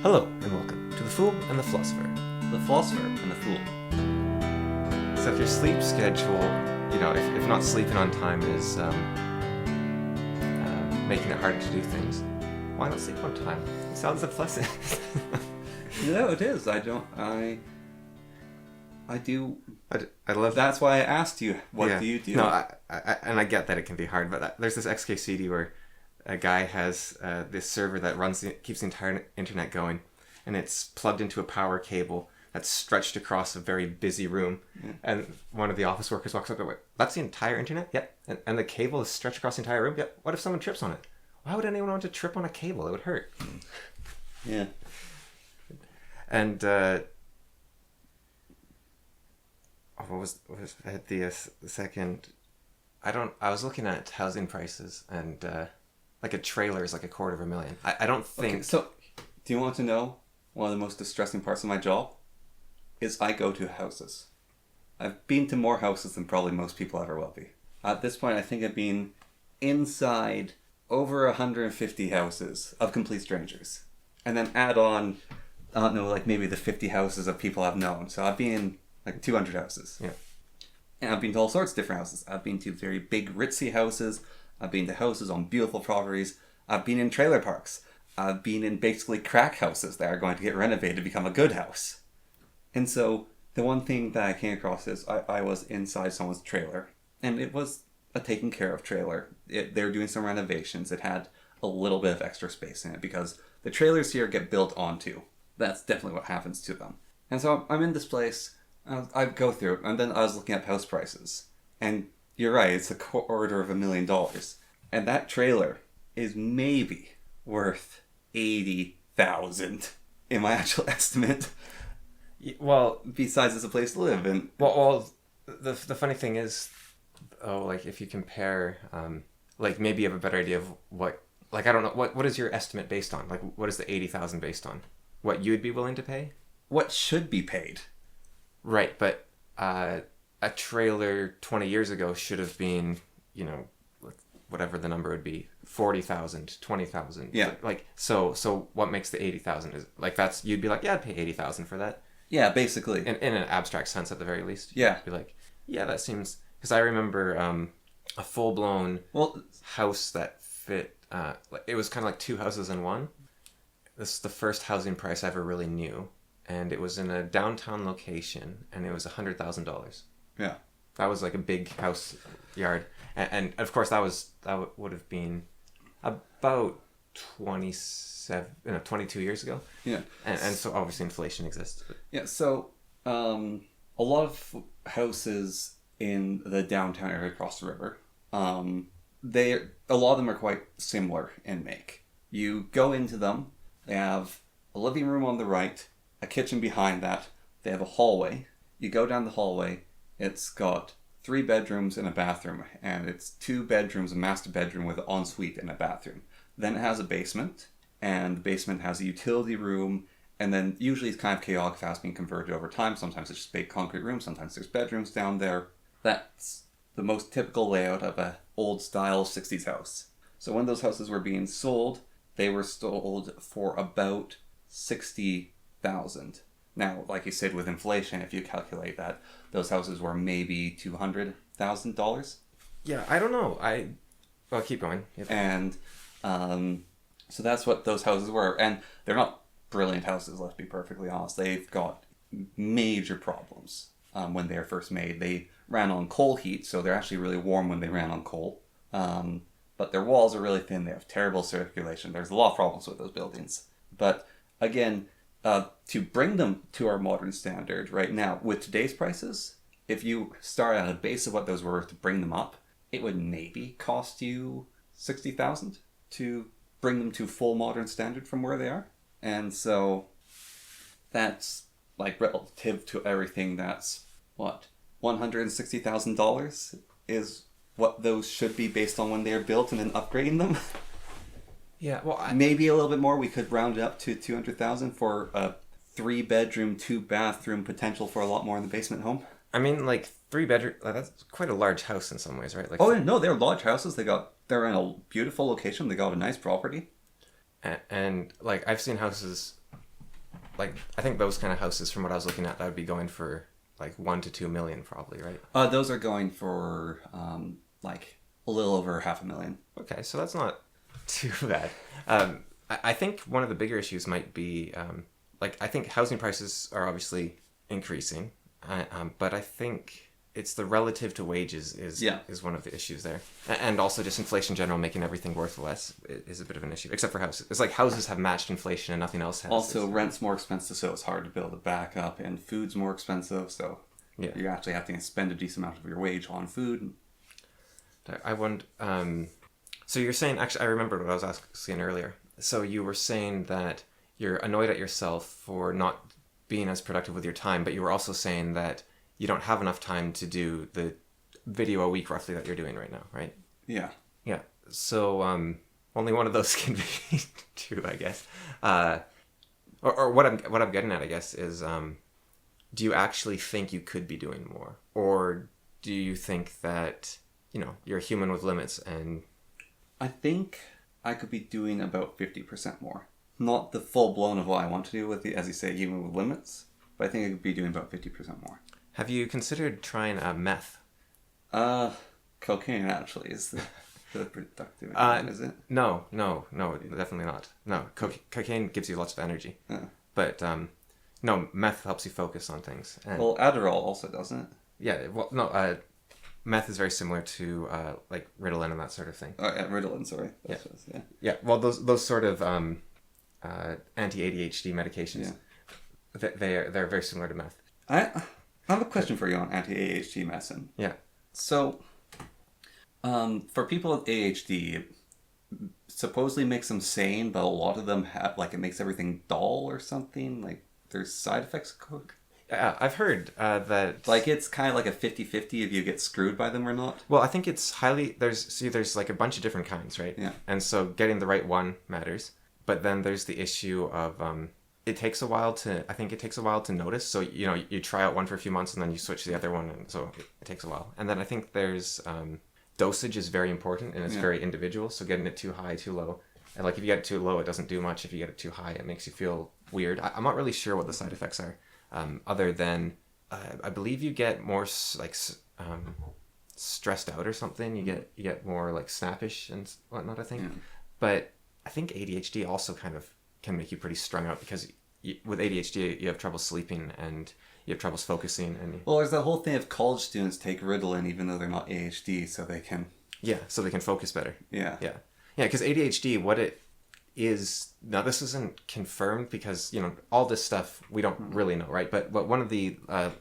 Hello, and welcome to The Fool and the Philosopher. The Philosopher and the Fool. So if your sleep schedule, if not sleeping on time is making it harder to do things, why not sleep on time? It sounds pleasant. No, it is. I do. I love that. That's why I asked you, what do you do? No, I get that it can be hard, but there's this XKCD where a guy has this server that keeps the entire internet going, and it's plugged into a power cable that's stretched across a very busy room. Yeah. And one of the office workers walks up and goes, "That's the entire internet?" Yep. And the cable is stretched across the entire room? Yep. What if someone trips on it? Why would anyone want to trip on a cable? It would hurt. Yeah. And what was the second? I was looking at housing prices, and like a trailer is like $250,000. I don't think. Okay, so, do you want to know one of the most distressing parts of my job? Is I go to houses. I've been to more houses than probably most people ever will be. At this point, I think I've been inside over 150 houses of complete strangers. And then add on, I don't know, like maybe the 50 houses of people I've known. So I've been in like 200 houses. Yeah. And I've been to all sorts of different houses. I've been to very big ritzy houses. I've been to houses on beautiful properties. I've been in trailer parks. I've been in basically crack houses that are going to get renovated to become a good house. And so the one thing that I came across is I was inside someone's trailer. And it was a taken care of trailer. They were doing some renovations. It had a little bit of extra space in it because the trailers here get built onto. That's definitely what happens to them. And so I'm in this place. I go through it, and then I was looking up house prices. And you're right, it's $250,000. And that trailer is maybe worth $80,000 in my actual estimate. Well, besides it's a place to live. And well, the funny thing is, if you compare, maybe you have a better idea of what, I don't know, what is your estimate based on? Like, what is the $80,000 based on? What you would be willing to pay? What should be paid? Right, but a trailer 20 years ago should have been, whatever the number would be, 40,000, 20,000. Yeah. So what makes the 80,000 is that's, you'd be like, yeah, I'd pay 80,000 for that. Yeah, basically. In an abstract sense, at the very least. Yeah. You'd be like, yeah, that seems, because I remember a full blown house that fit. It was kind of like two houses in one. This is the first housing price I ever really knew. And it was in a downtown location, and it was $100,000. Yeah. That was like a big house yard. And of course, that would have been about 22 years ago. Yeah. And so obviously inflation exists. But. Yeah, so a lot of houses in the downtown area across the river, a lot of them are quite similar in make. You go into them, they have a living room on the right, a kitchen behind that, they have a hallway. You go down the hallway, it's got 3 bedrooms and a bathroom, and it's 2 bedrooms, a master bedroom with an ensuite and a bathroom. Then it has a basement, and the basement has a utility room, and then usually it's kind of chaotic, fast being converted over time. Sometimes it's just big concrete rooms, sometimes there's bedrooms down there. That's the most typical layout of an old style 60s house. So when those houses were being sold, they were sold for about $60,000. Now, like you said, with inflation, if you calculate that, those houses were maybe $200,000. Yeah, I don't know. Well, keep going. Yep. And so that's what those houses were. And they're not brilliant houses, let's be perfectly honest. They've got major problems when they were first made. They ran on coal heat, so they're actually really warm when they ran on coal. But their walls are really thin. They have terrible circulation. There's a lot of problems with those buildings. But again, to bring them to our modern standard right now, with today's prices, if you start at a base of what those were to bring them up, it would maybe cost you $60,000 to bring them to full modern standard from where they are. And so that's relative to everything that's $160,000 is what those should be based on when they are built, and then upgrading them. Yeah, well, maybe a little bit more. We could round it up to $200,000 for a 3-bedroom, 2-bathroom, potential for a lot more in the basement home. I mean, 3-bedroom. That's quite a large house in some ways, right? No, they're large houses. They're in a beautiful location. They got a nice property. And I've seen houses like I think those kind of houses, from what I was looking at, that would be going for like 1 to 2 million probably, right? Those are going for like a little over $500,000. Okay, so that's not too bad. I think one of the bigger issues might be like I think housing prices are obviously increasing, but I think it's the relative to wages is one of the issues there, and also just inflation in general making everything worth less is a bit of an issue. Except for houses, it's like houses have matched inflation and nothing else has. Also, rent's more expensive, so it's hard to build it back up, and food's more expensive, so you actually have to spend a decent amount of your wage on food. I wonder. So you're saying, actually, I remembered what I was asking earlier. So you were saying that you're annoyed at yourself for not being as productive with your time, but you were also saying that you don't have enough time to do the video a week roughly that you're doing right now, right? Yeah. Yeah. So only one of those can be true, I guess. Or what I'm getting at, I guess, is do you actually think you could be doing more, or do you think that you're a human with limits and? I think I could be doing about 50% more. Not the full blown of what I want to do with the, as you say, human with limits, but I think I could be doing about 50% more. Have you considered trying meth? Cocaine actually is the productive, is it? No, definitely not. No, cocaine gives you lots of energy. But no, meth helps you focus on things. And, well, Adderall also doesn't it? Yeah, well, no, meth is very similar to like Ritalin and that sort of thing. Oh, yeah, Ritalin, sorry. Yeah, well, those sort of anti-ADHD medications, they're very similar to meth. I have a question for you on anti-ADHD medicine. Yeah. So, for people with ADHD, it supposedly makes them sane, but a lot of them have, like, it makes everything dull or something. Like, there's side effects. I've heard that... Like, it's kind of like a 50-50 if you get screwed by them or not. Well, I think it's highly... There's like a bunch of different kinds, right? Yeah. And so getting the right one matters. But then there's the issue of... it takes a while to notice. So, you try out one for a few months and then you switch to the other one. And so it takes a while. And then I think there's... dosage is very important and it's very individual. So getting it too high, too low. And like if you get it too low, it doesn't do much. If you get it too high, it makes you feel weird. I'm not really sure what the side effects are. Other than I believe you get more stressed out or something. You get more like snappish and whatnot, I think. Yeah. But I think ADHD also kind of can make you pretty strung out because with ADHD you have trouble sleeping and you have troubles focusing. And well, there's that whole thing of college students take Ritalin even though they're not ADHD, so they can focus better. Yeah. Because ADHD, what it is now, this isn't confirmed because all this stuff we don't really know, right? But one of the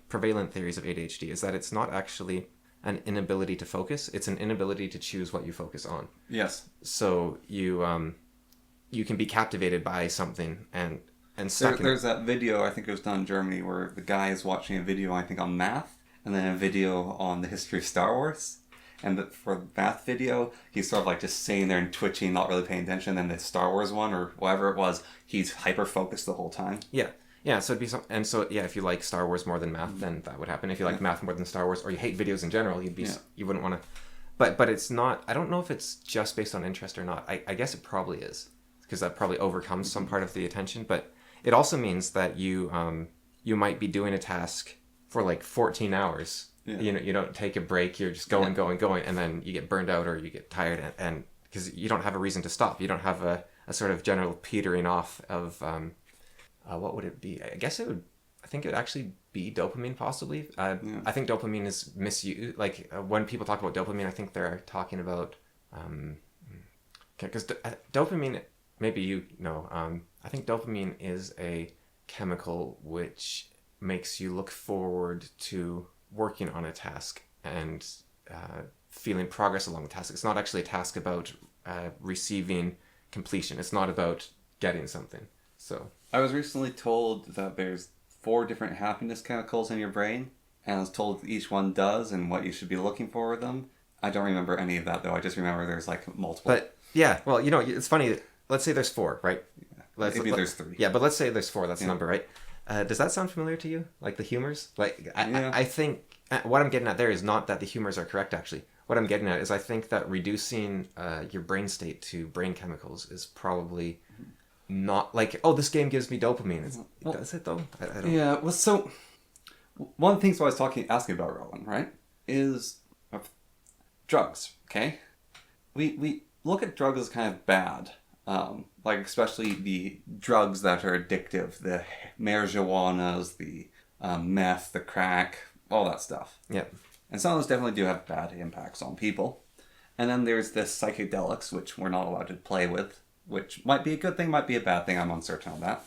prevalent theories of ADHD is that it's not actually an inability to focus; it's an inability to choose what you focus on. Yes. So you can be captivated by something and stuck. There's that video, I think it was done in Germany, where the guy is watching a video, I think, on math, and then a video on the history of Star Wars. And for the math video, he's sort of like just sitting there and twitching, not really paying attention. And the Star Wars one, or whatever it was, he's hyper-focused the whole time. Yeah. So it'd be if you like Star Wars more than math, then that would happen. If you like math more than Star Wars, or you hate videos in general, you wouldn't want to. But it's not, I don't know if it's just based on interest or not. I guess it probably is, because that probably overcomes some part of the attention. But it also means that you might be doing a task for like 14 hours. Yeah. You don't take a break. You're just going, and then you get burned out or you get tired, and because you don't have a reason to stop. You don't have a sort of general petering off of what would it be? I guess it would. I think it would actually be dopamine, possibly. I think dopamine is misused. Like when people talk about dopamine, I think they're talking about because dopamine. Maybe I think dopamine is a chemical which makes you look forward to working on a task and feeling progress along the task. It's not actually a task about receiving completion. It's not about getting something. So I was recently told that there's 4 different happiness chemicals in your brain, and I was told each one does and what you should be looking for with them. I don't remember any of that though. I just remember there's like multiple. But yeah, well, it's funny. Let's say there's 4, right? Yeah. Maybe there's 3. Yeah, but let's say there's 4. That's the number, right? Does that sound familiar to you? Like the humors? Like I think what I'm getting at there is not that the humors are correct. Actually, what I'm getting at is I think that reducing your brain state to brain chemicals is probably not like, oh, this game gives me dopamine. Does it though? I don't. Yeah. Well, so one of the things I was asking about, Roland, right, is drugs. Okay, we look at drugs as kind of bad, like especially the drugs that are addictive, the marijuanas, the meth, the crack, all that stuff. Yeah. And some of those definitely do have bad impacts on people. And then there's the psychedelics, which we're not allowed to play with, which might be a good thing, might be a bad thing. I'm uncertain on that.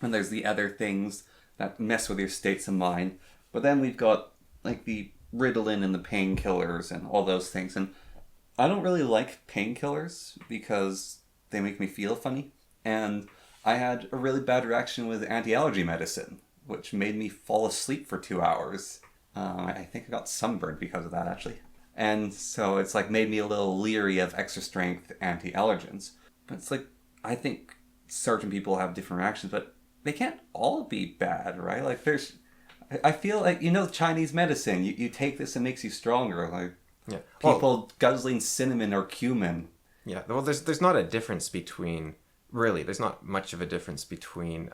And there's the other things that mess with your states of mind. But then we've got like the Ritalin and the painkillers and all those things. And I don't really like painkillers because they make me feel funny. And I had a really bad reaction with anti-allergy medicine, which made me fall asleep for 2 hours. I think I got sunburned because of that, actually. And so it's like made me a little leery of extra strength anti-allergens. But it's like, I think certain people have different reactions, but they can't all be bad, right? Like I feel like, Chinese medicine, you take this and it makes you stronger. Like Yeah. people guzzling cinnamon or cumin. Yeah. Well, there's not a difference between, really, there's not much of a difference between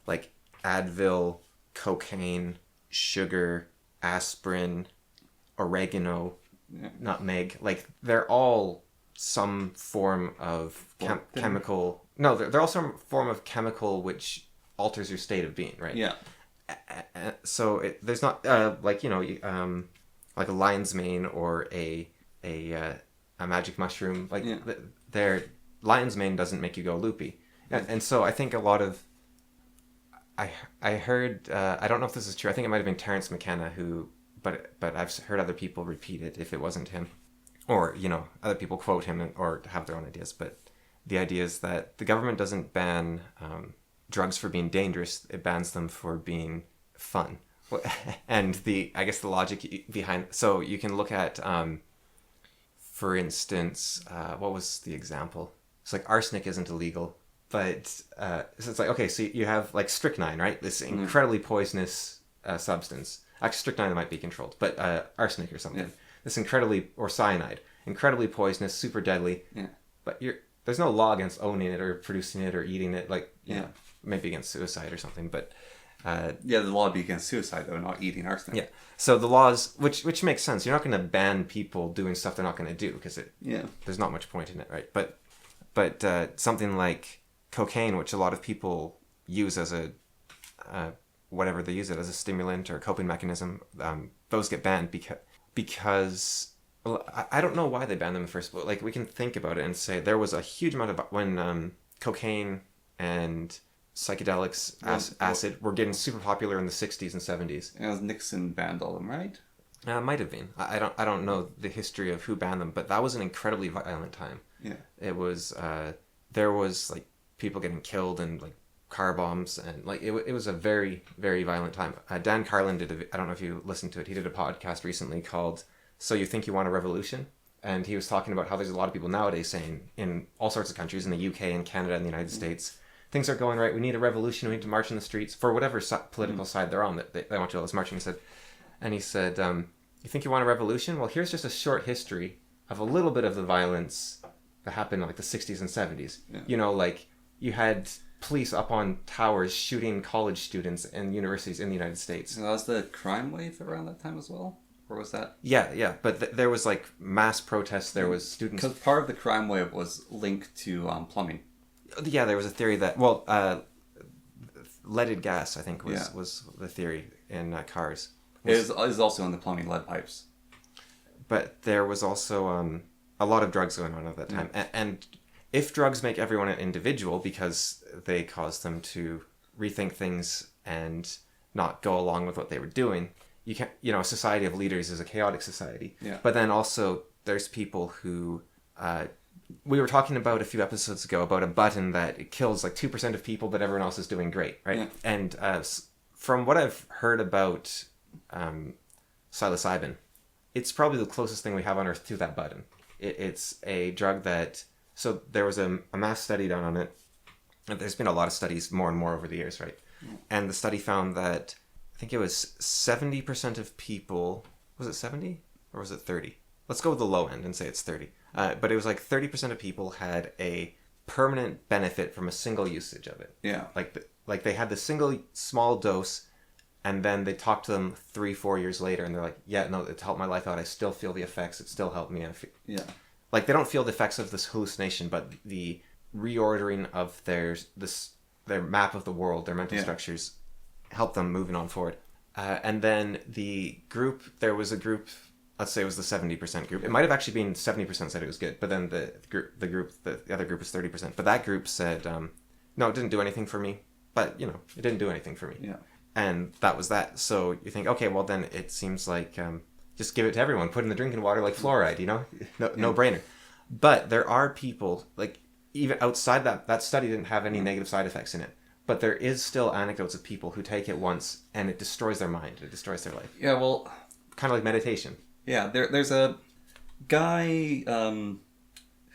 like Advil, cocaine, sugar, aspirin, oregano, nutmeg. Like they're all some form of chemical. No, they're all some form of chemical which alters your state of being, right? Yeah. So there's not like like a lion's mane or a magic mushroom. Like their lion's mane doesn't make you go loopy, and so I think a lot of I heard I don't know if this is true. I think it might have been Terence McKenna who, but I've heard other people repeat it if it wasn't him, or other people quote him or have their own ideas. But the idea is that the government doesn't ban drugs for being dangerous; it bans them for being fun. And I guess the logic behind, so you can look at for instance, what was the example? It's like arsenic isn't illegal. But so it's like, okay, so you have like strychnine, right? This incredibly poisonous substance. Actually, strychnine might be controlled, but arsenic or something. Yeah. Or cyanide, incredibly poisonous, super deadly. Yeah. But there's no law against owning it or producing it or eating it. Like, maybe against suicide or something. But the law would be against suicide though, not eating arsenic. Yeah. So the laws, which makes sense. You're not going to ban people doing stuff they're not going to do because there's not much point in it, right? But something like cocaine, which a lot of people use as a whatever they use it as a stimulant or coping mechanism, those get banned because well, I don't know why they banned them in the first place. Like we can think about it and say there was a huge amount of when cocaine and psychedelics, acid were getting super popular in the 60s and 70s. It was Nixon banned all of them, right? Might have been. I don't know the history of who banned them, but that was an incredibly violent time. Yeah. It was there was like people getting killed and like car bombs and like it was a very, very violent time. Dan Carlin I don't know if you listened to it. He did a podcast recently called "So You Think You Want a Revolution?" And he was talking about how there's a lot of people nowadays saying in all sorts of countries, in the UK and Canada and the United States, things are going right. We need a revolution. We need to march in the streets for whatever political side they're on. That they want to do all this marching. He said, you think you want a revolution? Well, here's just a short history of a little bit of the violence that happened in like the 60s and 70s. Yeah. Like you had police up on towers shooting college students and universities in the United States. And that was the crime wave around that time as well? Or was that? Yeah. But there was like mass protests. There was students... Because part of the crime wave was linked to plumbing. Yeah, there was a theory that... leaded gas, I think, was the theory in cars. It is also in the plumbing, lead pipes. But there was also a lot of drugs going on at that time. And if drugs make everyone an individual because they cause them to rethink things and not go along with what they were doing, you can't, a society of leaders is a chaotic society. Yeah. But then also there's people who, we were talking about a few episodes ago about a button that kills like 2% of people, but everyone else is doing great, right? Yeah. And from what I've heard about psilocybin, it's probably the closest thing we have on Earth to that button. It's a drug that... So there was a mass study done on it. There's been a lot of studies more and more over the years, right? Yeah. And the study found that, I think it was 70% of people... Was it 70? Or was it 30? Let's go with the low end and say it's 30. But it was like 30% of people had a permanent benefit from a single usage of it. Yeah. Like they had the single small dose, and then they talked to them 3-4 years later, and they're like, yeah, no, it's helped my life out. I still feel the effects. It still helped me. Yeah. Like they don't feel the effects of this hallucination, but the reordering of their map of the world, their mental structures, help them moving on forward. And then there was a group, let's say it was the 70% group. It might have actually been 70% said it was good, but then the other group was 30%. But that group said, no, it didn't do anything for me. But, it didn't do anything for me. Yeah. And that was that. So you think, okay, well then it seems like just give it to everyone. Put in the drinking water like fluoride, No brainer. But there are people, like even outside that study didn't have any negative side effects in it. But there is still anecdotes of people who take it once and it destroys their mind. It destroys their life. Yeah, well... Kind of like meditation. Yeah, there's a guy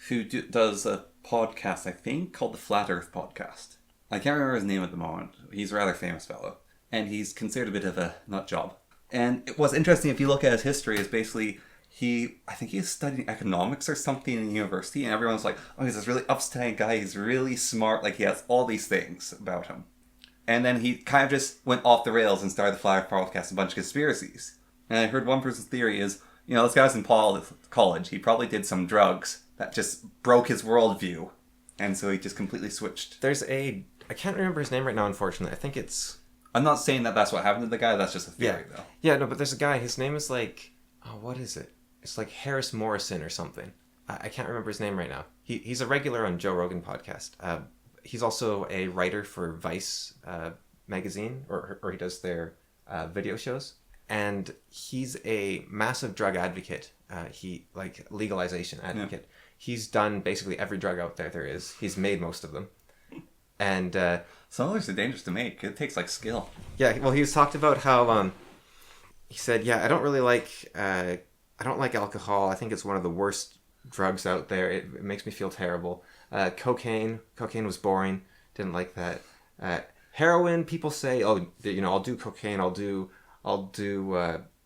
who does a podcast, I think, called the Flat Earth Podcast. I can't remember his name at the moment. He's a rather famous fellow. And he's considered a bit of a nut job. And what's interesting, if you look at his history, is basically I think he was studying economics or something in university, and everyone's like, oh, he's this really upstanding guy, he's really smart, like he has all these things about him. And then he kind of just went off the rails and started the Flat Earth Podcast, a bunch of conspiracies. And I heard one person's theory is, this guy was in college, he probably did some drugs that just broke his worldview. And so he just completely switched. I can't remember his name right now, unfortunately. I think it's... I'm not saying that that's what happened to the guy, that's just a theory, though. Yeah, no, but there's a guy, his name is like... Oh, what is it? It's like Harris Morrison or something. I can't remember his name right now. He's a regular on Joe Rogan podcast. He's also a writer for Vice magazine, or he does their video shows. And he's a massive drug advocate. Legalization advocate. Yeah. He's done basically every drug out there is. He's made most of them. And some of those are dangerous to make. It takes skill. Yeah, well, he's talked about how he said, I don't really I don't like alcohol. I think it's one of the worst drugs out there. It makes me feel terrible. Cocaine was boring. Didn't like that. Heroin, people say, oh, I'll do cocaine. I'll do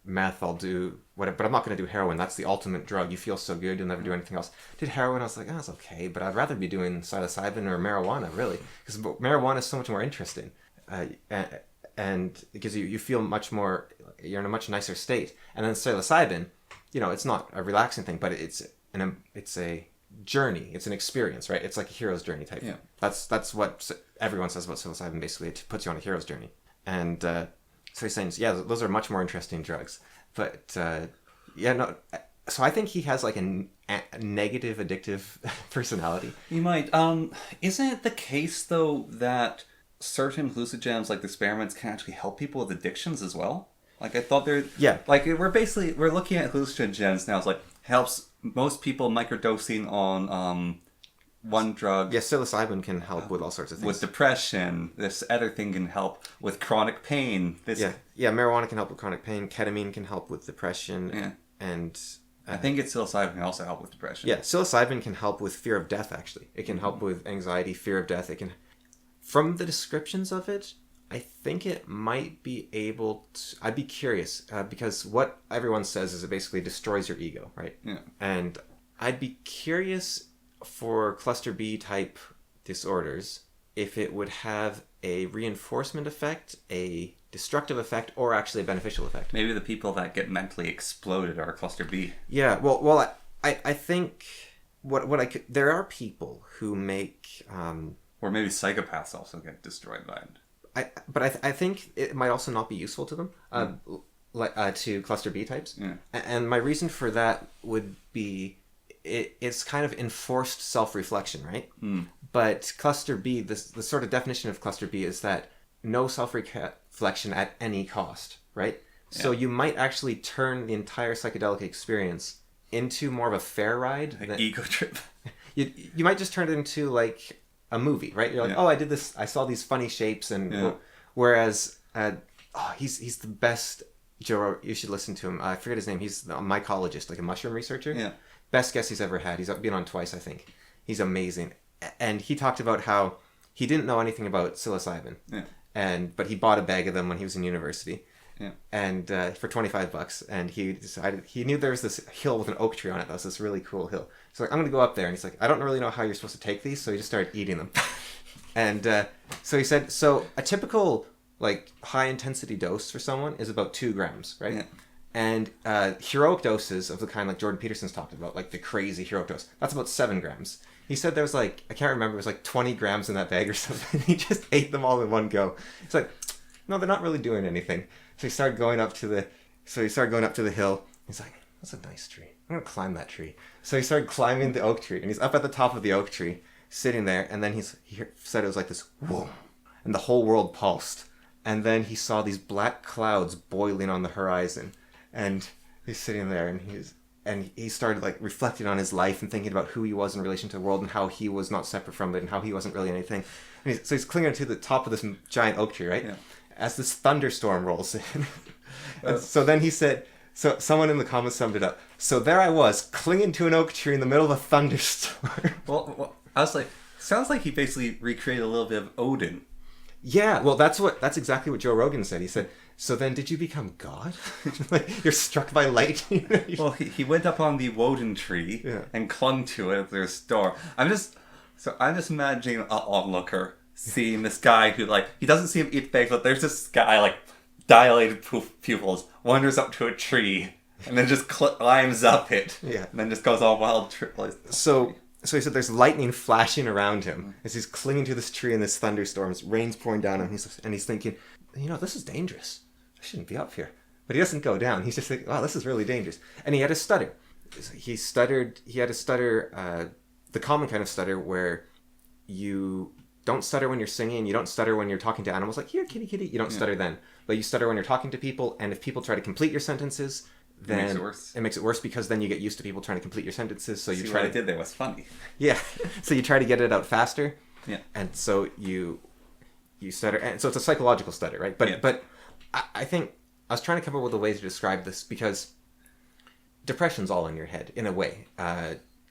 meth. I'll do whatever. But I'm not going to do heroin. That's the ultimate drug. You feel so good. You'll never do anything else. Did heroin. I was like, it's okay. But I'd rather be doing psilocybin or marijuana, really. Because marijuana is so much more interesting. And because you feel much more, you're in a much nicer state. And then psilocybin, it's not a relaxing thing, but it's a journey. It's an experience, right? It's like a hero's journey type thing. That's what everyone says about psilocybin, basically. It puts you on a hero's journey. And so he's saying, those are much more interesting drugs. But, so I think he has a negative addictive personality. You might. Isn't it the case, though, that certain hallucinogens, like the experiments, can actually help people with addictions as well? I thought they're... Yeah. We're looking at hallucinogens now. It's helps most people microdosing on one drug. Yeah, psilocybin can help with all sorts of things. With depression. This other thing can help with chronic pain. Yeah, marijuana can help with chronic pain. Ketamine can help with depression. Yeah. And... I think psilocybin can also help with depression. Yeah, psilocybin can help with fear of death, actually. It can help with anxiety, fear of death. It can... From the descriptions of it, I think it might be able to... I'd be curious, because what everyone says is it basically destroys your ego, right? Yeah. And I'd be curious for cluster B type disorders if it would have a reinforcement effect, a destructive effect, or actually a beneficial effect. Maybe the people that get mentally exploded are cluster B. Yeah, well, I think there are people who make... or maybe psychopaths also get destroyed by it. But I think it might also not be useful to them, to cluster B types. Yeah. And my reason for that would be it's kind of enforced self-reflection, right? Mm. But cluster B, the sort of definition of cluster B is that no self-reflection at any cost, right? Yeah. So you might actually turn the entire psychedelic experience into more of a fair ride. An ego trip. You might just turn it into a movie, right? You're like, oh, I did this. I saw these funny shapes, and whereas, he's the best. Joe, you should listen to him. I forget his name. He's a mycologist, like a mushroom researcher. Yeah. Best guest he's ever had. He's been on twice, I think. He's amazing, and he talked about how he didn't know anything about psilocybin, but he bought a bag of them when he was in university, Yeah. and for $25, and he knew there was this hill with an oak tree on it. That was this really cool hill. He's like, I'm gonna go up there, and he's like, I don't really know how you're supposed to take these, so he just started eating them. And so he said, so a typical like high intensity dose for someone is about 2 grams, right? Yeah. And heroic doses of the kind like Jordan Peterson's talked about, like the crazy heroic dose, that's about 7 grams. He said there was like, I can't remember, it was like 20 grams in that bag or something. He just ate them all in one go. He's like, no, they're not really doing anything. So he started going up to the hill. He's like, that's a nice tree. I'm going to climb that tree. So he started climbing the oak tree, and he's up at the top of the oak tree, sitting there, and then he said it was like this, whoa, and the whole world pulsed. And then he saw these black clouds boiling on the horizon, and he's sitting there, and he started like reflecting on his life and thinking about who he was in relation to the world and how he was not separate from it and how he wasn't really anything. And so he's clinging to the top of this giant oak tree, right? Yeah. As this thunderstorm rolls in. And so then he said, so someone in the comments summed it up. So there I was, clinging to an oak tree in the middle of a thunderstorm. Well, I was like, sounds like he basically recreated a little bit of Odin. Yeah, well, that's exactly what Joe Rogan said. He said, so then did you become God? Like, you're struck by lightning? Well, he went up on the Woden tree and clung to it through a storm. I'm just imagining an onlooker seeing this guy who, like, he doesn't see him eat things, but there's this guy, like, dilated pupils, wanders up to a tree, and then just climbs up it. Yeah. And then just goes on wild So he said there's lightning flashing around him as he's clinging to this tree in this thunderstorm. Rain's pouring down on him, and he's thinking, this is dangerous. I shouldn't be up here. But he doesn't go down. He's just like, wow, this is really dangerous. And he had a stutter. He had a stutter, the common kind of stutter where you don't stutter when you're singing, you don't stutter when you're talking to animals, like, here, kitty, kitty. You don't stutter then. But you stutter when you're talking to people, and if people try to complete your sentences, then it makes it worse because then you get used to people trying to complete your sentences. So what I did there was funny. Yeah. So you try to get it out faster. Yeah. And so you stutter, and so it's a psychological stutter, right? But I think I was trying to come up with a way to describe this because depression's all in your head in a way.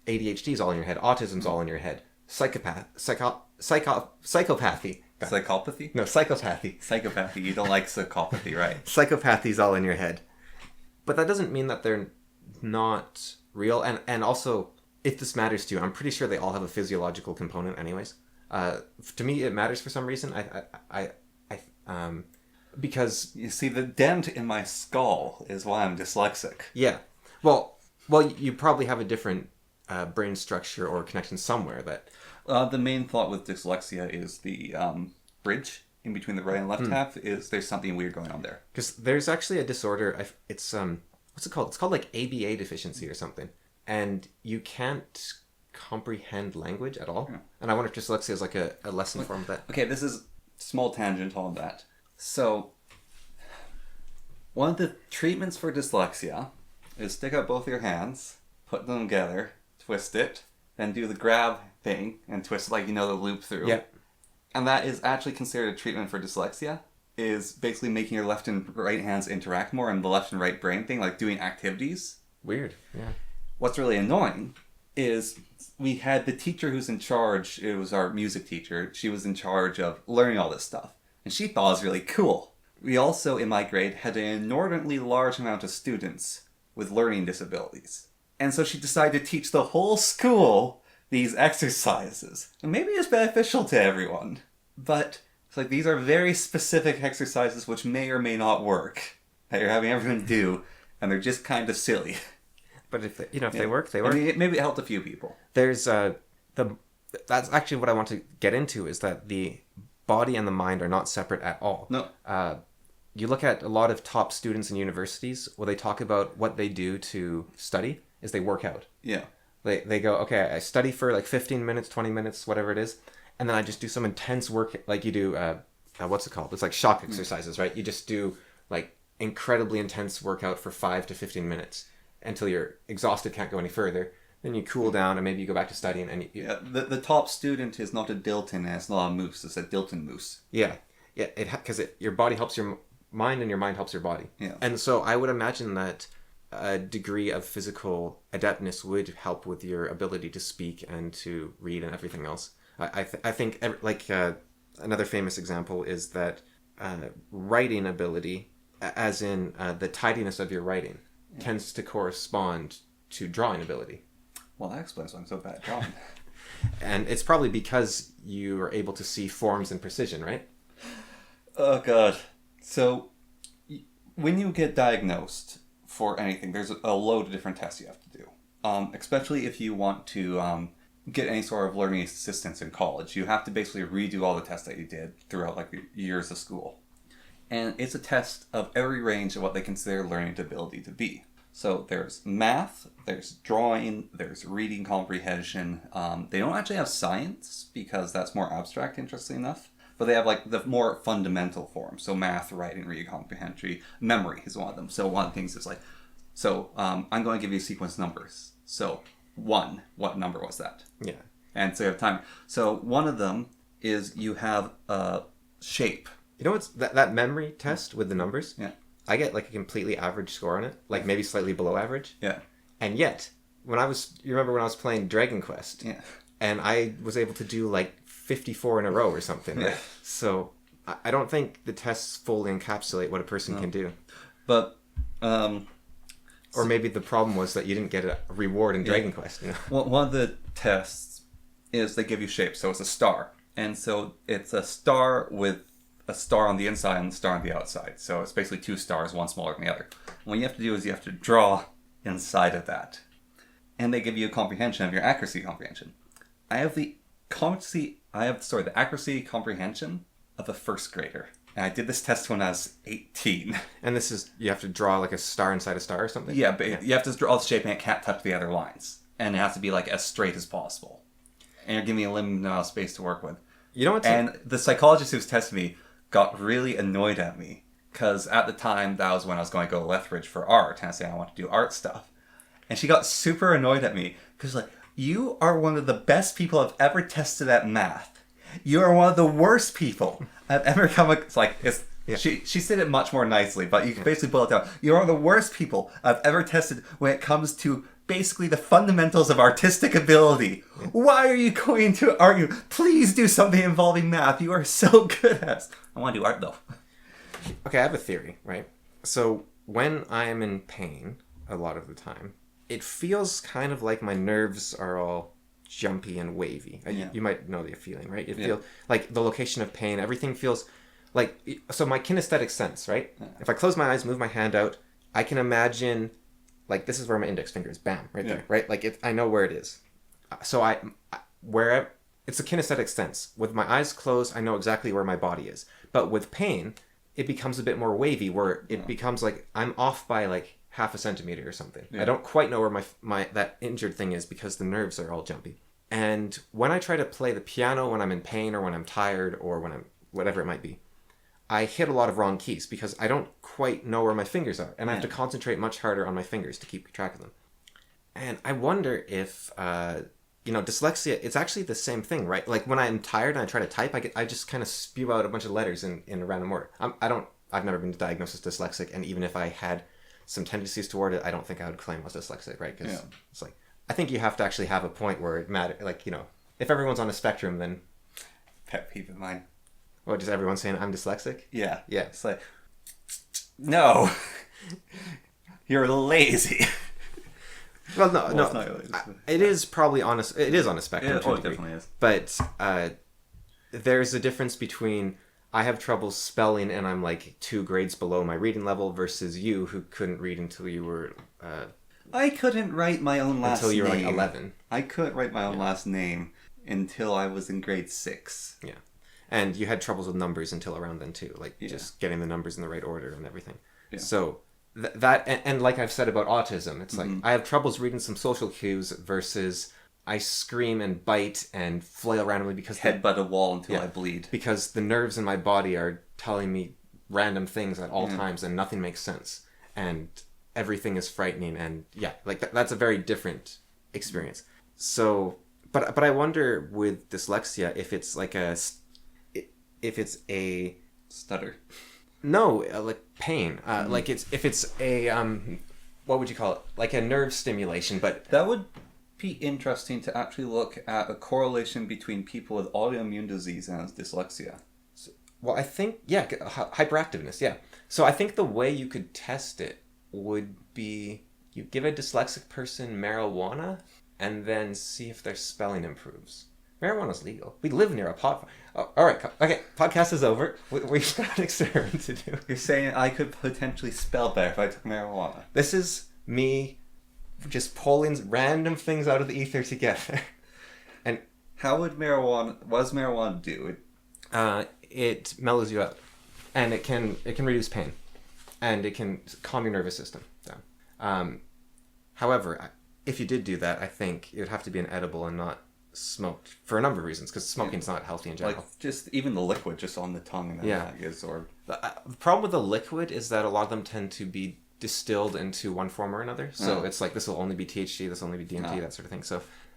ADHD's all in your head. Autism's all in your head. Psychopathy. Psychopathy? No, psychopathy. Psychopathy. You don't like psychopathy, right? Psychopathy's all in your head. But that doesn't mean that they're not real. And also, if this matters to you, I'm pretty sure they all have a physiological component anyways. To me, it matters for some reason. Because... You see, the dent in my skull is why I'm dyslexic. Yeah. Well, you probably have a different brain structure or connection somewhere that... The main thought with dyslexia is the bridge in between the right and left half is there's something weird going on there. Because there's actually a disorder, it's, what's it called? It's called like ABA deficiency or something. And you can't comprehend language at all. Yeah. And I wonder if dyslexia is like a lesson form of that. Okay, this is small tangent on that. So, one of the treatments for dyslexia is stick out both your hands, put them together, twist it, then do the grab thing and twist it like the loop through. Yep. And that is actually considered a treatment for dyslexia, is basically making your left and right hands interact more and the left and right brain thing, like doing activities. Weird, yeah. What's really annoying is we had the teacher who's in charge, it was our music teacher, she was in charge of learning all this stuff. And she thought it was really cool. We also, in my grade, had an inordinately large amount of students with learning disabilities. And so she decided to teach the whole school these exercises. And maybe it's beneficial to everyone. But it's like these are very specific exercises which may or may not work. That you're having everyone do. And they're just kind of silly. But if they work, they work. I mean, maybe it helped a few people. There's that's actually what I want to get into, is that the body and the mind are not separate at all. No. You look at a lot of top students in universities, where they talk about what they do to study is they work out. Yeah. They go, okay, I study for like 15 minutes, 20 minutes, whatever it is, and then I just do some intense work, like you do, what's it called? It's like shock exercises, right? You just do like incredibly intense workout for 5 to 15 minutes until you're exhausted, can't go any further. Then you cool down and maybe you go back to studying. And yeah, the top student is not a Dilton and it's not a moose, it's a Dilton moose. Yeah, because your body helps your mind and your mind helps your body. Yeah. And so I would imagine that a degree of physical adeptness would help with your ability to speak and to read and everything else. I think another famous example is that writing ability as in the tidiness of your writing tends to correspond to drawing ability. Well, that explains why I'm so bad at drawing. And it's probably because you are able to see forms and precision, right? Oh, God. So, when you get diagnosed for anything, there's a load of different tests you have to do. Especially if you want to get any sort of learning assistance in college. You have to basically redo all the tests that you did throughout like years of school. And it's a test of every range of what they consider learning ability to be. So there's math, there's drawing, there's reading comprehension. They don't actually have science because that's more abstract, interestingly enough. But they have like the more fundamental forms. So math, writing, reading comprehension, memory is one of them. So one of the things is like, I'm going to give you sequence numbers. So 1, what number was that? Yeah. And so you have time. So one of them is you have a shape. You know what's that memory test with the numbers? Yeah. I get like a completely average score on it, like maybe slightly below average. Yeah. And yet, you remember when I was playing Dragon Quest? Yeah. And I was able to do like 54 in a row or something, right? Yeah. So I don't think the tests fully encapsulate what a person can do. But, or maybe the problem was that you didn't get a reward in Dragon Quest. You know? well, one of the tests is they give you shapes. So it's a star. And so it's a star with a star on the inside and a star on the outside. So it's basically 2 stars, one smaller than the other. What you have to do is you have to draw inside of that. And they give you a comprehension of your accuracy comprehension. I have the accuracy comprehension of a first grader. And I did this test when I was 18. And this is, you have to draw like a star inside a star or something? Yeah, but you have to draw the shape and it can't touch the other lines. And it has to be like as straight as possible. And you're giving me a limited amount of space to work with. You know what's... And the psychologist who was testing me got really annoyed at me. Because at the time, that was when I was going to go to Lethbridge for art. And I said I want to do art stuff. And she got super annoyed at me. Because like, you are one of the best people I've ever tested at math. You are one of the worst people I've ever come across. Like, she said it much more nicely, but you can basically boil it down. You're one of the worst people I've ever tested when it comes to basically the fundamentals of artistic ability. Yeah. Why are you going to argue? Please do something involving math. You are so good at it. I want to do art, though. Okay, I have a theory, right? So when I am in pain, a lot of the time, it feels kind of like my nerves are all jumpy and wavy. Yeah. You might know the feeling, right? It feels like the location of pain, everything feels like... So my kinesthetic sense, right? Yeah. If I close my eyes, move my hand out, I can imagine... Like, this is where my index finger is. Bam, right there, right? Like, I know where it is. So it's a kinesthetic sense. With my eyes closed, I know exactly where my body is. But with pain, it becomes a bit more wavy, where it becomes like I'm off by like half a centimeter or something. Yeah. I don't quite know where my that injured thing is because the nerves are all jumpy. And when I try to play the piano when I'm in pain or when I'm tired or when I'm whatever it might be, I hit a lot of wrong keys because I don't quite know where my fingers are. And I have to concentrate much harder on my fingers to keep track of them. And I wonder if, dyslexia, it's actually the same thing, right? Like when I'm tired and I try to type, I just kind of spew out a bunch of letters in a random order. I've never been diagnosed as dyslexic. And even if I had some tendencies toward it, I don't think I would claim I was dyslexic, right? Because it's like, I think you have to actually have a point where it matters. Like, if everyone's on a spectrum, then... Pet peeve of mine. What, just everyone saying I'm dyslexic? Yeah. Yeah. It's like, no. You're lazy. Well, no. It is probably on a spectrum. It definitely is. But there's a difference between I have trouble spelling and I'm like 2 grades below my reading level versus you who couldn't read until you were... I couldn't write my own last name. Until you were like 11. I couldn't write my own last name until I was in grade 6. Yeah. And you had troubles with numbers until around then too, like just getting the numbers in the right order and everything. Yeah. So and like I've said about autism, it's like I have troubles reading some social cues versus I scream and bite and flail randomly because headbutt a wall until I bleed. Because the nerves in my body are telling me random things at all times and nothing makes sense and everything is frightening and that's a very different experience. So, but I wonder with dyslexia if it's like if it's a stutter. No, like pain. Like if it's a what would you call it? Like a nerve stimulation, but that would be interesting to actually look at a correlation between people with autoimmune disease and dyslexia. Well, I think, yeah, hyperactiveness, yeah. So I think the way you could test it would be you give a dyslexic person marijuana and then see if their spelling improves. Marijuana's legal. We live near a pot. Oh, all right, okay, podcast is over. We've got an experiment to do. You're saying I could potentially spell better if I took marijuana? This is me just pulling random things out of the ether together. And how would marijuana... What does marijuana do? It mellows you out, and it can reduce pain, and it can calm your nervous system down. However, if you did do that, I think it would have to be an edible and not smoked for a number of reasons, because smoking's not healthy in general. Like, just even the liquid just on the tongue and then that is, or... The problem with the liquid is that a lot of them tend to be distilled into one form or another. So it's like, this will only be THC, this will only be DMT, that sort of thing.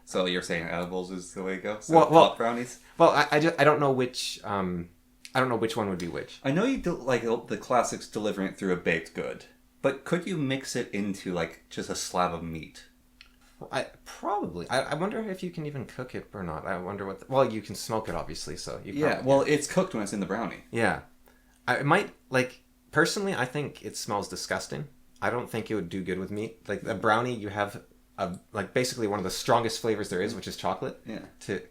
So you're saying edibles is the way to go? So well, brownies? Well, I don't know which one would be which. I know you do like the classics delivering it through a baked good, but could you mix it into like just a slab of meat? Probably. I wonder if you can even cook it or not. I wonder what... well, you can smoke it, obviously, so... It's cooked when it's in the brownie. Yeah. I might, like... Personally, I think it smells disgusting. I don't think it would do good with meat. Like, a brownie, you have, basically one of the strongest flavors there is, which is chocolate. Yeah.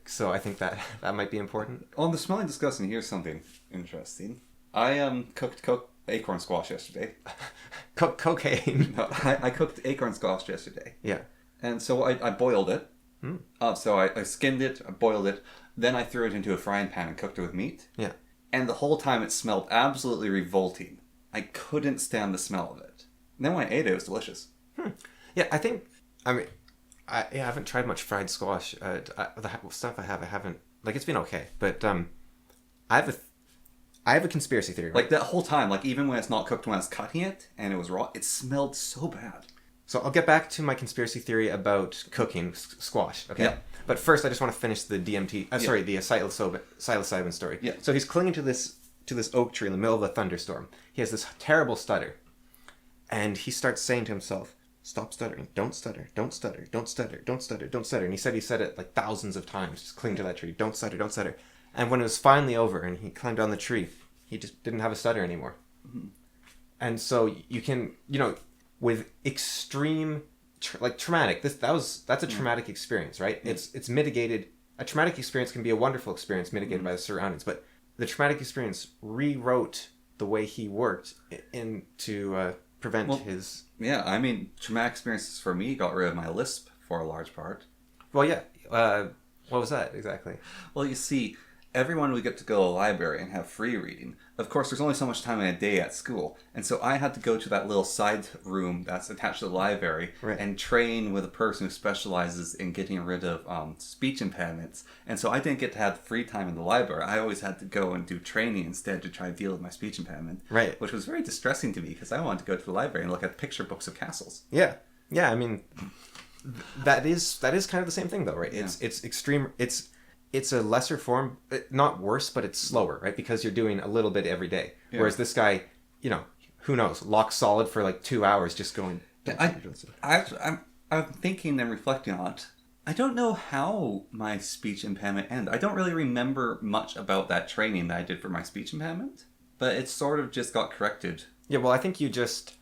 So I think that might be important. On the smelling disgusting, here's something interesting. I cooked acorn squash yesterday. Cocaine. No, I cooked acorn squash yesterday. Yeah. And so I boiled it. So I skinned it, I boiled it, then I threw it into a frying pan and cooked it with meat. Yeah. And the whole time it smelled absolutely revolting. I couldn't stand the smell of it. And then when I ate it, it was delicious. Yeah, I haven't tried much fried squash. The stuff I haven't, like, it's been okay. But I have a conspiracy theory. Right? Like, that whole time, like, even when it's not cooked, when I was cutting it and it was raw, it smelled so bad. So I'll get back to my conspiracy theory about cooking squash, okay? Yeah. But first, I just want to finish the the psilocybin story. Yeah. So he's clinging to this oak tree in the middle of a thunderstorm. He has this terrible stutter. And he starts saying to himself, stop stuttering, don't stutter, don't stutter, don't stutter, don't stutter, don't stutter. And he said it like thousands of times, just cling to that tree, don't stutter, don't stutter. And when it was finally over and he climbed down the tree, he just didn't have a stutter anymore. Mm-hmm. And so you can, with extreme, traumatic, that's a traumatic experience, right? Mm-hmm. It's mitigated. A traumatic experience can be a wonderful experience mitigated by the surroundings, but the traumatic experience rewrote the way he worked to prevent his... Yeah, I mean, traumatic experiences for me got rid of my lisp for a large part. Well, yeah. What was that exactly? Well, you see, everyone would get to go to a library and have free reading. Of course, there's only so much time in a day at school. And so I had to go to that little side room that's attached to the library and train with a person who specializes in getting rid of speech impairments. And so I didn't get to have free time in the library. I always had to go and do training instead to try to deal with my speech impairment. Right. Which was very distressing to me because I wanted to go to the library and look at picture books of castles. Yeah. Yeah, I mean, that is kind of the same thing though, right? Yeah. It's extreme... It's a lesser form, not worse, but it's slower, right? Because you're doing a little bit every day. Yeah. Whereas this guy, who knows, locked solid for like 2 hours just going... I'm thinking and reflecting on it. I don't know how my speech impairment ended. I don't really remember much about that training that I did for my speech impairment, but it sort of just got corrected. Yeah, well, I think you just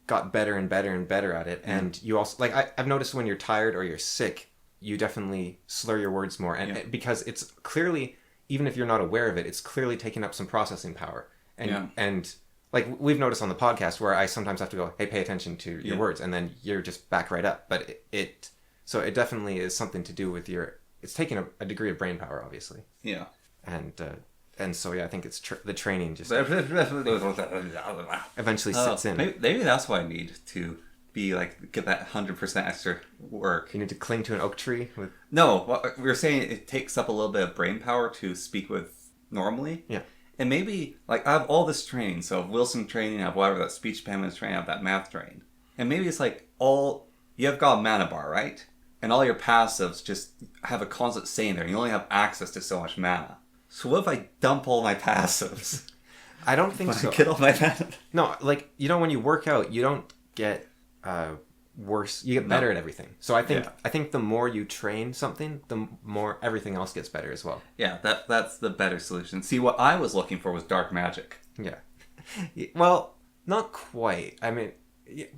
got better and better and better at it. And you also... I've noticed when you're tired or you're sick, you definitely slur your words more. And because it's clearly, even if you're not aware of it, it's clearly taking up some processing power. And like we've noticed on the podcast where I sometimes have to go, hey, pay attention to your words. And then you're just back right up. But so it definitely is something to do with it's taking a degree of brain power, obviously. Yeah. And so, yeah, I think it's the training just eventually sits in. Maybe that's what I need to be like, get that 100% extra work. You need to cling to an oak tree with... No, we were saying it takes up a little bit of brain power to speak with normally. Yeah. And maybe, like, I have all this training. So Wilson training, I have whatever, that speech impairment training, I have that math training. And maybe it's like you have got a mana bar, right? And all your passives just have a constant saying there. You only have access to so much mana. So what if I dump all my passives? I don't think so. Get all my mana? No, like, when you work out, you don't get worse. You get better at everything. So I think Yeah. I think the more you train something, the more everything else gets better as well. Yeah, that's the better solution. See, what I was looking for was dark magic. Yeah. Well, not quite. I mean,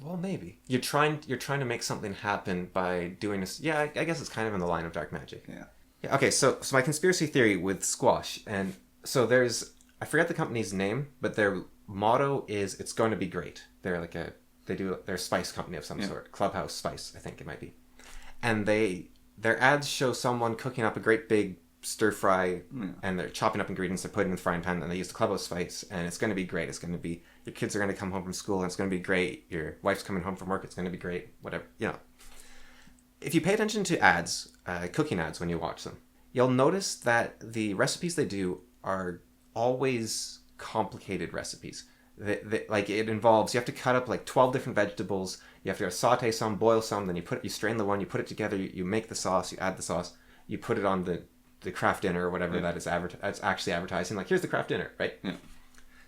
well, maybe you're trying to make something happen by doing this. Yeah, I guess it's kind of in the line of dark magic. Yeah. Yeah. Okay. So my conspiracy theory with squash, and so there's I forget the company's name, but their motto is "It's going to be great." They're they're a spice company of some sort, Clubhouse Spice, I think it might be, and their ads show someone cooking up a great big stir fry, and they're chopping up ingredients, they're putting in the frying pan, and they use the Clubhouse Spice, and it's going to be great. It's going to be your kids are going to come home from school, and it's going to be great. Your wife's coming home from work, it's going to be great. Whatever, If you pay attention to ads, cooking ads when you watch them, you'll notice that the recipes they do are always complicated recipes. Like it involves, you have to cut up like 12 different vegetables, you have to saute some, boil some, then you strain the one, you put it together, you make the sauce, you add the sauce, you put it on the craft dinner or whatever that is that's actually advertising, like here's the craft dinner, right? Yeah.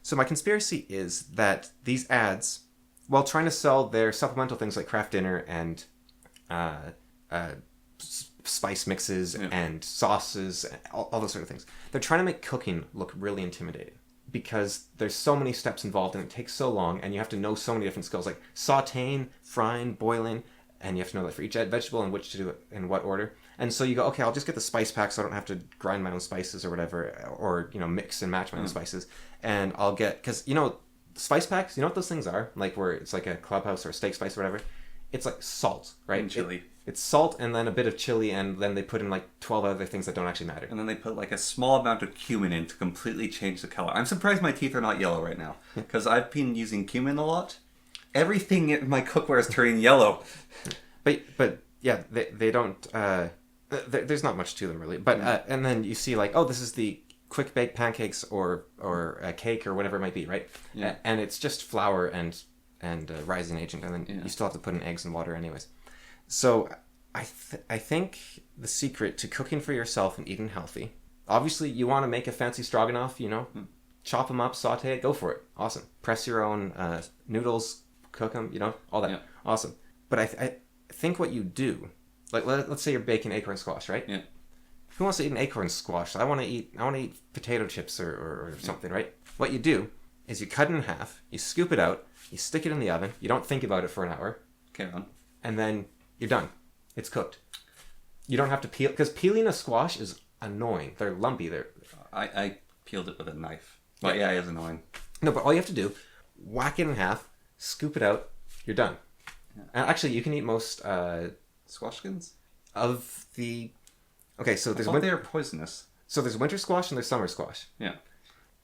So my conspiracy is that these ads, while trying to sell their supplemental things like craft dinner and spice mixes and sauces, and all those sort of things, they're trying to make cooking look really intimidating. Because there's so many steps involved and it takes so long, and you have to know so many different skills like sauteing, frying, boiling, and you have to know that for each vegetable and which to do it in what order. And so you go, okay, I'll just get the spice pack so I don't have to grind my own spices or whatever, or mix and match my own spices. And I'll get, because spice packs, you know what those things are? Like where it's like a Clubhouse or a steak spice or whatever. It's like salt, right? And chili. It's salt and then a bit of chili, and then they put in like 12 other things that don't actually matter. And then they put like a small amount of cumin in to completely change the color. I'm surprised my teeth are not yellow right now, because I've been using cumin a lot. Everything in my cookware is turning yellow. But yeah, they don't. There's not much to them really. But and then you see like, oh, this is the quick baked pancakes or a cake or whatever it might be, right? Yeah. And it's just flour and rising agent, and then you still have to put in eggs and water anyways. So I think the secret to cooking for yourself and eating healthy, obviously you want to make a fancy stroganoff, chop them up, saute it, go for it. Awesome. Press your own noodles, cook them, all that. Yeah. Awesome. But I think what you do, like let's say you're baking acorn squash, right? Yeah. Who wants to eat an acorn squash? I want to eat potato chips or something, right? What you do is you cut it in half, you scoop it out, you stick it in the oven, you don't think about it for an hour. Okay, on. And then you're done. It's cooked. You don't have to peel, because peeling a squash is annoying. They're lumpy. I peeled it with a knife. But yeah, it is annoying. No, but all you have to do, whack it in half, scoop it out, you're done. Yeah. And actually, you can eat most squash skins of the. Okay, so there's they're poisonous. So there's winter squash and there's summer squash. Yeah.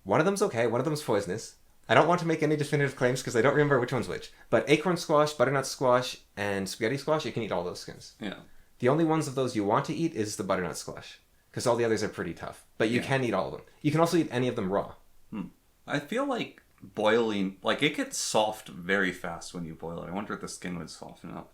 One of them's okay. One of them's poisonous. I don't want to make any definitive claims because I don't remember which one's which. But acorn squash, butternut squash, and spaghetti squash, you can eat all those skins. Yeah. The only ones of those you want to eat is the butternut squash, because all the others are pretty tough. But you can eat all of them. You can also eat any of them raw. I feel like boiling, like it gets soft very fast when you boil it. I wonder if the skin would soften up.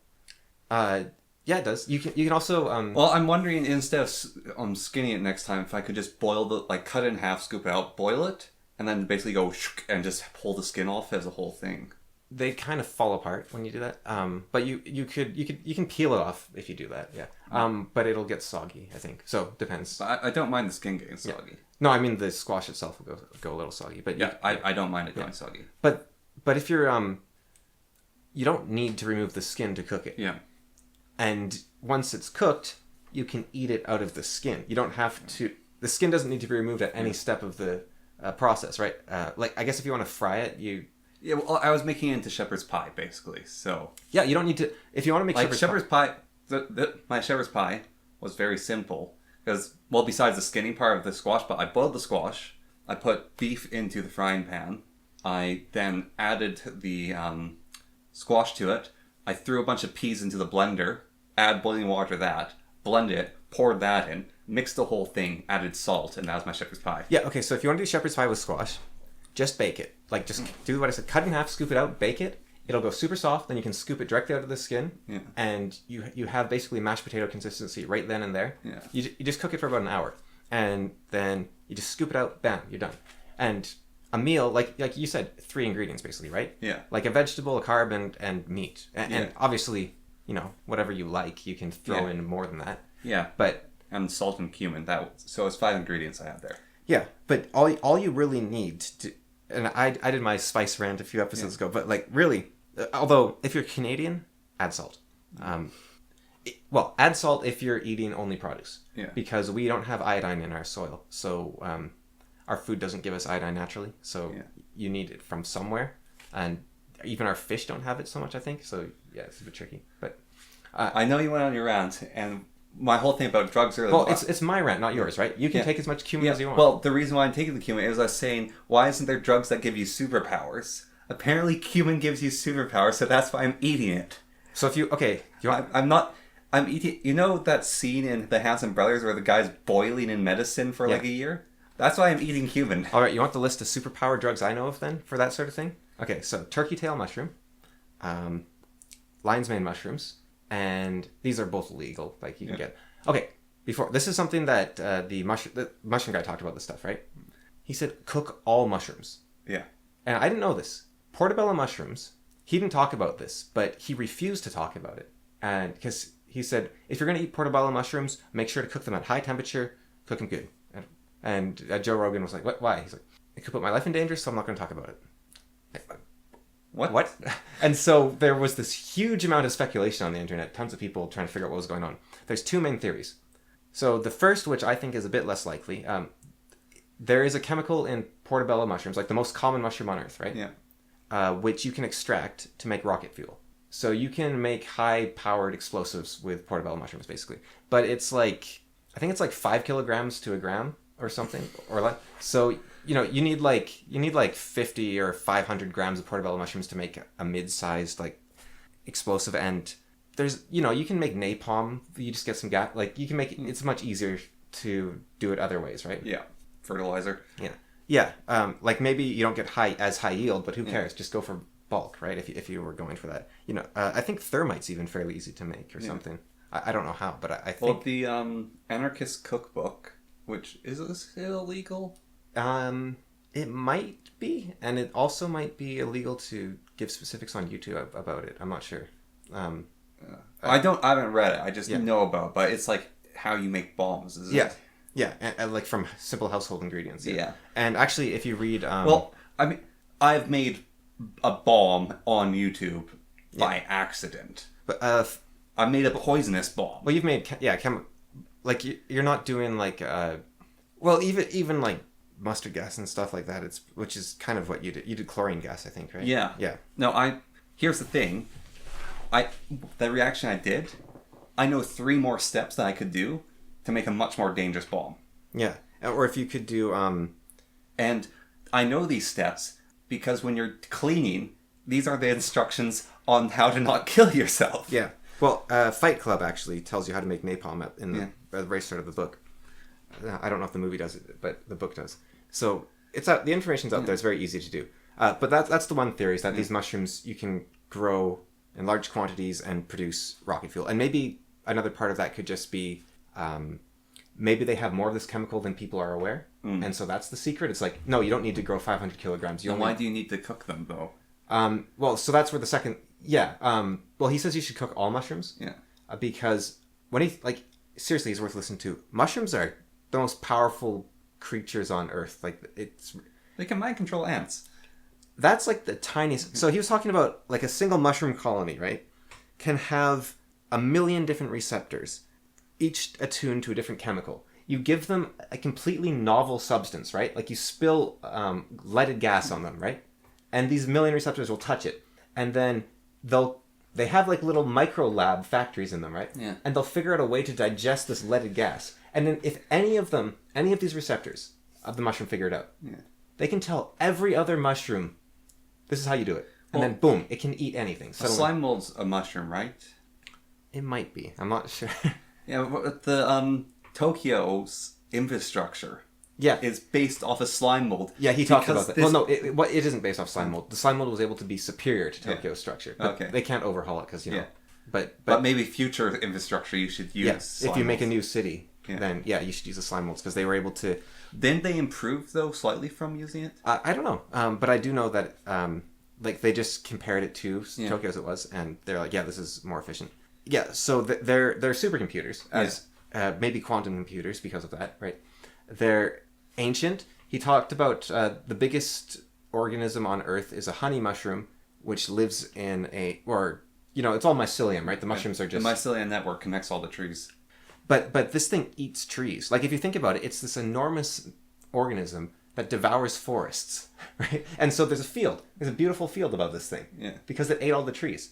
Yeah, it does. You can also. Well, I'm wondering, instead of skinning it next time, if I could just cut it in half, scoop it out, boil it, and then basically go and just pull the skin off as a whole thing. They kind of fall apart when you do that. But you can peel it off if you do that. Yeah. But it'll get soggy, I think. So depends. I don't mind the skin getting soggy. Yeah. No, I mean the squash itself will go a little soggy. But I don't mind it going soggy. But if you're you don't need to remove the skin to cook it. Yeah. And once it's cooked, you can eat it out of the skin. You don't have to. The skin doesn't need to be removed at any step of the process, right? Like I guess if you want to fry it, Yeah, well, I was making it into shepherd's pie, basically. So yeah, you don't need to. If you want to make shepherd's pie, my shepherd's pie was very simple because, well, besides the skinning part of the squash, but I boiled the squash. I put beef into the frying pan. I then added the squash to it. I threw a bunch of peas into the blender. Add boiling water to that. Blend it. Poured that in. Mixed the whole thing. Added salt, and that was my shepherd's pie. Yeah. Okay. So if you want to do shepherd's pie with squash, just bake it. Like, just do what I said. Cut it in half, scoop it out, bake it. It'll go super soft. Then you can scoop it directly out of the skin. Yeah. And you have basically mashed potato consistency right then and there. Yeah. You just cook it for about an hour. And then you just scoop it out. Bam, you're done. And a meal, like you said, 3 ingredients basically, right? Yeah. Like a vegetable, a carb, and meat. And Yeah. obviously, whatever you like, you can throw in more than that. Yeah. But and salt and cumin. So it's 5 ingredients I have there. yeah, but all you really need to, and I did my spice rant a few episodes ago, but like really, although if you're Canadian, add salt. Well, add salt if you're eating only produce. Yeah. Because we don't have iodine in our soil, so our food doesn't give us iodine naturally. So you need it from somewhere, and even our fish don't have it so much, I think. So yeah, it's a bit tricky. But I know you went on your rant, and my whole thing about drugs earlier. well, it's my rant, not yours, right? You can take as much cumin as you want. Well, the reason why I'm taking the cumin is I was saying, why isn't there drugs that give you superpowers? Apparently, cumin gives you superpowers, so that's why I'm eating it. So if you I'm eating. You know that scene in The Hanson Brothers where the guy's boiling in medicine for like a year? That's why I'm eating cumin. All right, you want the list of superpower drugs I know of then for that sort of thing? Okay, so turkey tail mushroom, lion's mane mushrooms, and these are both legal. Like you can get. Okay, this is something that the mushroom guy talked about this stuff, right? He said cook all mushrooms. Yeah. And I didn't know this. Portobello mushrooms. He didn't talk about this, but he refused to talk about it, and because he said if you're going to eat portobello mushrooms, make sure to cook them at high temperature, cook them good. And Joe Rogan was like, "What? Why?" He's like, "It could put my life in danger, so I'm not going to talk about it." What? And so there was this huge amount of speculation on the internet, tons of people trying to figure out what was going on. There's 2 main theories. So the first, which I think is a bit less likely, there is a chemical in portobello mushrooms, like the most common mushroom on Earth, right? Yeah. Which you can extract to make rocket fuel. So you can make high-powered explosives with portobello mushrooms, basically. But it's like, I think it's like 5 kilograms to a gram or something, or like. So you need like 50 or 500 grams of portobello mushrooms to make a mid-sized like explosive. And there's you can make napalm. You just get some gas. Like you can make it's much easier to do it other ways, right? Yeah. Fertilizer. Yeah. Like maybe you don't get as high yield, but who cares? Just go for bulk, right? If you were going for that, I think thermite's even fairly easy to make or something. I don't know how, but I think. Well, the Anarchist Cookbook, which is illegal. It might be, and it also might be illegal to give specifics on YouTube about it. I'm not sure. I haven't read it. I just know about it, but it's like how you make bombs. Is it? Yeah, and like from simple household ingredients. Yeah. And actually, if you read, well, I mean, I've made a bomb on YouTube by accident. But I made a poisonous bomb. Well, you've made like you're not doing like well, even like mustard gas and stuff like that. Which is kind of what you did. You did chlorine gas, I think, right? Yeah. Yeah. No, here's the thing. The reaction I did, I know 3 more steps that I could do to make a much more dangerous bomb. Yeah. Or if you could do and I know these steps because when you're cleaning, these are the instructions on how to not kill yourself. Yeah. Well, Fight Club actually tells you how to make napalm in the very start of the book. I don't know if the movie does it, but the book does. So it's out. The information's out there. It's very easy to do. But that's the one theory is that these mushrooms you can grow in large quantities and produce rocket fuel. And maybe another part of that could just be maybe they have more of this chemical than people are aware. And so that's the secret. It's like, no, you don't need to grow 500 kilograms. Why do you need to cook them, though? Well, so that's where the second... Yeah. Well, he says you should cook all mushrooms. Yeah. Because when he... Like, seriously, he's worth listening to. Mushrooms are the most powerful creatures on Earth. Like, it's... They can mind control ants. That's like the tiniest... So he was talking about, like, a single mushroom colony, right? Can have 1 million different receptors, each attuned to a different chemical. You give them a completely novel substance, right? Like you spill leaded gas on them, right? And these 1 million receptors will touch it. And then they have like little micro lab factories in them, right? Yeah. And they'll figure out a way to digest this leaded gas. And then if any of these receptors of the mushroom figure it out, they can tell every other mushroom, this is how you do it. And then boom, it can eat anything. A slime mold's a mushroom, right? It might be. I'm not sure. Yeah, but the Tokyo's infrastructure is based off a slime mold. Yeah, he talked about that. Well, no, it isn't based off slime mold. The slime mold was able to be superior to Tokyo's structure. But they can't overhaul it because, But maybe future infrastructure you should use. Yes, if you make a new city. then yeah, you should use the slime molds because they were able to. Didn't they improve though slightly from using it? I don't know, but I do know that like they just compared it to Tokyo as it was, and they're like, yeah, this is more efficient. Yeah, so they're supercomputers, as maybe quantum computers because of that, right? They're ancient. He talked about the biggest organism on Earth is a honey mushroom, which lives in it's all mycelium, right? The mushrooms are just... The mycelium network connects all the trees. But this thing eats trees. Like, if you think about it, it's this enormous organism that devours forests, right? And so there's a beautiful field about this thing. Yeah. Because it ate all the trees.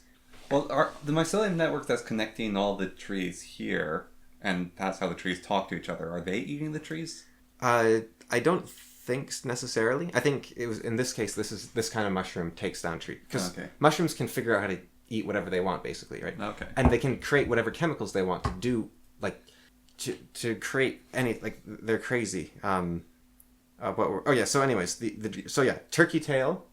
Well, the mycelium network that's connecting all the trees here, and that's how the trees talk to each other, are they eating the trees? I don't think necessarily. I think it was, in this case, this kind of mushroom takes down trees. Because mushrooms can figure out how to eat whatever they want, basically, right? Okay. And they can create whatever chemicals they want to do, like, to create any, like, they're crazy. So anyways, turkey tail.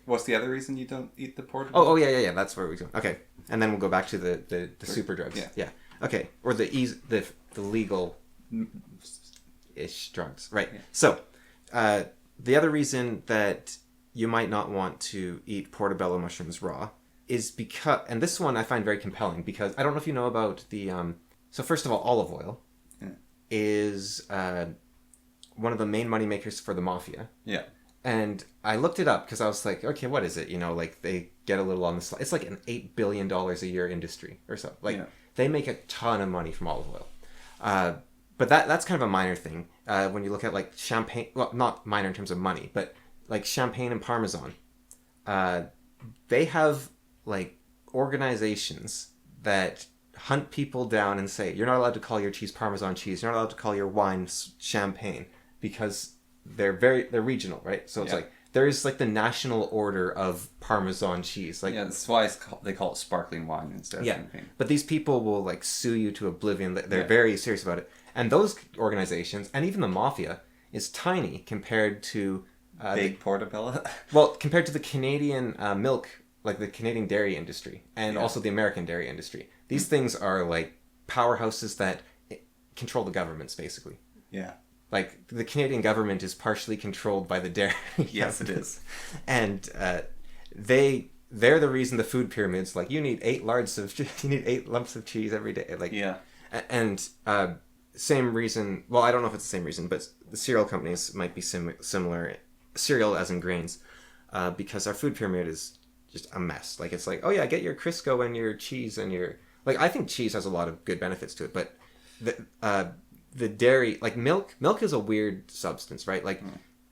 What's the other reason you don't eat the portable? Oh, yeah, that's where we go. Okay. And then we'll go back to the super drugs. Yeah. Okay. Or the legal ish drugs. Right. Yeah. So, the other reason that you might not want to eat portobello mushrooms raw is because, and this one I find very compelling because I don't know if you know about the, so first of all, olive oil is one of the main money makers for the mafia. Yeah. And I looked it up because I was like, okay, what is it? Like they get a little on the slide. It's like an $8 billion a year industry or so. Like they make a ton of money from olive oil. But that's kind of a minor thing. When you look at like champagne, well, not minor in terms of money, but like champagne and Parmesan, they have like organizations that hunt people down and say, you're not allowed to call your cheese Parmesan cheese. You're not allowed to call your wine champagne because they're regional, right? So it's like there's like the national order of Parmesan cheese. Like that's why they call it sparkling wine instead of champagne. But these people will like sue you to oblivion. They're very serious about it. And those organizations, and even the mafia, is tiny compared to big portobello. Well, compared to the Canadian milk, like the Canadian dairy industry, and also the American dairy industry. These things are like powerhouses that control the governments, basically. Yeah. Like, the Canadian government is partially controlled by the dairy. Yes, it is. And they're the reason the food pyramid's like, you need 8 lumps of cheese every day. Like, and same reason, well, I don't know if it's the same reason, but the cereal companies might be similar, cereal as in grains, because our food pyramid is just a mess. Like, it's like, oh yeah, get your Crisco and your cheese and your... Like, I think cheese has a lot of good benefits to it, but the dairy, like milk is a weird substance, right? Like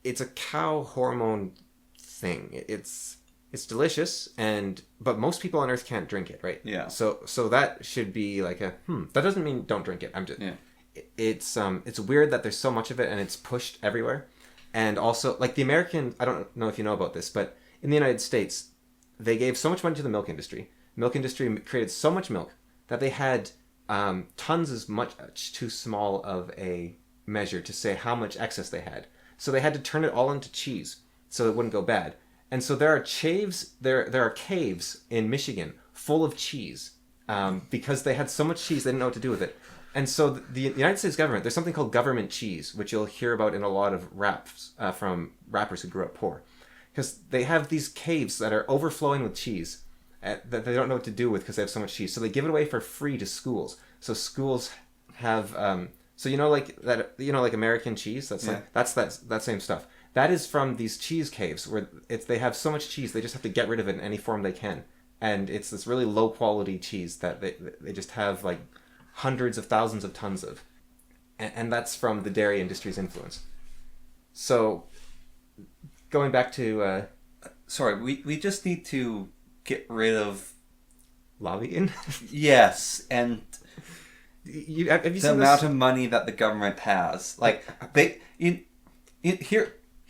it's a cow hormone thing. It's delicious, but most people on Earth can't drink it, right? Yeah. So that should be like that doesn't mean don't drink it. It's weird that there's so much of it and it's pushed everywhere. And also like the American, I don't know if you know about this, but in the United States, they gave so much money to the milk industry. The milk industry created so much milk that they had tons is much too small of a measure to say how much excess they had. So they had to turn it all into cheese so it wouldn't go bad. And so there are caves in Michigan full of cheese because they had so much cheese they didn't know what to do with it. And so the United States government, there's something called government cheese, which you'll hear about in a lot of raps from rappers who grew up poor. Because they have these caves that are overflowing with cheese that they don't know what to do with because they have so much cheese. So they give it away for free to schools. So schools have like American cheese. That's like that same stuff. That is from these cheese caves where they have so much cheese they just have to get rid of it in any form they can, and it's this really low quality cheese that they just have like hundreds of thousands of tons of, and that's from the dairy industry's influence. So going back to we just need to get rid of lobbying. Yes, and have you seen the amount of money that the government has. Like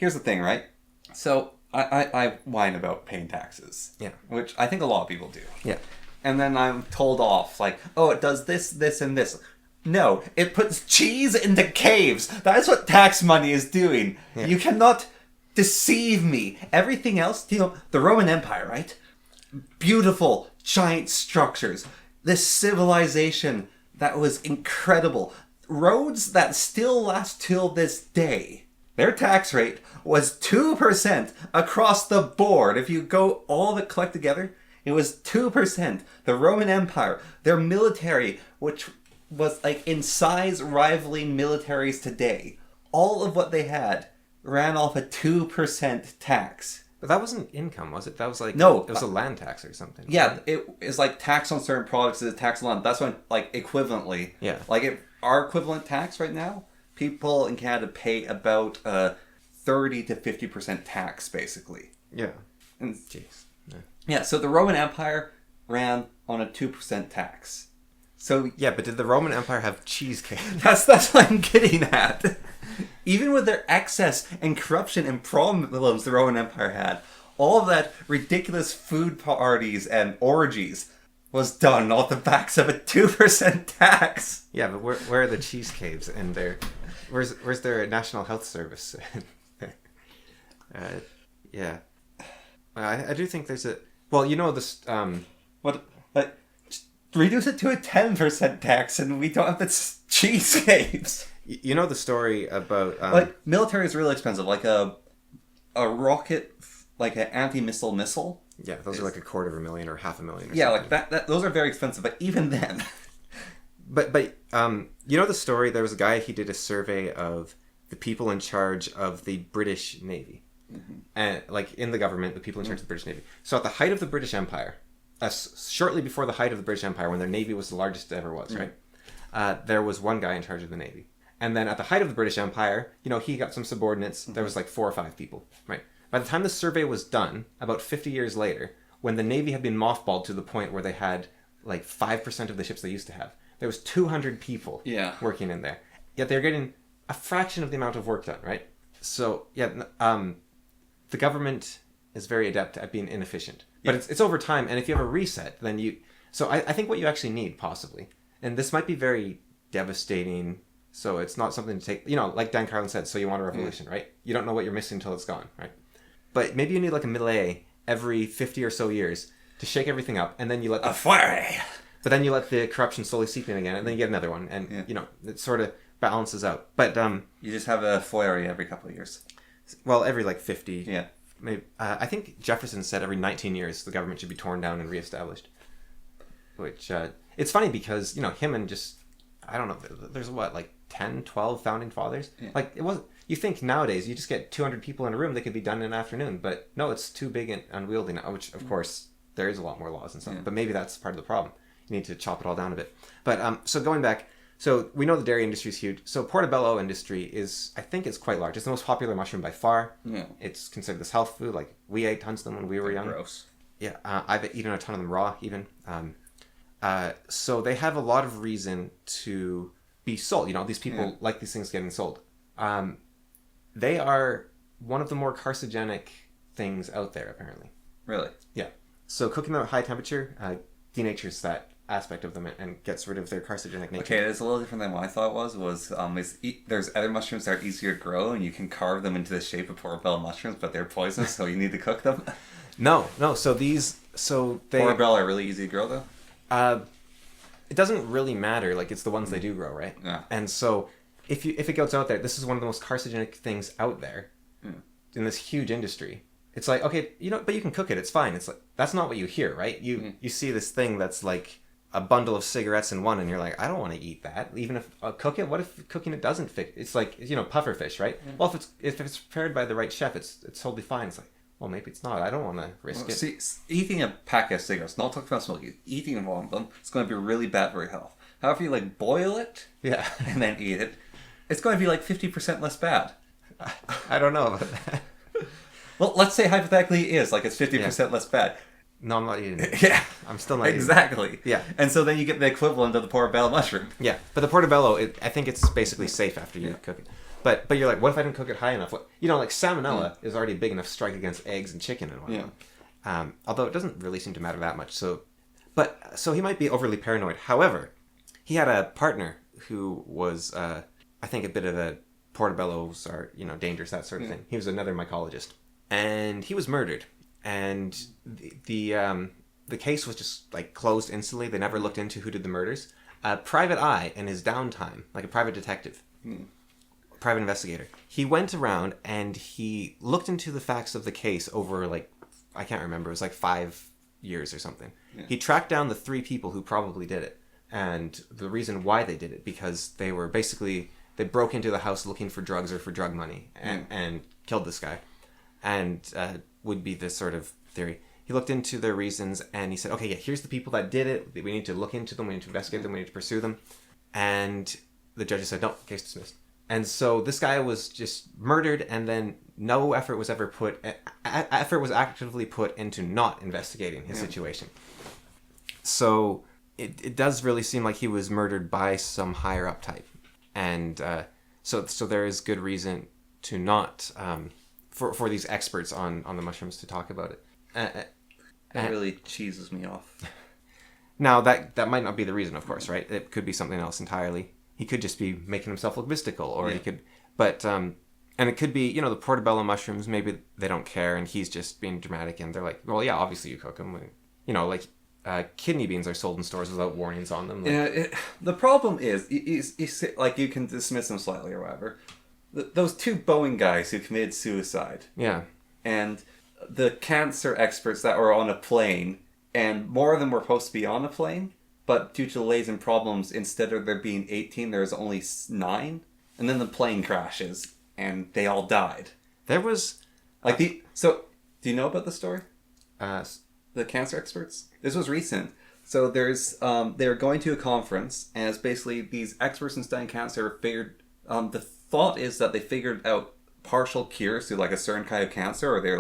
here's the thing, right? So I whine about paying taxes. Yeah. Which I think a lot of people do. Yeah. And then I'm told off, like, oh, it does this, this, and this. No, it puts cheese into caves. That's what tax money is doing. Yeah. You cannot deceive me. Everything else, the Roman Empire, right? Beautiful, giant structures. This civilization that was incredible. roads that still last till this day. Their tax rate was 2% across the board. If you go all of it collect together, it was 2%. The Roman Empire, their military, which was like in size rivaling militaries today, all of what they had ran off a 2% tax. But that wasn't income, was it? That was like no, it was a land tax or something. Yeah, it is like tax on certain products is a tax on land. That's when like equivalently. Yeah. Like if our equivalent tax right now, people in Canada pay about 30 to 50% tax basically. Yeah. And jeez. Yeah, so the Roman Empire ran on a 2% tax. So yeah, but did the Roman Empire have cheesecake? That's what I'm getting at. Even with their excess and corruption and problems the Roman Empire had, all of that ridiculous food parties and orgies was done off the backs of a 2% tax. Yeah, but where are the cheese caves and where's their National Health Service? Yeah. I do think there's a... Well, you know this... What? But reduce it to a 10% tax and we don't have the cheesecakes. You know the story about... like, military is really expensive. Like a rocket, like an anti-missile missile. Yeah, those are like $250,000 or $500,000 or yeah, something. like that. Those are very expensive, but even then... But you know the story? There was a guy, he did a survey of the people in charge of the British Navy. Mm-hmm. And like in the government, the people in charge of the British Navy. So at the height of the British Empire, shortly before the height of the British Empire, when their navy was the largest it ever was, right? There was one guy in charge of the navy. And then at the height of the British Empire, you know, he got some subordinates. There was like 4 or 5 people, right? By the time the survey was done, about 50 years later, when the navy had been mothballed to the point where they had like 5% of the ships they used to have, there was 200 people working in there. Yet they're getting a fraction of the amount of work done, right? So, yeah, the government is very adept at being inefficient. But it's over time, and if you have a reset, then you... So I think what you actually need, possibly, and this might be very devastating, so it's not something to take... You know, like Dan Carlin said, so you want a revolution, right? You don't know what you're missing until it's gone, right? But maybe you need like a middle A every 50 or so years to shake everything up, and then you let... A flurry! But then you let the corruption slowly seep in again, and then you get another one, and, you know, it sort of balances out. But... you just have a flurry every couple of years. Well, every like 50... Yeah. Maybe, I think Jefferson said every 19 years the government should be torn down and reestablished. Which, it's funny because, you know, him and just... I don't know, there's what, like 10, 12 founding fathers? Yeah. Like, it wasn't... You think nowadays, you just get 200 people in a room, they could be done in an afternoon. But no, it's too big and unwieldy now, which, of course, there is a lot more laws and stuff. Yeah. But maybe that's part of the problem. You need to chop it all down a bit. But, so going back, so we know the dairy industry is huge. So portobello industry is, I think it's quite large. It's the most popular mushroom by far. Yeah. It's considered this health food. Like, we ate tons of them when we were young. Gross. Yeah, I've eaten a ton of them raw, even. So they have a lot of reason to be sold. You know, these people like these things getting sold. They are one of the more carcinogenic things out there, apparently. Really? Yeah. So cooking them at high temperature denatures that aspect of them and gets rid of their carcinogenic nature. Okay, it's a little different than what I thought it was there's other mushrooms that are easier to grow and you can carve them into the shape of portobello mushrooms, but they're poisonous, so you need to cook them. No. Portobello are really easy to grow, though? It doesn't really matter. Like, it's the ones they do grow, right? Yeah. And so if it goes out there, this is one of the most carcinogenic things out there in this huge industry. It's like, okay, you know, but you can cook it. It's fine. It's like, that's not what you hear, right? You see this thing that's like a bundle of cigarettes in one, and you're like, I don't want to eat that. Even if cook it, what if cooking it doesn't fit? It's like, you know, puffer fish, right? Yeah. Well, if it's prepared by the right chef, it's totally fine. It's like, well, maybe it's not. I don't want to risk it. See, eating a pack of cigarettes, not talking about smoking, eating one of them, it's going to be really bad for your health. However, you like boil it, and then eat it, it's going to be like 50% less bad. I don't know about that. Well, let's say hypothetically it is, like it's 50% less bad. No, I'm not eating it. Yeah. I'm still not eating it. Exactly. Yeah. And so then you get the equivalent of the portobello mushroom. Yeah. But the portobello, I think it's basically safe after you cook it. But you're like, what if I didn't cook it high enough? You know, like salmonella is already a big enough strike against eggs and chicken and whatnot. Yeah. Although it doesn't really seem to matter that much. So he might be overly paranoid. However, he had a partner who was, I think, a bit of a portobellos are, you know, dangerous, that sort of thing. He was another mycologist. And he was murdered. And the case was just like closed instantly. They never looked into who did the murders. a private eye in his downtime, like a private detective, private investigator. He went around and he looked into the facts of the case over like, I can't remember, it was like 5 years or something. Yeah. He tracked down the 3 people who probably did it. And the reason why they did it, because they were basically, they broke into the house looking for drugs or for drug money and killed this guy. And would be this sort of theory. He looked into their reasons and he said, okay, yeah, here's the people that did it. We need to look into them. We need to investigate them. We need to pursue them. And the judges said, no, case dismissed. And so this guy was just murdered, and then no effort was ever effort was actively put into not investigating his situation. So it does really seem like he was murdered by some higher up type. And so there is good reason to not, for these experts on the mushrooms to talk about it. It really cheeses me off. Now, that might not be the reason, of course, right? It could be something else entirely. He could just be making himself look mystical, or he could... But, and it could be, the portobello mushrooms, maybe they don't care, and he's just being dramatic, and they're like, well, yeah, obviously you cook them. Kidney beans are sold in stores without warnings on them. The problem is, you can dismiss them slightly or whatever. Those 2 Boeing guys who committed suicide. Yeah. And the cancer experts that were on a plane, and more of them were supposed to be on a plane, but due to delays and problems, instead of there being 18, there's only 9, and then the plane crashes, and they all died. There was... So, do you know about the story? The cancer experts? This was recent. So there's, they're going to a conference, and it's basically these experts in studying cancer figured, the thought is that they figured out partial cures to like a certain kind of cancer, or they're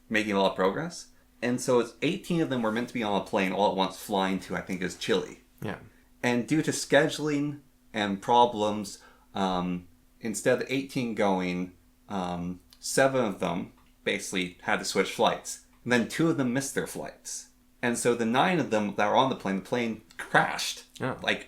making a lot of progress. And so it's 18 of them were meant to be on a plane all at once, flying to, I think it was Chile. Yeah. And due to scheduling and problems, instead of 18 going, 7 of them basically had to switch flights. And then 2 of them missed their flights. And so the 9 of them that were on the plane crashed,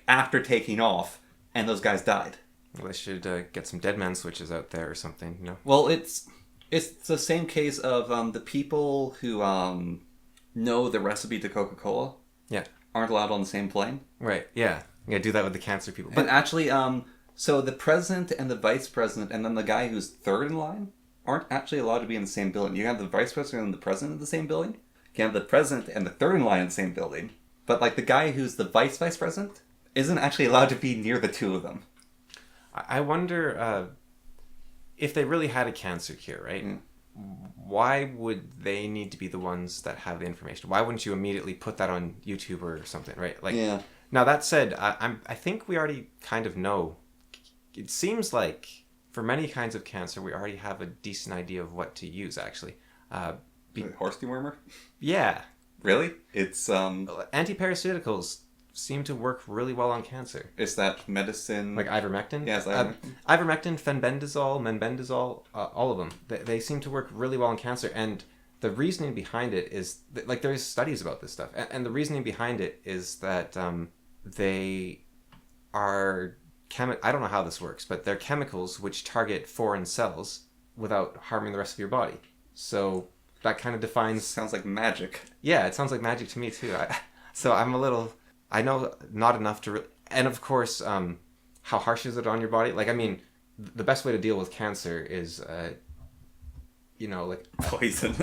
after taking off, and those guys died. Well, they should get some dead man switches out there or something, Well, it's the same case of the people who know the recipe to Coca-Cola. Yeah. Aren't allowed on the same plane. Right, yeah. Yeah, do that with the cancer people. But actually, so the president and the vice president, and then the guy who's third in line, aren't actually allowed to be in the same building. You have the vice president and the president in the same building. You can have the president and the third in line in the same building. But the guy who's the vice president isn't actually allowed to be near the 2 of them. I wonder if they really had a cancer cure, right? Why would they need to be the ones that have the information? Why wouldn't you immediately put that on YouTube or something, right? Yeah. Now, that said, I think we already kind of know. It seems like for many kinds of cancer, we already have a decent idea of what to use, actually. Horse dewormer? Yeah. Really? It's... Antiparasiticals seem to work really well on cancer. Is that medicine? Like ivermectin? Yes, ivermectin. Ivermectin, fenbendazole, menbendazole, all of them. They seem to work really well on cancer. And the reasoning behind it is... there's studies about this stuff. And the reasoning behind it is that they are... I don't know how this works, but they're chemicals which target foreign cells without harming the rest of your body. So that kind of defines... Sounds like magic. Yeah, it sounds like magic to me too. So I'm a little... I know not enough to... And of course, how harsh is it on your body? The best way to deal with cancer is, poison.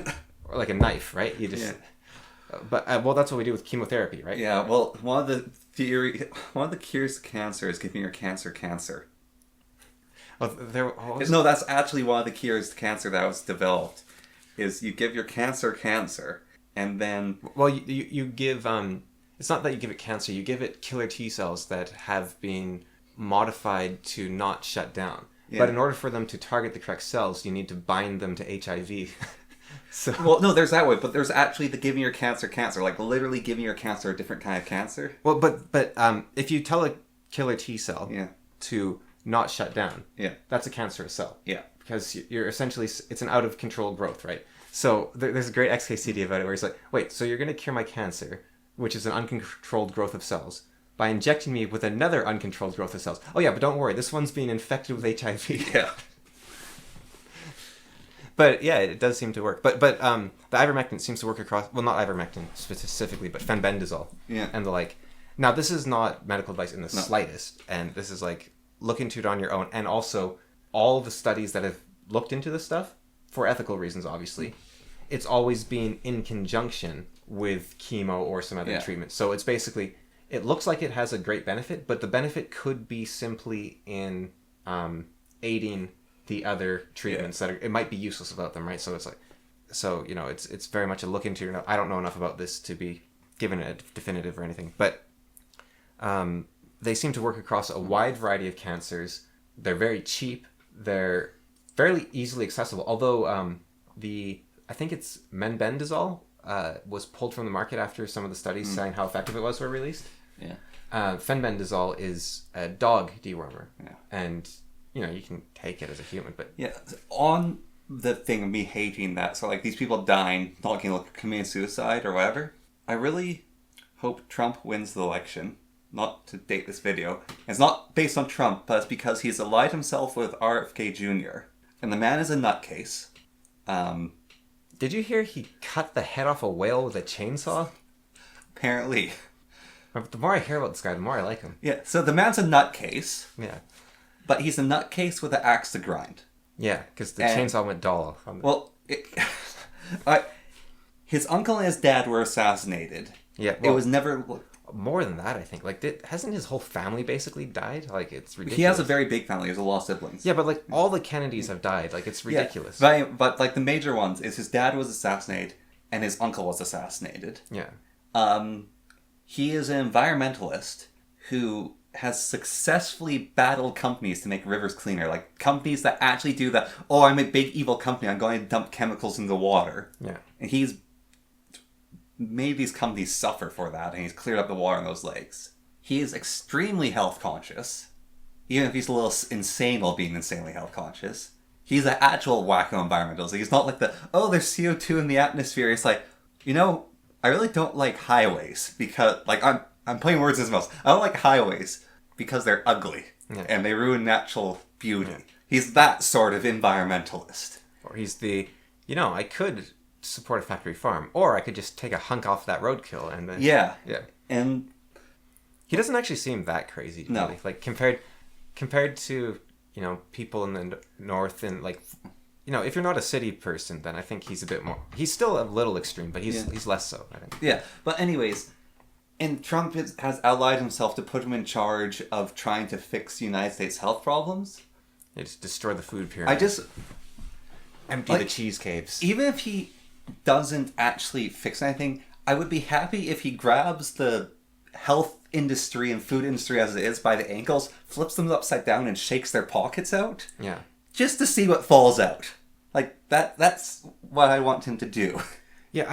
Or like a knife, right? You just... Yeah. But, that's what we do with chemotherapy, right? Yeah, well, one of the cures to cancer is giving your cancer. No, that's actually one of the cures to cancer that was developed, is you give your cancer, and then... Well, you give... It's not that you give it cancer, you give it killer T cells that have been modified to not shut down. Yeah. But in order for them to target the correct cells, you need to bind them to HIV. So... Well, no, there's that way, but there's actually the giving your cancer, like literally giving your cancer a different kind of cancer. Well, but if you tell a killer T cell to not shut down, that's a cancerous cell. Yeah. Because you're essentially, it's an out of control growth, right? So there's a great XKCD about it where he's like, wait, so you're going to cure my cancer, which is an uncontrolled growth of cells, by injecting me with another uncontrolled growth of cells. Oh yeah, but don't worry, this one's being infected with HIV. Yeah. But yeah, it does seem to work. But the ivermectin seems to work across, well, not ivermectin specifically, but fenbendazole. Yeah. And the like. Now, this is not medical advice in the slightest, and this is like, look into it on your own. And also, all the studies that have looked into this stuff, for ethical reasons, obviously, it's always been in conjunction with chemo or some other treatment. So it's basically, it looks like it has a great benefit, but the benefit could be simply in aiding the other treatments that it might be useless about them, right? So it's like, so, you know, it's very much a look into your... I don't know enough about this to be given a definitive or anything, but they seem to work across a wide variety of cancers. They're very cheap. They're fairly easily accessible, although I think it's menbendazole was pulled from the market after some of the studies saying how effective it was were released. Yeah. Fenbendazole is a dog dewormer, and you know, you can take it as a human, but on the thing of me hating that, so like these people dying, not getting like committing suicide or whatever, I really hope Trump wins the election. Not to date this video. It's not based on Trump, but it's because he's allied himself with RFK Jr. And the man is a nutcase. Did you hear he cut the head off a whale with a chainsaw? Apparently. The more I hear about this guy, the more I like him. Yeah, so the man's a nutcase. Yeah. But he's a nutcase with an axe to grind. Yeah, because the chainsaw went dull. Well, his uncle and his dad were assassinated. Yeah, well, it was never... More than that, I think. Like, hasn't his whole family basically died? Like, it's ridiculous. He has a very big family. He has a lot of siblings. Yeah, but, like, all the Kennedys have died. Like, it's ridiculous. Yeah, but like, the major ones is his dad was assassinated and his uncle was assassinated. Yeah. He is an environmentalist who has successfully battled companies to make rivers cleaner. Like, companies that actually do that. Oh, I'm a big evil company. I'm going to dump chemicals in the water. Yeah. And he's made these companies suffer for that, and he's cleared up the water in those lakes. He is extremely health conscious, even if he's a little insane while being insanely health conscious. He's an actual wacko environmentalist. He's not like there's CO2 in the atmosphere. It's like, you know, I really don't like highways because, like, I'm putting words in his mouth. I don't like highways because they're ugly and they ruin natural beauty. Yeah. He's that sort of environmentalist. Or he's the, you know, I could support a factory farm, or I could just take a hunk off that roadkill and then yeah. And he doesn't actually seem that crazy. No, really. Like compared to, you know, people in the north, and like, you know, if you're not a city person, then I think he's a bit more. He's still a little extreme, but he's less so, I think. Yeah, but anyways, and Trump has allied himself to put him in charge of trying to fix the United States health problems. It's destroy the food pyramid. Empty the cheese caves. Even if he doesn't actually fix anything, I would be happy if he grabs the health industry and food industry as it is by the ankles, flips them upside down and shakes their pockets out. Yeah. Just to see what falls out. Like, that's what I want him to do. Yeah,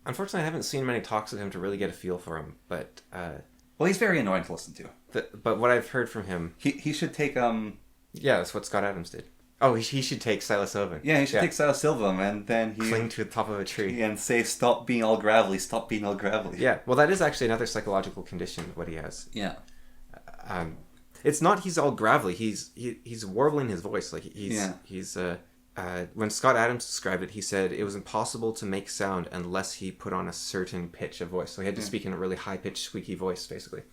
unfortunately I haven't seen many talks with him to really get a feel for him, but... well, he's very annoying to listen to. But what I've heard from him... He should take, Yeah, that's what Scott Adams did. Oh, he should take Psilocybin. Yeah, he should take Psilocybin, and then he... Cling to the top of a tree. And say, stop being all gravelly, stop being all gravelly. Yeah, well, that is actually another psychological condition, what he has. Yeah. It's not he's all gravelly, he's warbling his voice. Like, when Scott Adams described it, he said it was impossible to make sound unless he put on a certain pitch of voice. So he had to speak in a really high-pitched, squeaky voice, basically.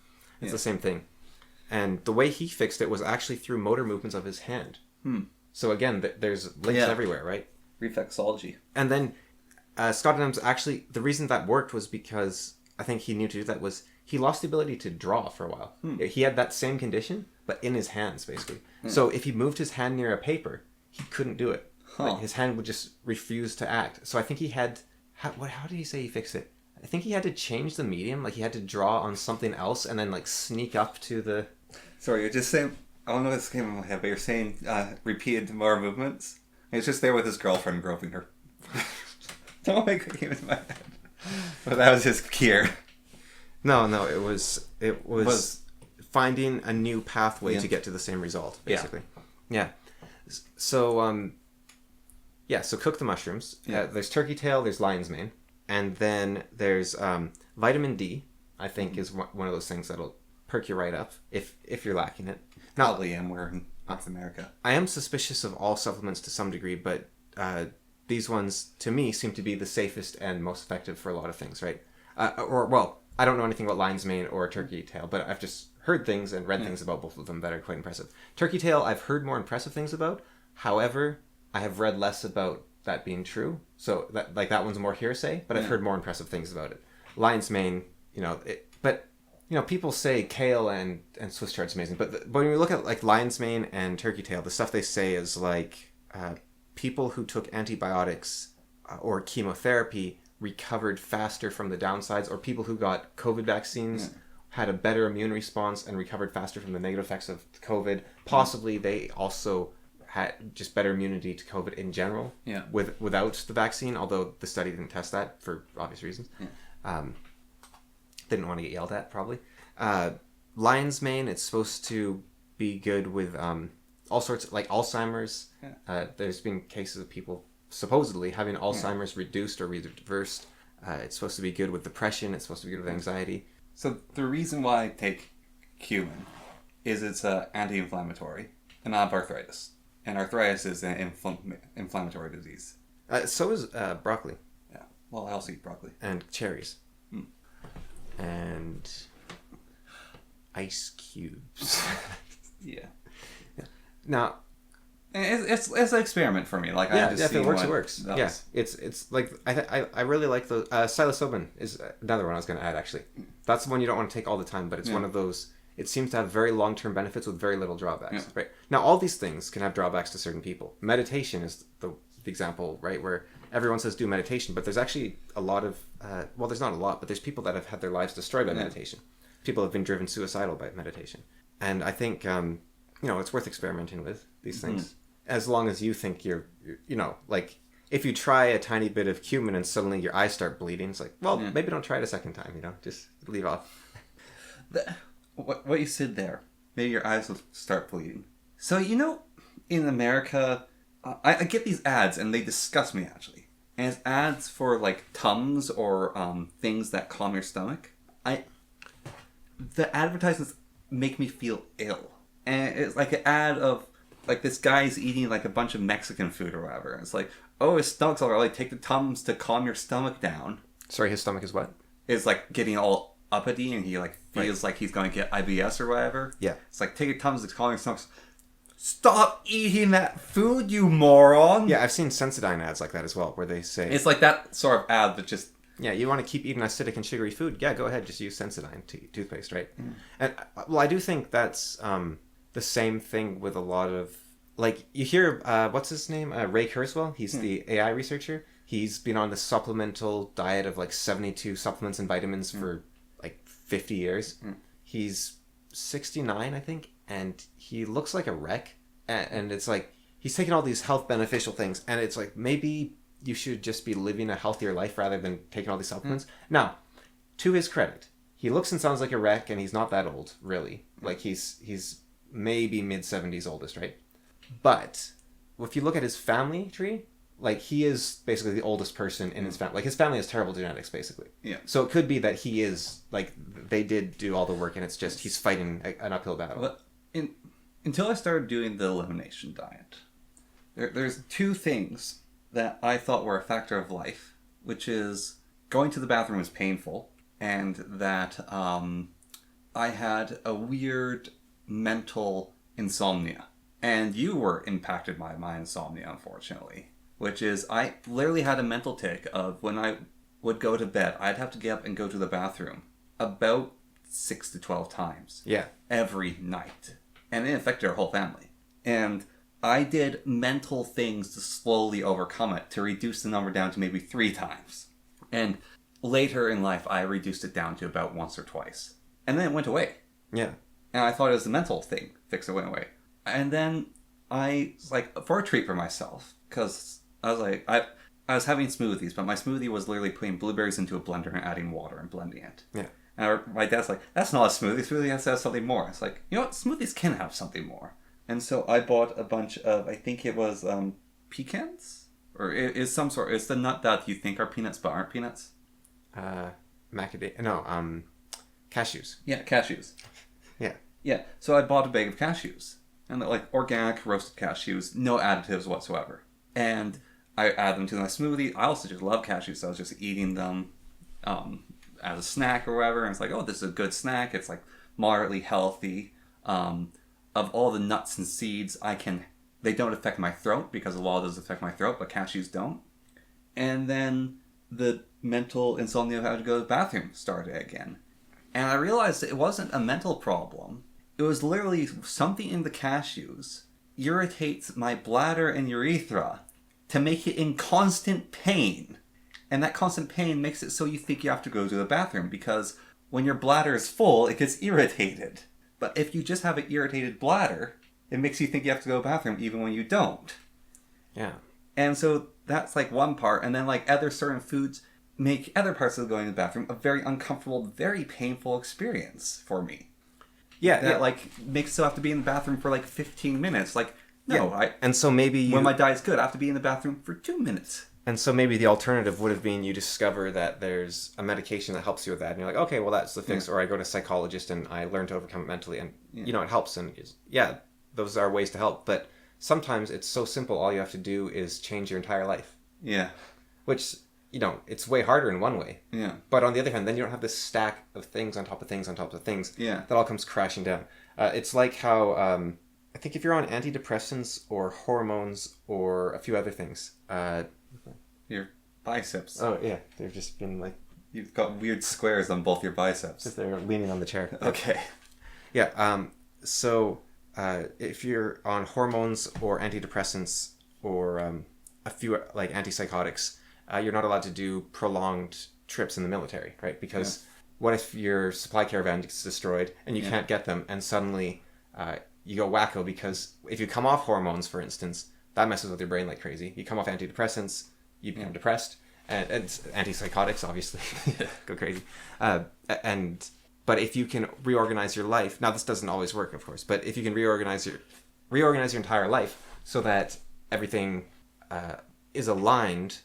It's the same thing. And the way he fixed it was actually through motor movements of his hand. So again, there's links everywhere, right? Reflexology. And then Scott Adams actually, the reason that worked was because I think he knew to do that was he lost the ability to draw for a while. He had that same condition, but in his hands, basically. So if he moved his hand near a paper, he couldn't do it. Like, his hand would just refuse to act. So I think he had... How did he say he fixed it? I think he had to change the medium. Like, he had to draw on something else and then, like, sneak up to the... Sorry, you're just saying... I don't know if this came in my head, but you're saying repeated more movements. And it's just there with his girlfriend groping her. Don't make it came into my head. But that was his cure. No, it was finding a new pathway to get to the same result, basically. Yeah. So, so cook the mushrooms. There's turkey tail, there's lion's mane. And then there's vitamin D, I think, is one of those things that'll perk you right up if you're lacking it. Probably am. We're in North America. I am suspicious of all supplements to some degree, but these ones, to me, seem to be the safest and most effective for a lot of things, right? I I don't know anything about lion's mane or turkey tail, but I've just heard things and read things about both of them that are quite impressive. Turkey tail, I've heard more impressive things about. However, I have read less about that being true. So that one's more hearsay, but I've heard more impressive things about it. Lion's mane, people say kale and Swiss chard's amazing, but when we look at like lion's mane and turkey tail, the stuff they say is like people who took antibiotics or chemotherapy recovered faster from the downsides, or people who got COVID vaccines had a better immune response and recovered faster from the negative effects of COVID. Possibly they also had just better immunity to COVID in general without the vaccine, although the study didn't test that for obvious reasons. Didn't want to get yelled at, probably. Lion's mane, it's supposed to be good with all sorts, like Alzheimer's. There's been cases of people supposedly having Alzheimer's reduced or reversed. It's supposed to be good with depression. It's supposed to be good with anxiety. So the reason why I take cumin is it's anti-inflammatory, and I have arthritis. And arthritis is an inflammatory disease. So is broccoli. Yeah. Well, I also eat broccoli. And cherries. And ice cubes. Yeah. Now, it's an experiment for me. Like, if it works, it works. Yeah, it's like I really like the psilocybin is another one I was going to add. Actually, that's the one you don't want to take all the time, but it's one of those. It seems to have very long-term benefits with very little drawbacks. Yeah. Right now, all these things can have drawbacks to certain people. Meditation is the example, right, where everyone says do meditation, but there's actually a lot of there's not a lot, but there's people that have had their lives destroyed by meditation. People have been driven suicidal by meditation, and I think it's worth experimenting with these things as long as you think you're like if you try a tiny bit of cumin and suddenly your eyes start bleeding, it's like, well, maybe don't try it a second time. Just leave off. What you said there, maybe your eyes will start bleeding. So in America, I get these ads and they disgust me actually. And it's ads for like Tums or things that calm your stomach. The advertisements make me feel ill, and it's like an ad of like this guy's eating like a bunch of Mexican food or whatever. It's like, oh, his stomach's all right. Like, take the Tums to calm your stomach down. Sorry, his stomach is what? It's like getting all uppity, and he like feels like he's going to get IBS or whatever. Yeah, it's like, take a Tums to calm your stomach. Stop eating that food, you moron! Yeah, I've seen Sensodyne ads like that as well, where they say it's like that sort of ad, but just you want to keep eating acidic and sugary food? Yeah, go ahead, just use Sensodyne toothpaste, right? And I do think that's the same thing with a lot of like you hear what's his name, Ray Kurzweil. He's the AI researcher. He's been on this supplemental diet of like 72 supplements and vitamins for like 50 years. He's 69, I think, and he looks like a wreck. And it's like he's taking all these health beneficial things, and it's like maybe you should just be living a healthier life rather than taking all these supplements. Now, to his credit, he looks and sounds like a wreck, and he's not that old, really. Like he's maybe mid-70s oldest, right? But if you look at his family tree, like he is basically the oldest person in his family. Like his family has terrible genetics, basically. Yeah. So it could be that he is like they did do all the work, and it's just he's fighting an uphill battle. But until I started doing the elimination diet, there's two things that I thought were a factor of life, which is going to the bathroom was painful, and that I had a weird mental insomnia. And you were impacted by my insomnia, unfortunately. Which is, I literally had a mental tick of when I would go to bed, I'd have to get up and go to the bathroom about 6 to 12 times. Yeah. Every night. And it affected our whole family. And I did mental things to slowly overcome it, to reduce the number down to maybe 3 times. And later in life, I reduced it down to about once or twice. And then it went away. Yeah. And I thought it was a mental thing, fix it went away. And then I was like, for a treat for myself, because I was like, I was having smoothies, but my smoothie was literally putting blueberries into a blender and adding water and blending it. Yeah. And my dad's like, that's not a smoothie. Smoothie has to have something more. It's like, you know what? Smoothies can have something more. And so I bought a bunch of, I think it was pecans? Or it is some sort, it's the nut that you think are peanuts but aren't peanuts. Macadamia, no, cashews. Yeah, cashews. Yeah. Yeah, so I bought a bag of cashews. And they're like organic roasted cashews, no additives whatsoever. And I add them to my smoothie. I also just love cashews, so I was just eating them as a snack or whatever, and it's like, oh, this is a good snack. It's like moderately healthy. Of all the nuts and seeds, they don't affect my throat because a lot of those affect my throat, but cashews don't. And then the mental insomnia of having to go to the bathroom started again. And I realized it wasn't a mental problem. It was literally something in the cashews irritates my bladder and urethra to make it in constant pain. And that constant pain makes it so you think you have to go to the bathroom because when your bladder is full, it gets irritated. But if you just have an irritated bladder, it makes you think you have to go to the bathroom even when you don't. Yeah. And so that's like one part. And then like other certain foods make other parts of going to the bathroom a very uncomfortable, very painful experience for me. Yeah. That like makes it so I have to be in the bathroom for like 15 minutes. Like, no. Yeah. And so maybe when my diet's good, I have to be in the bathroom for 2 minutes. And so maybe the alternative would have been you discover that there's a medication that helps you with that. And you're like, okay, well, that's the fix. Or I go to a psychologist and I learn to overcome it mentally. And, you know, it helps. And those are ways to help. But sometimes it's so simple. All you have to do is change your entire life. Yeah. Which, you know, it's way harder in one way. Yeah. But on the other hand, then you don't have this stack of things on top of things on top of things. Yeah. That all comes crashing down. It's like how, I think if you're on antidepressants or hormones or a few other things, your biceps. oh yeah, they've just been like... You've got weird squares on both your biceps. If they're leaning on the chair. Okay. Yeah, so if you're on hormones or antidepressants or a few like antipsychotics, you're not allowed to do prolonged trips in the military, right? Because what if your supply caravan gets destroyed and you can't get them and suddenly you go wacko because if you come off hormones, for instance, that messes with your brain like crazy. You come off antidepressants, you become depressed, and antipsychotics obviously go crazy. But if you can reorganize your life, now this doesn't always work, of course, but if you can reorganize your entire life so that everything is aligned,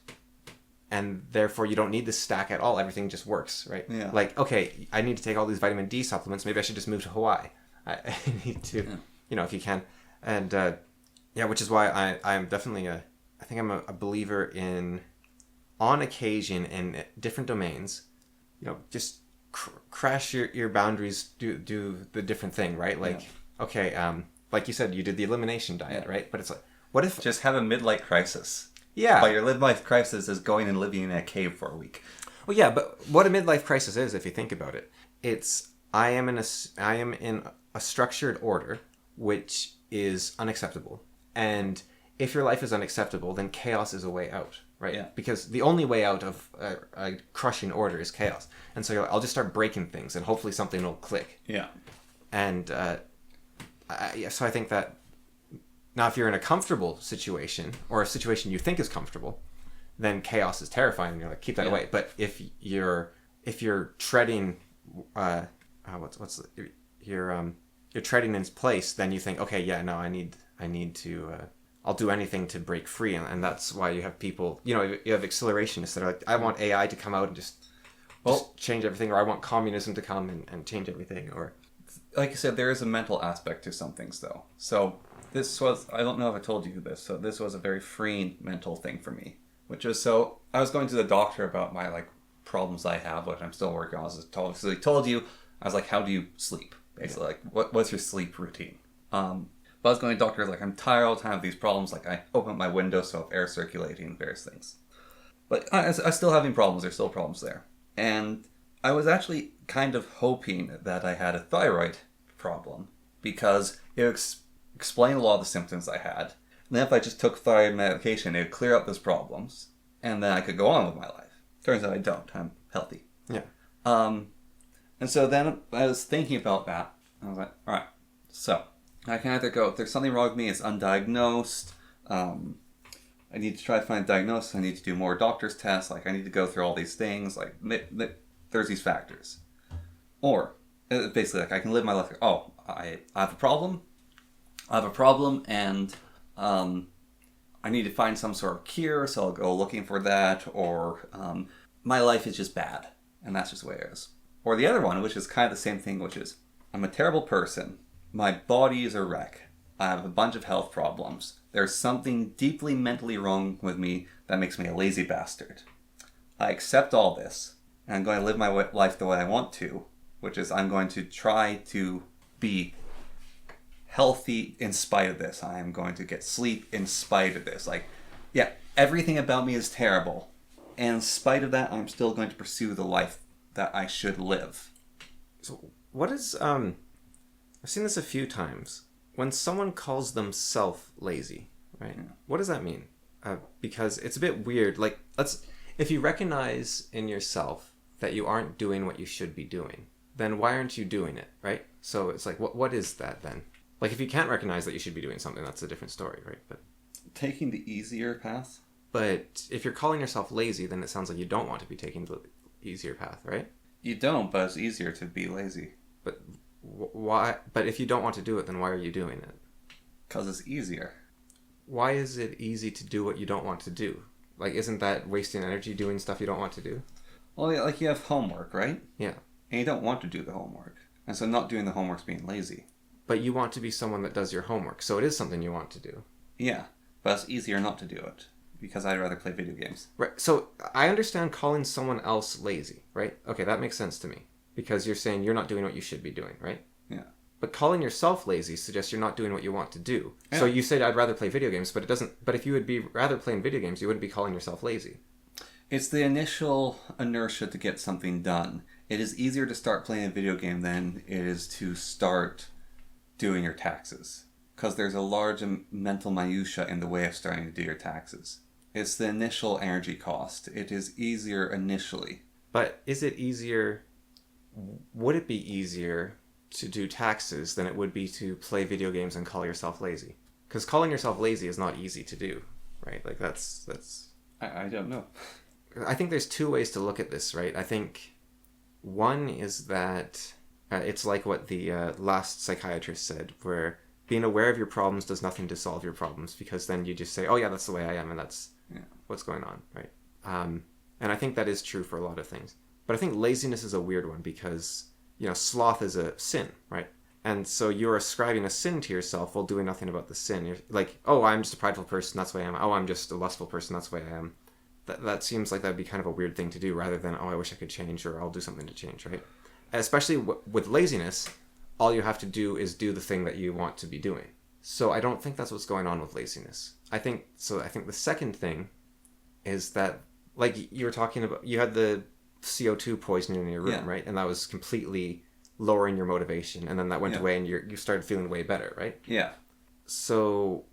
and therefore you don't need this stack at all. Everything just works, right? Yeah. Like, okay, I need to take all these vitamin D supplements. Maybe I should just move to Hawaii. I need to, you know, if you can, and which is why I'm definitely I think I'm a believer in, on occasion in different domains, you know, just crash your boundaries, do the different thing, right? Like, okay, like you said, you did the elimination diet, right? But it's like, what if... Just have a midlife crisis. Yeah. But your midlife crisis is going and living in a cave for a week. Well, yeah, but what a midlife crisis is, if you think about it, it's I am in a structured order which is unacceptable. And if your life is unacceptable, then chaos is a way out, right? Yeah. Because the only way out of a crushing order is chaos. And so you're like, I'll just start breaking things and hopefully something will click. Yeah. And so I think that now if you're in a comfortable situation or a situation you think is comfortable, then chaos is terrifying and you're like, keep that away. But if you're treading you're treading in place, then you think, okay, yeah, no, I need to I'll do anything to break free. And that's why you have people, you know, you have accelerationists that are like, I want AI to come out and just change everything, or I want communism to come and change everything. Or, like you said, there is a mental aspect to some things, though. So this was, I don't know if I told you this, so this was a very freeing mental thing for me, which was, so I was going to the doctor about my, like, problems I have, which I'm still working on. So he told you, I was like, how do you sleep? Basically, like, what's your sleep routine? But I was going to the doctor, like, I'm tired all the time of these problems. Like, I open up my window so I have air circulating, various things. But I still having problems. There's still problems there. And I was actually kind of hoping that I had a thyroid problem because it would explain a lot of the symptoms I had. And then if I just took thyroid medication, it would clear up those problems. And then I could go on with my life. Turns out I don't. I'm healthy. yeah. And so then I was thinking about that. I was like, all right, so I can either go, if there's something wrong with me, it's undiagnosed. I need to try to find a diagnosis. I need to do more doctor's tests. Like, I need to go through all these things. Like, there's these factors. Or, basically, like, I can live my life. Oh, I have a problem. And I need to find some sort of cure, so I'll go looking for that. Or my life is just bad, and that's just the way it is. Or the other one, which is kind of the same thing, which is, I'm a terrible person. My body is a wreck. I have a bunch of health problems. There's something deeply mentally wrong with me that makes me a lazy bastard. I accept all this, and I'm going to live my life the way I want to, which is I'm going to try to be healthy in spite of this. I am going to get sleep in spite of this. Like, yeah, everything about me is terrible. And in spite of that, I'm still going to pursue the life that I should live. So what is, I've seen this a few times. When someone calls themselves lazy, right? Yeah. What does that mean? Because it's a bit weird. Like, if you recognize in yourself that you aren't doing what you should be doing, then why aren't you doing it, right? So it's like, what is that then? Like, if you can't recognize that you should be doing something, that's a different story, right? But taking the easier path. But if you're calling yourself lazy, then it sounds like you don't want to be taking the easier path, right? You don't, but it's easier to be lazy. But why? But if you don't want to do it, then why are you doing it? Because it's easier. Why is it easy to do what you don't want to do? Like, isn't that wasting energy doing stuff you don't want to do? Well, yeah, like you have homework, right? Yeah. And you don't want to do the homework. And so not doing the homework's being lazy. But you want to be someone that does your homework, so it is something you want to do. Yeah, but it's easier not to do it. Because I'd rather play video games. Right. So I understand calling someone else lazy, right? Okay, that makes sense to me. Because you're saying you're not doing what you should be doing, right? Yeah. But calling yourself lazy suggests you're not doing what you want to do. Yeah. So you said I'd rather play video games, but it doesn't. But if you would be rather playing video games, you wouldn't be calling yourself lazy. It's the initial inertia to get something done. It is easier to start playing a video game than it is to start doing your taxes. Because there's a large mental minutia in the way of starting to do your taxes. It's the initial energy cost. It is easier initially. But is it easier? Would it be easier to do taxes than it would be to play video games and call yourself lazy? Because calling yourself lazy is not easy to do, right? Like that's. I don't know. I think there's two ways to look at this, right? I think one is that it's like what the last psychiatrist said, where being aware of your problems does nothing to solve your problems, because then you just say, oh yeah, that's the way I am, and that's what's going on, right? And I think that is true for a lot of things. But I think laziness is a weird one because, sloth is a sin, right? And so you're ascribing a sin to yourself while doing nothing about the sin. You're like, oh, I'm just a prideful person, that's the way I am. Oh, I'm just a lustful person, that's the way I am. That seems like that'd be kind of a weird thing to do, rather than, oh, I wish I could change, or I'll do something to change, right? Especially with laziness, all you have to do is do the thing that you want to be doing. So I don't think that's what's going on with laziness. I think the second thing is that, like you were talking about, you had the CO2 poisoning in your room, right? And that was completely lowering your motivation, and then that went away, and you started feeling way better, right? Yeah. So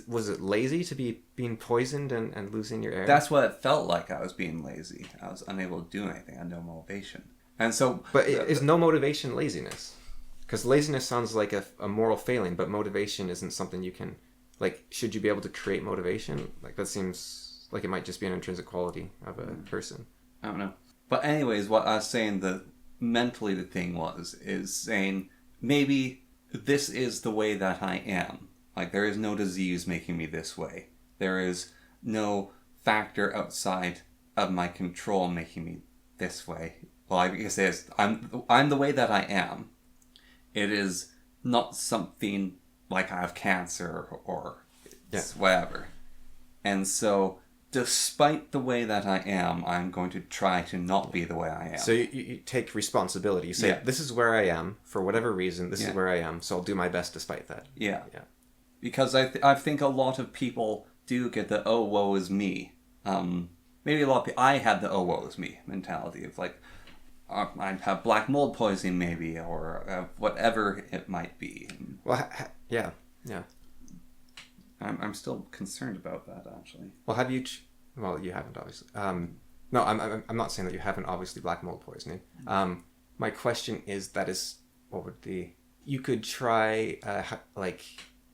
was it lazy to be being poisoned and losing your air? That's what it felt like. I was being lazy. I was unable to do anything. I had no motivation. And so... But is no motivation laziness? Because laziness sounds like a moral failing, but motivation isn't something you can... Like, should you be able to create motivation? Like, that seems like it might just be an intrinsic quality of a person. I don't know. But anyways, what I was saying, mentally the thing is saying, maybe this is the way that I am. Like, there is no disease making me this way. There is no factor outside of my control making me this way. Well, I guess it is. I'm the way that I am. It is not something like I have cancer or whatever. And so, despite the way that I am, I'm going to try to not be the way I am. So you take responsibility. You say, this is where I am, for whatever reason, this is where I am, so I'll do my best despite that. Yeah. Because I think a lot of people do get the, oh, woe is me. Maybe a lot of people, I had the, oh, woe is me mentality of like, I have black mold poisoning maybe, or whatever it might be. Well, yeah. I'm still concerned about that, actually. Well, have you... Well, you haven't, obviously. No, I'm not saying that you haven't, obviously, black mold poisoning. My question is, what would the... You could try,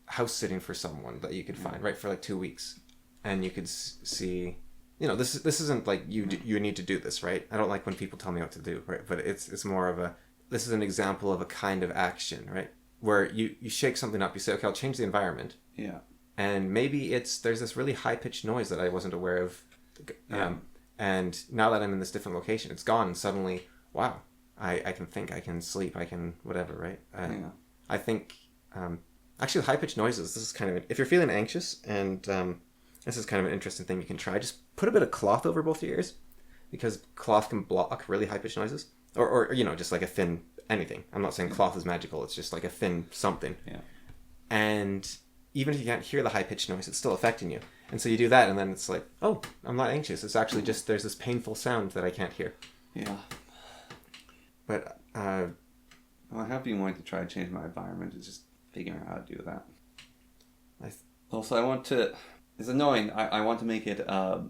house sitting for someone that you could find, right, for 2 weeks. And you could see... this isn't like you need to do this, right? I don't like when people tell me what to do, right? But it's more of a... This is an example of a kind of action, right? Where you shake something up, you say, okay, I'll change the environment. Yeah. And maybe there's this really high-pitched noise that I wasn't aware of. And now that I'm in this different location, it's gone. And suddenly, wow, I can think, I can sleep, I can whatever, right? I think, actually, high-pitched noises, this is kind of... If you're feeling anxious, and this is kind of an interesting thing you can try, just put a bit of cloth over both your ears. because cloth can block really high-pitched noises. Or just like a thin anything. I'm not saying cloth is magical. It's just like a thin something. Yeah. And even if you can't hear the high-pitched noise, it's still affecting you. And so you do that, and then it's like, oh, I'm not anxious. It's actually just there's this painful sound that I can't hear. Yeah. But, I have been wanting to try to change my environment. It's just figuring out how to do that. Also, I want to... It's annoying. I want to make it a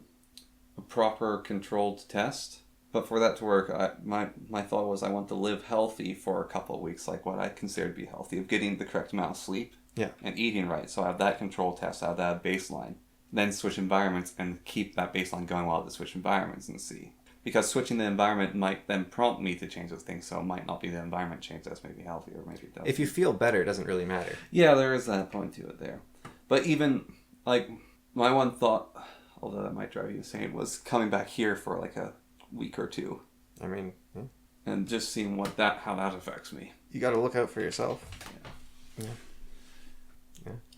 proper controlled test. But for that to work, my thought was I want to live healthy for a couple of weeks, like what I consider to be healthy, of getting the correct amount of sleep and eating right. So I have that control test, I have that baseline. Then switch environments and keep that baseline going while I switch environments and see. Because switching the environment might then prompt me to change those things, so it might not be the environment change that's maybe healthy, or maybe it does. if you feel better, it doesn't really matter. Yeah, there is that point to it there. But even, like, my one thought, although that might drive you insane, was coming back here for like a week or two. I mean, yeah. And just seeing how that affects me. You got to look out for yourself. Yeah.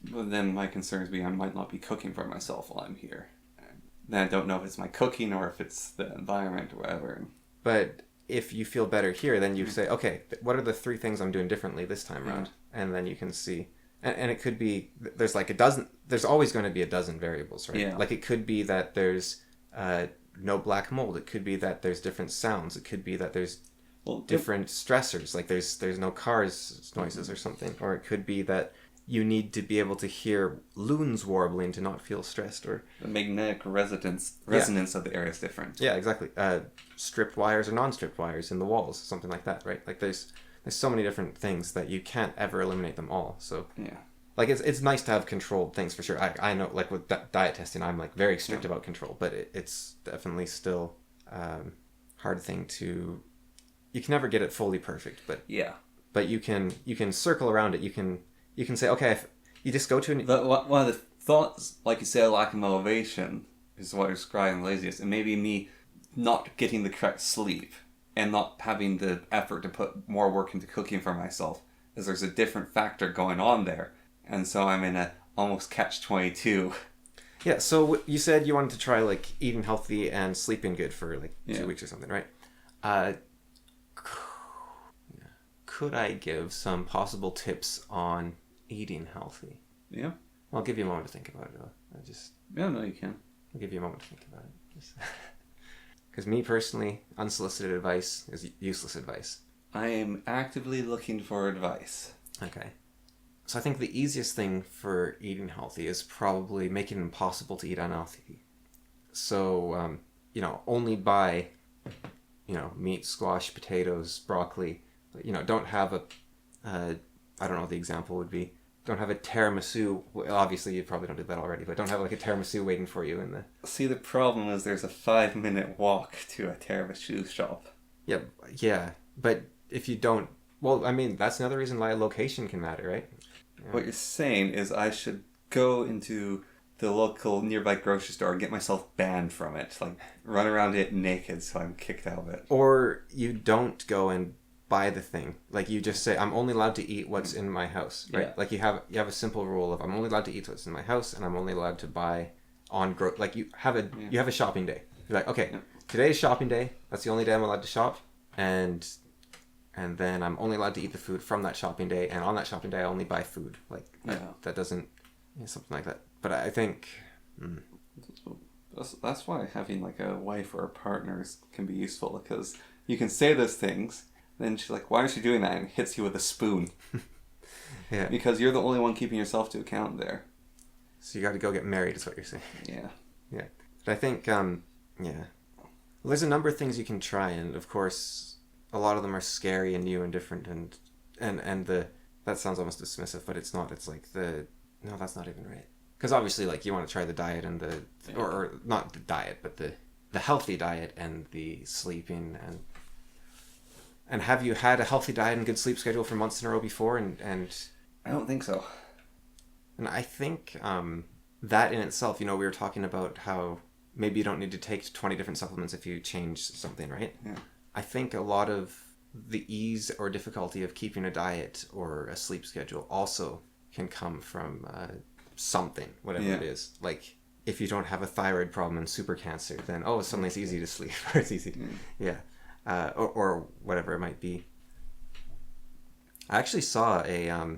But then my concerns be I might not be cooking for myself while I'm here. And then I don't know if it's my cooking or if it's the environment or whatever. But if you feel better here, then you say, okay, what are the 3 things I'm doing differently this time around? And then you can see. And it could be, there's like a dozen, there's always going to be a dozen variables, right? Yeah. Like it could be that there's no black mold. It could be that there's different sounds. It could be that there's different stressors. Like there's no cars noises or something. Or it could be that you need to be able to hear loons warbling to not feel stressed. Or the magnetic resonance of the area is different. Yeah, exactly. Stripped wires or non-stripped wires in the walls, something like that, right? Like there's so many different things that you can't ever eliminate them all. So yeah, like it's nice to have controlled things for sure. I know, like with diet testing, I'm like very strict about control, but it's definitely still hard thing to. You can never get it fully perfect, but you can circle around it. You can say, okay, if you just go to one of the thoughts, like you said, lack of motivation is what you're describing laziest, and maybe me not getting the correct sleep and not having the effort to put more work into cooking for myself, is there's a different factor going on there. And so I'm in a almost catch-22. Yeah, so you said you wanted to try like eating healthy and sleeping good for like 2 weeks or something, right? Could I give some possible tips on eating healthy? Yeah. I'll give you a moment to think about it. No, you can. I'll give you a moment to think about it. Because me personally, unsolicited advice is useless advice. I am actively looking for advice. Okay. So I think the easiest thing for eating healthy is probably making it impossible to eat unhealthy. So, only buy, meat, squash, potatoes, broccoli. Don't have I don't know what the example would be. Don't have a tiramisu. Well, obviously, you probably don't do that already, but don't have like a tiramisu waiting for you in the... See, the problem is there's a 5-minute walk to a tiramisu shop. Yeah. But if you don't... Well, I mean, that's another reason why location can matter, right? Yeah. What you're saying is I should go into the local nearby grocery store and get myself banned from it. Like, run around it naked so I'm kicked out of it. Or you don't go and buy the thing. Like, you just say, I'm only allowed to eat what's in my house, right? Yeah. Like, you have a simple rule of, I'm only allowed to eat what's in my house, and I'm only allowed to buy on... Like, you have a shopping day. You're like, okay, today's shopping day. That's the only day I'm allowed to shop. And then I'm only allowed to eat the food from that shopping day, and on that shopping day I only buy food. Like, that doesn't... something like that. But I think... That's why having like a wife or a partner can be useful, because you can say those things, then she's like, why aren't you doing that? And hits you with a spoon. Yeah. Because you're the only one keeping yourself to account there. So you got to go get married, is what you're saying. Yeah. Yeah. But I think, Well, there's a number of things you can try, and of course, a lot of them are scary and new and different, and that sounds almost dismissive, but it's not. It's like no, that's not even right. Because obviously, like, you want to try the diet and or not the diet, but the healthy diet and the sleeping and have you had a healthy diet and good sleep schedule for months in a row before? And I don't think so. And I think that in itself, we were talking about how maybe you don't need to take 20 different supplements if you change something, right? Yeah. I think a lot of the ease or difficulty of keeping a diet or a sleep schedule also can come from something, whatever it is. Like, if you don't have a thyroid problem and super cancer, then suddenly it's easy to sleep, or it's easy, or whatever it might be. I actually saw a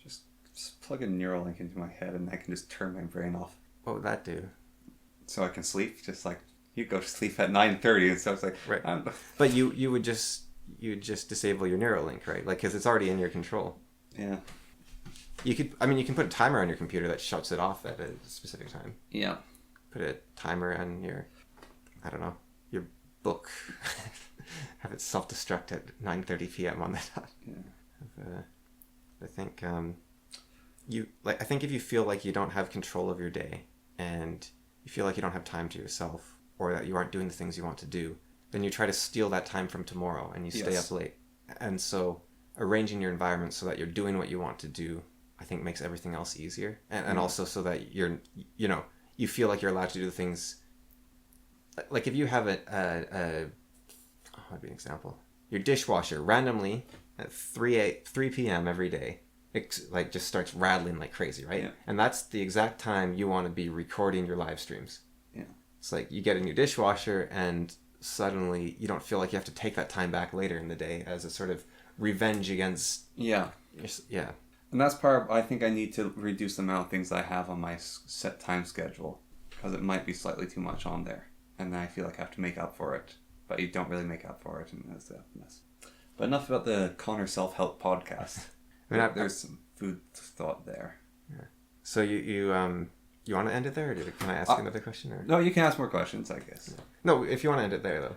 just plug a Neuralink into my head and I can just turn my brain off. what would that do? So I can sleep, just like you go to sleep at 9:30, and so it's like right. But you would just disable your Neuralink, right? Like, because it's already in your control. Yeah. You can put a timer on your computer that shuts it off at a specific time. Yeah. Put a timer on your, I don't know, your book. Have it self-destruct at 9:30 p.m. on the dot. Yeah. I think I think if you feel like you don't have control of your day and you feel like you don't have time to yourself, or that you aren't doing the things you want to do, then you try to steal that time from tomorrow and you stay up late. And so arranging your environment so that you're doing what you want to do, I think makes everything else easier. And also so that you feel like you're allowed to do the things. Like if you have what would be an example? Your dishwasher randomly at 3 p.m. every day, it just starts rattling like crazy, right? Yeah. And that's the exact time you want to be recording your live streams. Yeah. It's like you get a new dishwasher and suddenly you don't feel like you have to take that time back later in the day as a sort of revenge against... Yeah. Yeah. And that's part of, I think I need to reduce the amount of things I have on my set time schedule, because it might be slightly too much on there. And then I feel like I have to make up for it. But you don't really make up for it, and that's a mess. But enough about the Connor Self-Help podcast. There's some food thought there. Yeah. So you want to end it there, or can I ask another question? Or? No, you can ask more questions, I guess. Yeah. No, if you want to end it there, though.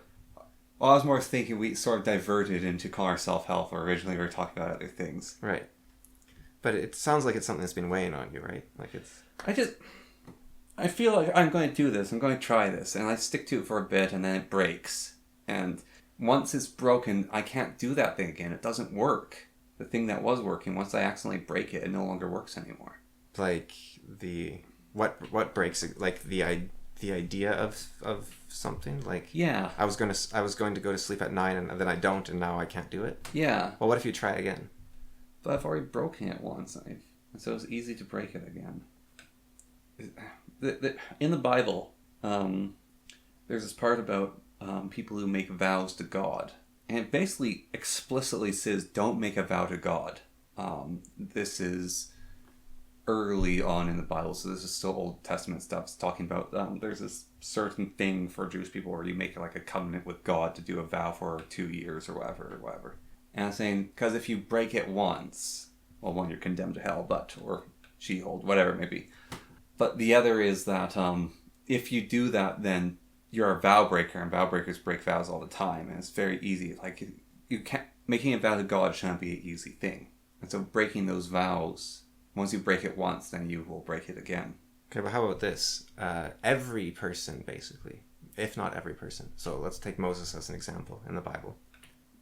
Well, I was more thinking we sort of diverted into Connor Self-Help, or originally we were talking about other things. Right. But it sounds like it's something that's been weighing on you, right? Like it's... I feel like I'm going to do this, I'm going to try this, and I stick to it for a bit, and then it breaks. And once it's broken, I can't do that thing again. It doesn't work. The thing that was working, once I accidentally break it, it no longer works anymore. Like what breaks it? Like the idea of something? Like, yeah. I was going to go to sleep at 9 and then I don't, and now I can't do it? Yeah. Well, what if you try again? But I've already broken it once, so it's easy to break it again. In the Bible, there's this part about people who make vows to God. And it basically explicitly says, don't make a vow to God. This is early on in the Bible, so this is still Old Testament stuff. It's talking about there's this certain thing for Jewish people where you make like a covenant with God to do a vow for 2 years or whatever. And I'm saying, because if you break it once, well, one, you're condemned to hell, or Sheol, whatever it may be. But the other is that if you do that, then you're a vow breaker, and vow breakers break vows all the time, and it's very easy. Like, you can't, making a vow to God shouldn't be an easy thing. And so breaking those vows, once you break it once, then you will break it again. Okay, but how about this? Every person, basically, if not every person, so let's take Moses as an example in the Bible,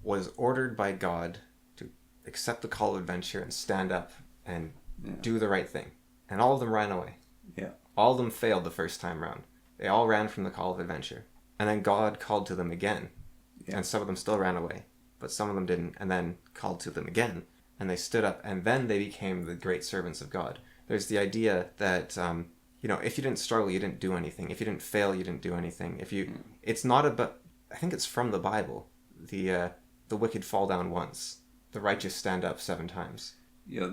was ordered by God to accept the call of adventure and stand up and do the right thing. And all of them ran away. Yeah. All of them failed the first time round. They all ran from the call of adventure. And then God called to them again. Yeah. And some of them still ran away. But some of them didn't. And then called to them again. And they stood up. And then they became the great servants of God. There's the idea that, if you didn't struggle, you didn't do anything. If you didn't fail, you didn't do anything. It's not about... I think it's from the Bible. The wicked fall down once. The righteous stand up 7 times. Yeah,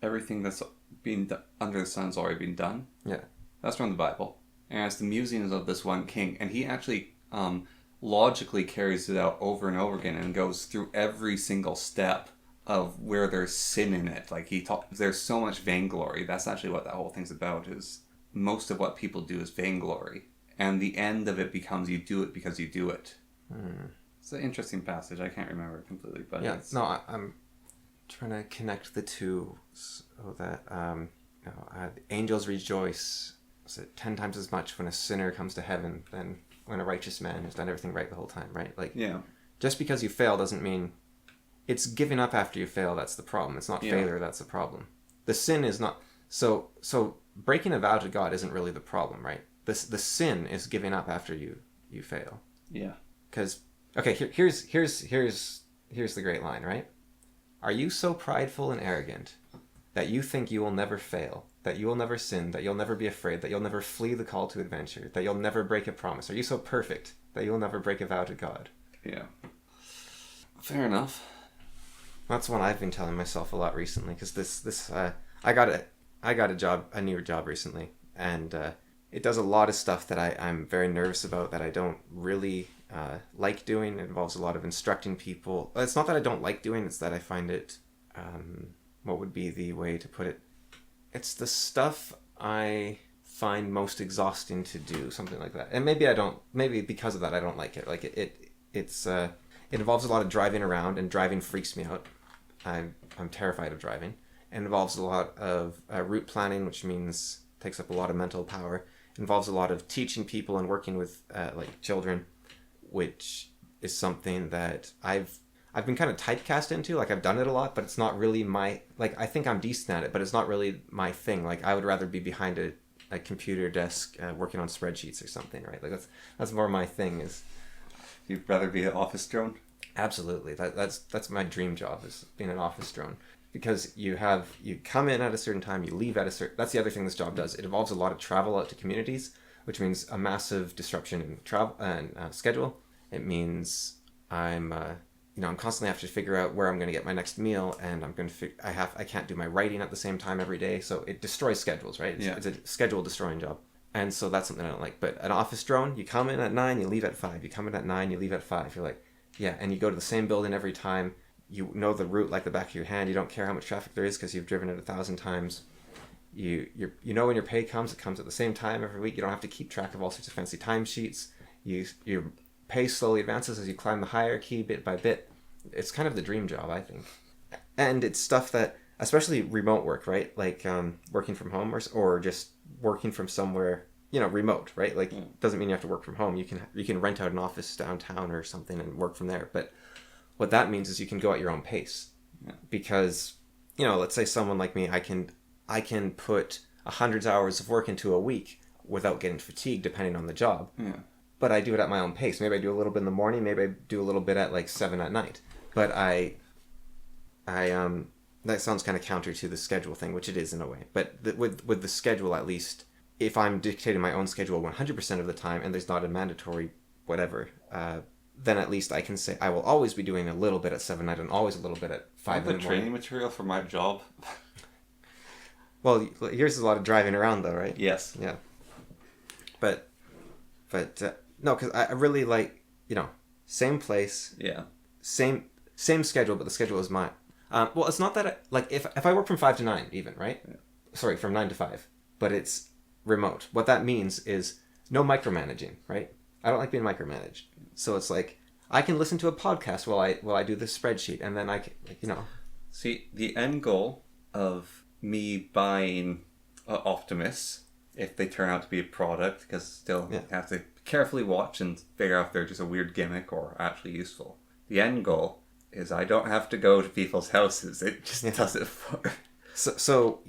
everything that's been under the sun's already been done. Yeah, that's from the Bible, and it's the musings of this one king, and he actually logically carries it out over and over again, and goes through every single step of where there's sin in it. Like there's so much vainglory. That's actually what that whole thing's about. Is most of what people do is vainglory, and the end of it becomes you do it because you do it. It's an interesting passage. I can't remember it completely, but yeah, I'm trying to connect the two so that angels rejoice 10 times as much when a sinner comes to heaven than when a righteous man has done everything right the whole time, right? Like, yeah, just because you fail doesn't mean it's giving up after you fail. That's the problem. It's not failure. That's the problem. The sin is not so breaking a vow to God isn't really the problem, right? The sin is giving up after you fail. Yeah. Because here's the great line, right? Are you so prideful and arrogant that you think you will never fail that you will never sin, that you'll never be afraid, that you'll never flee the call to adventure, that you'll never break a promise? Are you so perfect that you'll never break a vow to God? Yeah. Fair enough. That's one I've been telling myself a lot recently, because I got a new job recently, and it does a lot of stuff that I'm very nervous about, that I don't really like doing. It involves a lot of instructing people. It's not that I don't like doing, it's that I find it, what would be the way to put it? It's the stuff I find most exhausting to do, something like that. And maybe because of that I don't like it. Like it involves a lot of driving around, and driving freaks me out. I'm terrified of driving. It involves a lot of route planning, which means takes up a lot of mental power. It involves a lot of teaching people and working with like children, which is something that I've been kind of typecast into. Like, I've done it a lot, but it's not really my, like, I think I'm decent at it, but it's not really my thing. Like, I would rather be behind a computer desk working on spreadsheets or something, right? Like, that's more my thing. Is You'd rather be an office drone? Absolutely. That's my dream job, is being an office drone. Because you come in at a certain time, you leave at a certain... That's the other thing this job does. It involves a lot of travel out to communities, which means a massive disruption in travel and schedule. It means I'm constantly have to figure out where I'm going to get my next meal, and I can't do my writing at the same time every day, so it destroys schedules, right? It's a schedule destroying job. And so that's something I don't like. But an office drone, you come in at 9, you leave at 5. You come in at 9, you leave at 5. You're like, yeah, and you go to the same building every time. You know the route like the back of your hand. You don't care how much traffic there is because you've driven it 1,000 times. You know when your pay comes, it comes at the same time every week. You don't have to keep track of all sorts of fancy timesheets. Your pay slowly advances as you climb the hierarchy bit by bit. It's kind of the dream job, I think. And it's stuff that, especially remote work, right? Like working from home or just working from somewhere, remote, right? Like, doesn't mean you have to work from home. You can rent out an office downtown or something and work from there. But what that means is you can go at your own pace. Yeah. Because, let's say someone like me, I can put 100 hours of work into a week without getting fatigued, depending on the job. Yeah. But I do it at my own pace. Maybe I do a little bit in the morning. Maybe I do a little bit at like 7 at night. But I that sounds kind of counter to the schedule thing, which it is in a way. But with the schedule, at least, if I'm dictating my own schedule 100% of the time, and there's not a mandatory whatever, then at least I can say I will always be doing a little bit at 7 at night and always a little bit at 5 in the morning. Training material for my job. Well, yours is a lot of driving around, though, right? Yes. Yeah. But no, because I really like, same place. Yeah. Same schedule, but the schedule is mine. Well, it's not that if I work from 5 to 9 even, right? Yeah. Sorry, from 9 to 5, but it's remote. What that means is no micromanaging, right? I don't like being micromanaged. So it's like, I can listen to a podcast while I do this spreadsheet, and then I can, See, the end goal of me buying Optimus, if they turn out to be a product, because still have to carefully watch and figure out if they're just a weird gimmick or actually useful. The end goal is I don't have to go to people's houses. It just does it for... So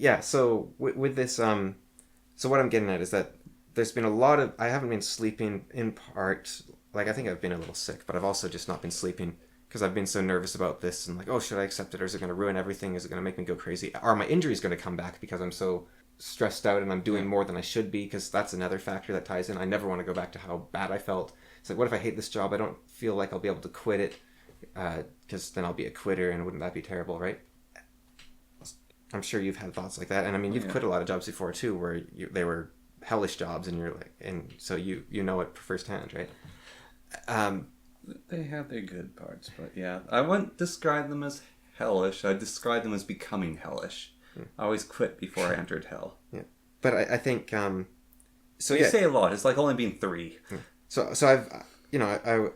with this, so what I'm getting at is that there's been a lot of... I haven't been sleeping in part... Like, I think I've been a little sick, but I've also just not been sleeping because I've been so nervous about this and like, oh, should I accept it, or is it going to ruin everything? Is it going to make me go crazy? Are my injuries going to come back because I'm so stressed out and I'm doing more than I should be? Because that's another factor that ties in. I never want to go back to how bad I felt. It's like, what if I hate this job? I don't feel like I'll be able to quit it because then I'll be a quitter, and wouldn't that be terrible, right? I'm sure you've had thoughts like that. And I mean, you've quit a lot of jobs before too, where they were hellish jobs, and you're like, and so you know it firsthand, right? They have their good parts, but yeah, I wouldn't describe them as hellish. I describe them as becoming hellish. I always quit before I entered hell. Yeah, but I think so. You say a lot. It's like only been 3. So I've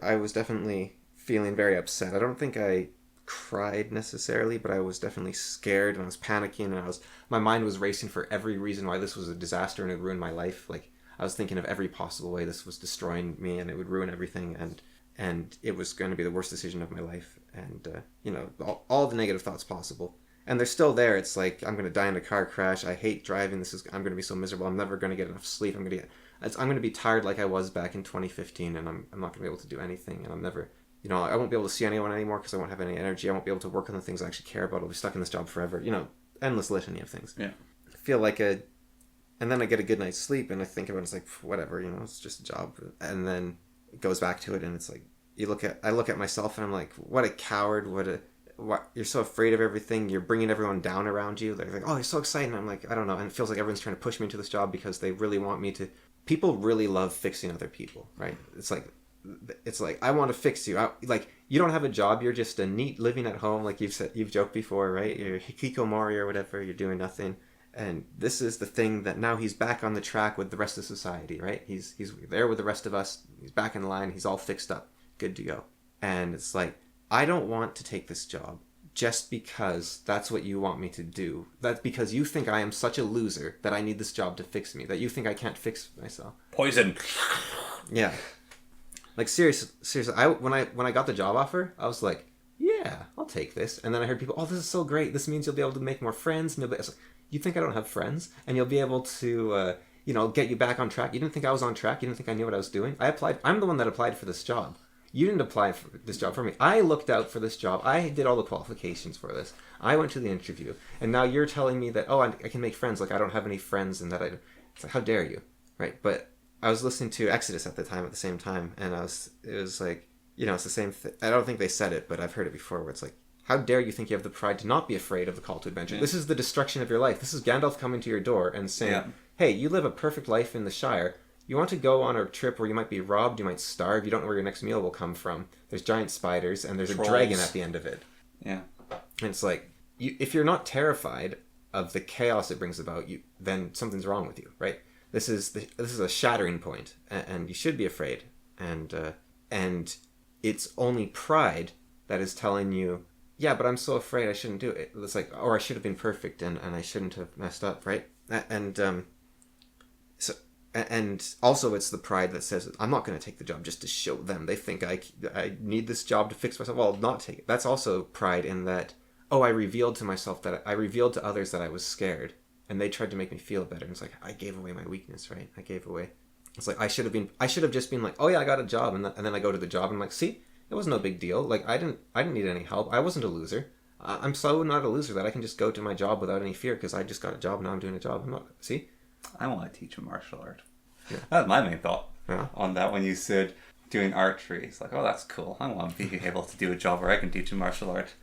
I was definitely feeling very upset. I don't think I cried necessarily, but I was definitely scared, and I was panicking, and my mind was racing for every reason why this was a disaster and it would ruin my life. Like, I was thinking of every possible way this was destroying me and it would ruin everything, and it was going to be the worst decision of my life, and all the negative thoughts possible. And they're still there. It's like, I'm going to die in a car crash. I hate driving. I'm going to be so miserable. I'm never going to get enough sleep. I'm going to be tired like I was back in 2015, and I'm not going to be able to do anything, and I'm never, I won't be able to see anyone anymore because I won't have any energy. I won't be able to work on the things I actually care about. I'll be stuck in this job forever. Endless litany of things. Yeah. feel like and then I get a good night's sleep and I think about it, it's like, whatever, it's just a job. And then it goes back to it and it's like, I look at myself and I'm like, what a coward, what you're so afraid of everything, you're bringing everyone down around you. They're like, oh, you're so excited. And I'm like, I don't know. And it feels like everyone's trying to push me into this job because they really want me to. People really love fixing other people, right? It's like I want to fix you. Like, you don't have a job, you're just a neat living at home, like you've joked before, right? You're hikikomori or whatever, you're doing nothing. And this is the thing that now he's back on the track with the rest of society, right? He's there with the rest of us. He's back in line. He's all fixed up, good to go. And it's like, I don't want to take this job just because that's what you want me to do. That's because you think I am such a loser that I need this job to fix me, that you think I can't fix myself. Poison. Yeah. Like, seriously, when I got the job offer, I was like, yeah, I'll take this. And then I heard people, oh, this is so great. This means you'll be able to make more friends. And I was like, you think I don't have friends? And you'll be able to, get you back on track. You didn't think I was on track? You didn't think I knew what I was doing? I'm the one that applied for this job. You didn't apply for this job for me. I looked out for this job. I did all the qualifications for this. I went to the interview. And now you're telling me that, oh, I can make friends. Like, I don't have any friends and that it's like, how dare you? Right? But I was listening to Exodus at the same time. And it was like, it's the same thing. I don't think they said it, but I've heard it before where it's like, how dare you think you have the pride to not be afraid of the call to adventure? Yeah. This is the destruction of your life. This is Gandalf coming to your door and saying, hey, you live a perfect life in the Shire. You want to go on a trip where you might be robbed, you might starve, you don't know where your next meal will come from. There's giant spiders, and there's Trolls. A dragon at the end of it. Yeah. And it's like, if you're not terrified of the chaos it brings about, then something's wrong with you, right? This is a shattering point, and you should be afraid. And it's only pride that is telling you, yeah, but I'm so afraid I shouldn't do it. It's like, or I should have been perfect, and I shouldn't have messed up, right? And also it's the pride that says, I'm not going to take the job just to show them. They think I need this job to fix myself. Well, I'll not take it. That's also pride in that, I revealed to others that I was scared. And they tried to make me feel better. And it's like, I gave away my weakness, right? It's like, I should have just been like, oh yeah, I got a job. And then I go to the job and I'm like, see, it was no big deal. Like, I didn't need any help. I wasn't a loser. I'm so not a loser that I can just go to my job without any fear because I just got a job and now I'm doing a job. See? I want to teach a martial art. Yeah. That's my main thought on that when you said doing archery. It's like, oh, that's cool. I want to be able to do a job where I can teach a martial art.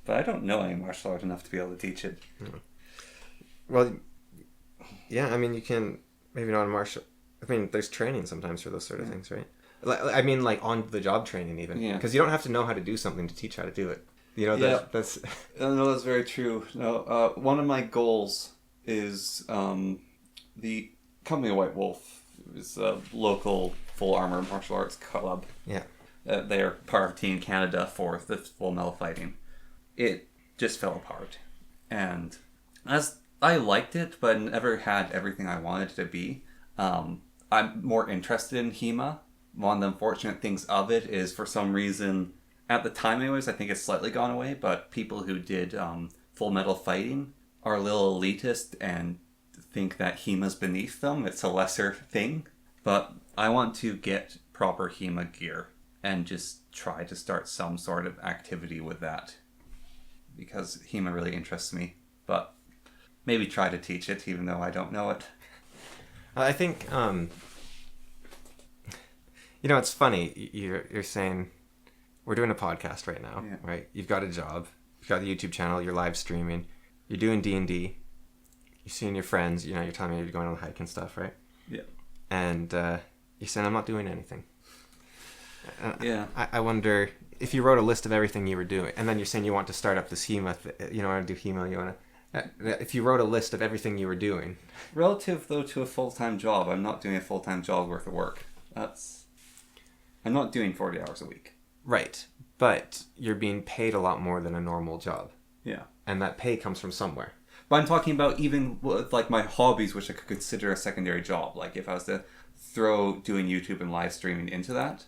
But I don't know any martial art enough to be able to teach it. Yeah. Well, yeah, I mean, you can, maybe not a martial... I mean, there's training sometimes for those sort of things, right? I mean, like, on-the-job training even. Yeah. Because you don't have to know how to do something to teach how to do it. That's... No, that's very true. No, one of my goals is... the company White Wolf is a local full armor martial arts club. Yeah. They're part of Team Canada for the full metal fighting. It just fell apart. And as I liked it, but never had everything I wanted it to be, I'm more interested in HEMA. One of the unfortunate things of it is, for some reason, at the time anyways, I think it's slightly gone away, but people who did full metal fighting are a little elitist and think that HEMA's beneath them. It's a lesser thing. But I want to get proper HEMA gear and just try to start some sort of activity with that. Because HEMA really interests me. But maybe try to teach it even though I don't know it. I think, it's funny. You're saying, we're doing a podcast right now, right? You've got a job. You've got the YouTube channel. You're live streaming. You're doing D&D. You're seeing your friends, you're telling me you're going on a hike and stuff, right? Yeah. And you're saying, I'm not doing anything. Yeah. I wonder if you wrote a list of everything you were doing, and then you're saying you want to start up this HEMA, you want to do HEMA, you want to... If you wrote a list of everything you were doing... Relative, though, to a full-time job, I'm not doing a full-time job worth of work. I'm not doing 40 hours a week. Right. But you're being paid a lot more than a normal job. Yeah. And that pay comes from somewhere. But I'm talking about even like my hobbies, which I could consider a secondary job. Like if I was to throw doing YouTube and live streaming into that,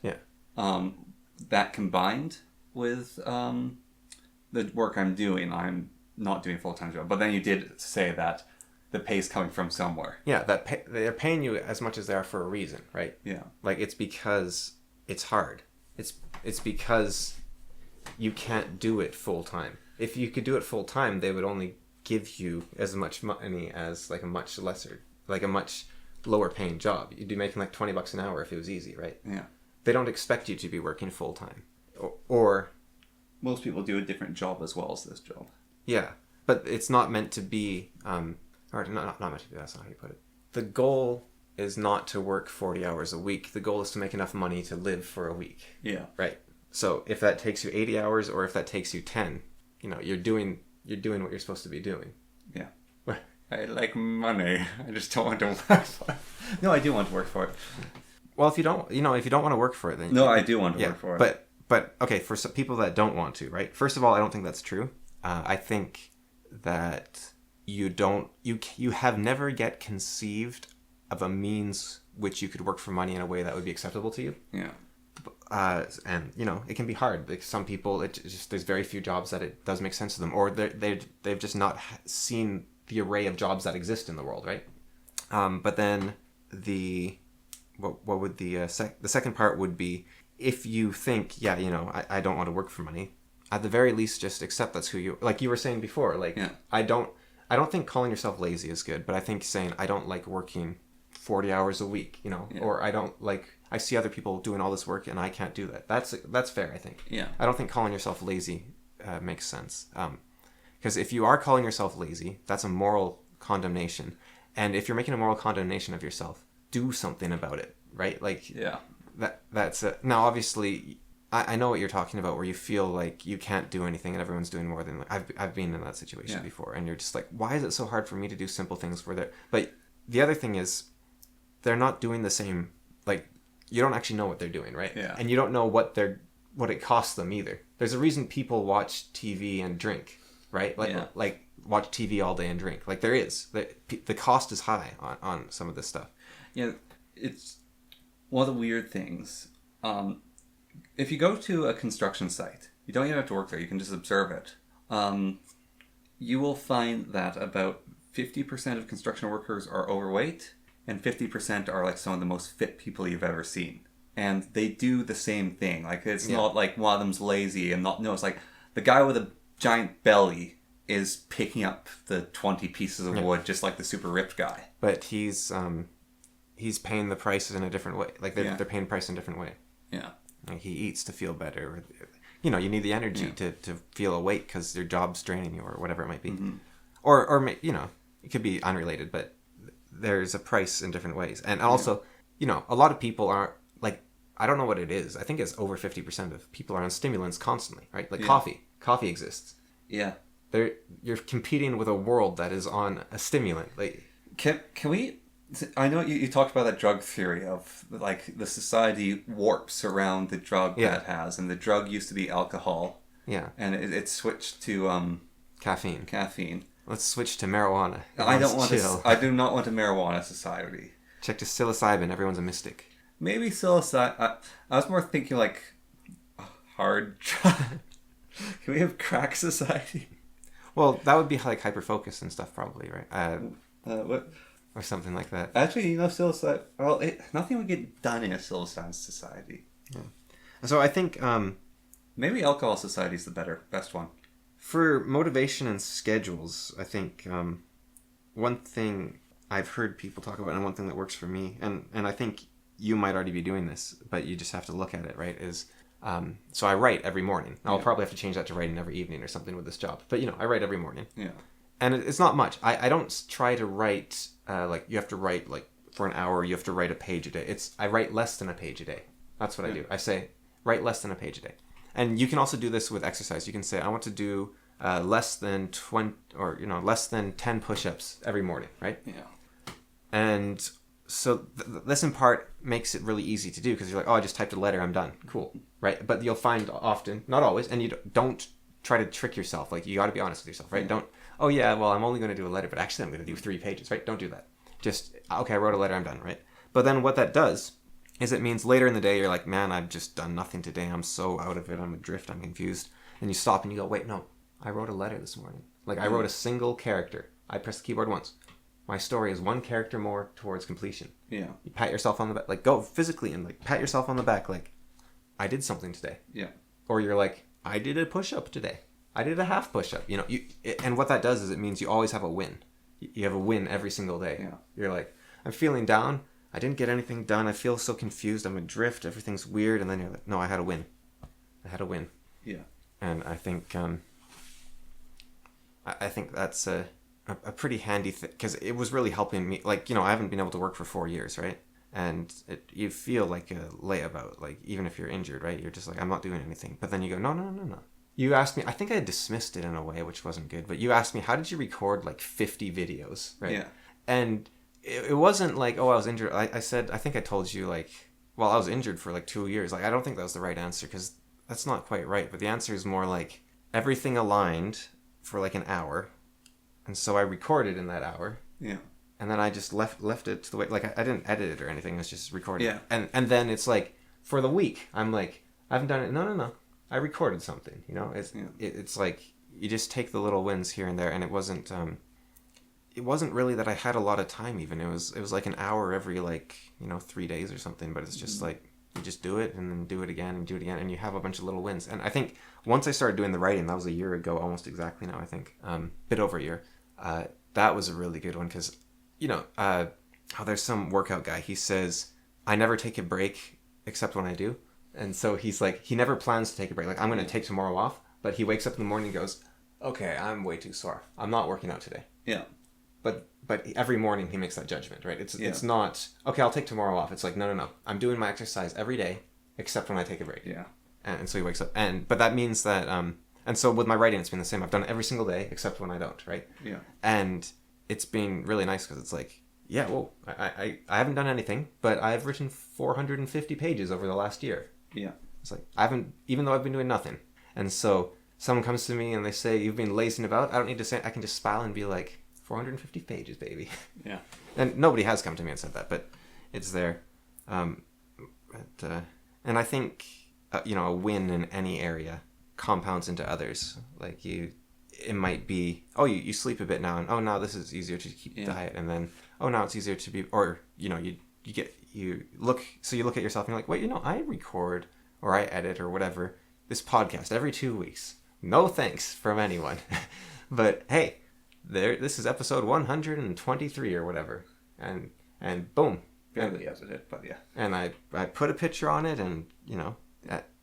that combined with the work I'm doing, I'm not doing a full-time job. But then you did say that the pay's coming from somewhere. Yeah, they're paying you as much as they are for a reason, right? Yeah. Like it's because it's hard. It's because you can't do it full-time. If you could do it full-time, they would only give you as much money as like a much lower paying job. You'd be making like $20 an hour if it was easy, right? Yeah. They don't expect you to be working full time, or most people do a different job as well as this job. Yeah, but it's not meant to be, or not meant to be. That's not how you put it. The goal is not to work 40 hours a week. The goal is to make enough money to live for a week. Yeah. Right. So if that takes you 80 hours or if that takes you 10, you're doing what you're supposed to be doing. Yeah. I like money. I just don't want to work for it. No, I do want to work for it. Well, if you don't want to work for it, then no, I do want to work for it. But okay, for some people that don't want to, right? First of all, I don't think that's true. I think that you have never yet conceived of a means which you could work for money in a way that would be acceptable to you. Yeah. And it can be hard. Like some people, there's very few jobs that it does make sense to them, or they've just not seen the array of jobs that exist in the world, right? But then what would the second part would be, if you think, I don't want to work for money, at the very least just accept that's who you, like you were saying before, like yeah. I don't think calling yourself lazy is good, but I think saying I don't like working 40 hours a week, yeah. Or I see other people doing all this work and I can't do that. That's fair, I think. Yeah. I don't think calling yourself lazy makes sense. Because if you are calling yourself lazy, that's a moral condemnation. And if you're making a moral condemnation of yourself, do something about it, right? Like, yeah. That's it. Now, obviously, I know what you're talking about, where you feel like you can't do anything and everyone's doing more than, I've been in that situation before, and you're just like, why is it so hard for me to do simple things where they're, but the other thing is, they're not doing the same, like, you don't actually know what they're doing, right? Yeah. And you don't know what it costs them either. There's a reason people watch TV and drink, right? Like watch TV all day and drink. Like there is. The cost is high on some of this stuff. Yeah, it's one of the weird things. If you go to a construction site, you don't even have to work there. You can just observe it. You will find that about 50% of construction workers are overweight, and 50% are like some of the most fit people you've ever seen. And they do the same thing. Like, it's not like one of them's lazy and no, it's like the guy with a giant belly is picking up the 20 pieces of wood just like the super ripped guy. But he's paying the prices in a different way. Like they're paying the price in a different way. Yeah. Like he eats to feel better. You need the energy to feel awake because your job's draining you or whatever it might be. Mm-hmm. Or it could be unrelated, but there's a price in different ways. And also, a lot of people are like, I don't know what it is. I think it's over 50% of people are on stimulants constantly, right? Like coffee. Coffee exists. Yeah. You're competing with a world that is on a stimulant. Like, can we? I know you talked about that drug theory of like the society warps around the drug that it has, and the drug used to be alcohol. Yeah. And it switched to Caffeine. Let's switch to marijuana. I do not want a marijuana society. Check to psilocybin. Everyone's a mystic. Maybe psilocybin. I was more thinking like hard drug. Can we have crack society? Well, that would be like hyperfocus and stuff, probably, right? What? Or something like that. Actually, psilocybin. Well, nothing would get done in a psilocybin society. Yeah. So I think maybe alcohol society is the best one. For motivation and schedules, I think one thing I've heard people talk about, and one thing that works for me, and I think you might already be doing this, but you just have to look at it, right, is so I write every morning. I'll probably have to change that to writing every evening or something with this job. But, I write every morning. Yeah. And it's not much. I don't try to write, like, you have to write, like, for an hour, you have to write a page a day. I write less than a page a day. That's what I do. I say, write less than a page a day. And you can also do this with exercise. You can say, I want to do less than 20, or, less than 10 push-ups every morning, right? Yeah. And so this in part makes it really easy to do because you're like, oh, I just typed a letter, I'm done. Cool. Right? But you'll find often, not always, and you don't try to trick yourself. Like, you got to be honest with yourself, right? Don't, oh yeah, well, I'm only going to do a letter, but actually I'm going to do 3 pages, right? Don't do that. Just, okay, I wrote a letter, I'm done, right? But then what that does is it means later in the day, you're like, man, I've just done nothing today. I'm so out of it. I'm adrift. I'm confused. And you stop and you go, wait, no, I wrote a letter this morning. Like, I wrote a single character. I pressed the keyboard once. My story is 1 character more towards completion. Yeah. You pat yourself on the back. Like, go physically and, like, pat yourself on the back. Like, I did something today. Yeah. Or you're like, I did a push-up today. I did a half push-up. You know, and what that does is it means you always have a win. You have a win every single day. Yeah. You're like, I'm feeling down. I didn't get anything done. I feel so confused. I'm adrift. Everything's weird. And then you're like, no, I had a win. I had a win. Yeah. And I think I think that's a pretty handy thing, because it was really helping me. Like, you know, I haven't been able to work for 4 years, right? And you feel like a layabout, like, even if you're injured, right? You're just like, I'm not doing anything. But then you go, no. You asked me, I think I dismissed it in a way, which wasn't good, but you asked me, how did you record like 50 videos, right? Yeah. And it wasn't like, oh, I was injured. I said, I think I told you, like, well, I was injured for like 2 years. Like, I don't think that was the right answer, because that's not quite right. But the answer is more like, everything aligned for like an hour. And so I recorded in that hour. Yeah. And then I just left it to the way, like, I didn't edit it or anything. It was just recorded. Yeah. And then it's like, for the week, I'm like, I haven't done it. No. I recorded something, you know? It's like, you just take the little wins here and there. And it wasn't really that I had a lot of time even. It was like an hour every, like, you know, 3 days or something. But it's just like, you just do it and then do it again and do it again. And you have a bunch of little wins. And I think once I started doing the writing, that was a year ago, almost exactly now, I think. Bit over a year. That was a really good one, because, you know, there's some workout guy. He says, I never take a break except when I do. And so he's like, he never plans to take a break. Like, I'm going to take tomorrow off. But he wakes up in the morning and goes, okay, I'm way too sore. I'm not working out today. Yeah. But every morning he makes that judgment, right? It's not, okay, I'll take tomorrow off. It's like, no. I'm doing my exercise every day except when I take a break. Yeah. And so he wakes up. But that means that, and so with my writing, it's been the same. I've done it every single day except when I don't, right? Yeah. And it's been really nice, because it's like, yeah, well, I haven't done anything, but I've written 450 pages over the last year. Yeah. It's like, even though I've been doing nothing. And so someone comes to me and they say, you've been lazing about. I don't need to say, I can just smile and be like, 450 pages, baby. Yeah. And nobody has come to me and said that, but it's there. And I think, you know, a win in any area compounds into others. Like, it might be, oh, you sleep a bit now, and oh, now this is easier to keep diet, and then, oh, now it's easier to be, or, you know, you look at yourself and you're like, wait, you know, I record or I edit or whatever this podcast every 2 weeks. No thanks from anyone. But hey, this is episode 123 or whatever, and boom, Barely edited, but yeah. and I put a picture on it, and, you know,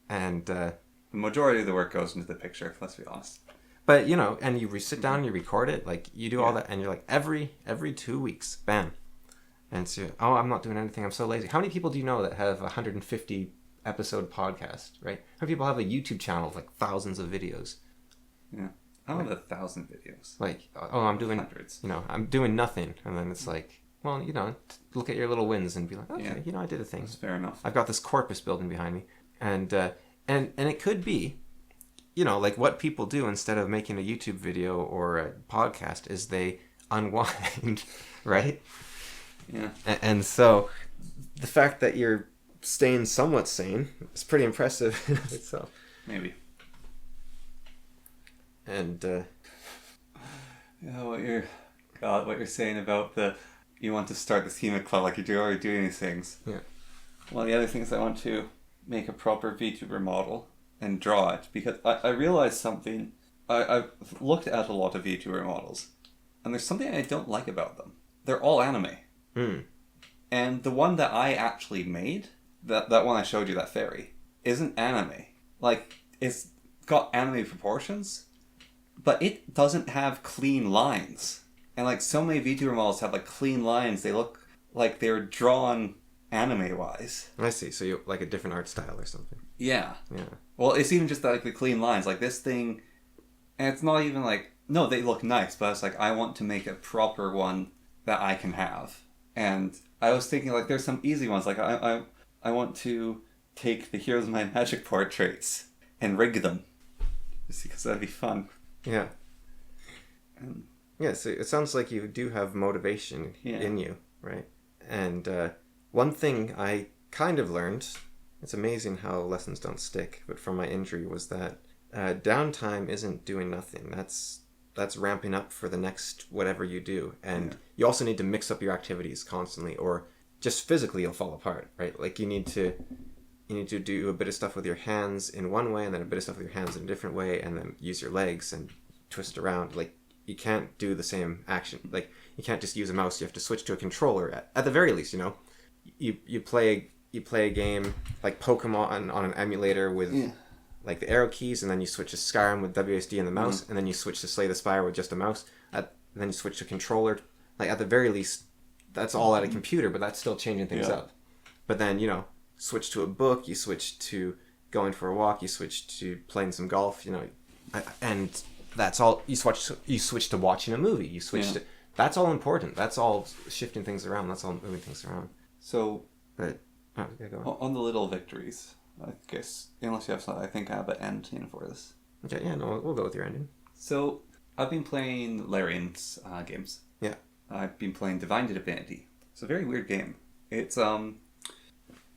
and The majority of the work goes into the picture, let's be honest. but, you know, and you sit down and you record it, like, you do all that, and you're like, every 2 weeks, bam. And so, oh, I'm not doing anything, I'm so lazy. How many people do you know that have a 150 episode podcast, right? How many people have a YouTube channel with like thousands of videos? Yeah. I don't have 1,000 videos. Like, oh, I'm doing hundreds. You know, I'm doing nothing, and then it's like, well, you know, look at your little wins and be like, okay, you know, I did a thing. That's fair enough. I've got this corpus building behind me, and it could be, you know, like, what people do instead of making a YouTube video or a podcast is they unwind, right? Yeah. And so the fact that you're staying somewhat sane is pretty impressive in itself. Maybe. And yeah, what you're saying about you want to start the theme club, like you're already doing these things. Yeah. Well, the other thing is I want to make a proper VTuber model and draw it, because I realized something. I've looked at a lot of VTuber models, and there's something I don't like about them. They're all anime. And the one that I actually made, that one I showed you, that fairy, isn't anime. Like, it's got anime proportions, but it doesn't have clean lines. And like, so many VTuber models have like clean lines. They look like they're drawn anime-wise. I see. So you like a different art style or something. Yeah. Yeah. Well, it's even just like the clean lines. Like this thing, and it's not even like, no, they look nice, but it's like, I want to make a proper one that I can have. And I was thinking, like, there's some easy ones. Like, I want to take the Heroes of My Magic portraits and rig them. Just because that'd be fun. Yeah. And yeah, so it sounds like you do have motivation in you, right? And one thing I kind of learned, it's amazing how lessons don't stick, but from my injury, was that downtime isn't doing nothing. That's ramping up for the next whatever you do. And you also need to mix up your activities constantly, or just physically you'll fall apart, right? Like, you need to you need to do a bit of stuff with your hands in one way, and then a bit of stuff with your hands in a different way, and then use your legs and twist around. Like, you can't do the same action. Like, you can't just use a mouse. You have to switch to a controller at the very least. You know, you play a game like Pokemon on an emulator with like the arrow keys, and then you switch to Skyrim with WSD and the mouse, and then you switch to Slay the Spire with just a mouse. And then you switch to controller. Like, at the very least, that's all at a computer, but that's still changing things up. But then, you know, switch to a book, you switch to going for a walk, you switch to playing some golf, you know, and that's all. You switch to watching a movie, you switch to, that's all important. That's all shifting things around. That's all moving things around. So, but okay, go on the little victories, I guess, unless you have something, I think I have an end for this. Okay, yeah, no, we'll go with your ending. So, I've been playing Larian's games. Yeah. I've been playing Divine Divinity. It's a very weird game. It's,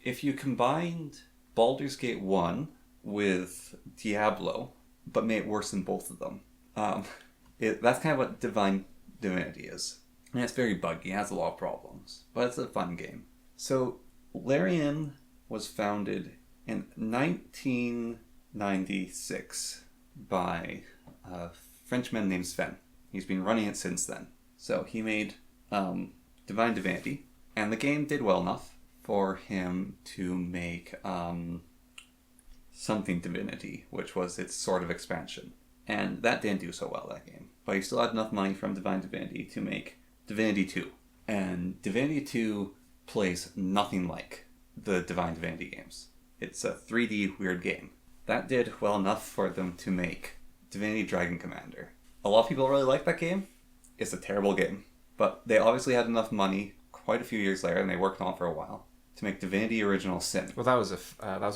if you combined Baldur's Gate 1 with Diablo, but made it worse than both of them, that's kind of what Divine Divinity is. And it's very buggy, it has a lot of problems, but it's a fun game. So, Larian was founded in 1996 by a Frenchman named Sven. He's been running it since then. So he made Divine Divinity, and the game did well enough for him to make Something Divinity, which was its sort of expansion. And that didn't do so well, that game. But he still had enough money from Divine Divinity to make Divinity 2. And Divinity 2 plays nothing like the Divine Divinity games. It's a 3D weird game. That did well enough for them to make Divinity Dragon Commander. A lot of people really like that game. It's a terrible game. But they obviously had enough money quite a few years later, and they worked on it for a while, to make Divinity Original Sin. Well, that was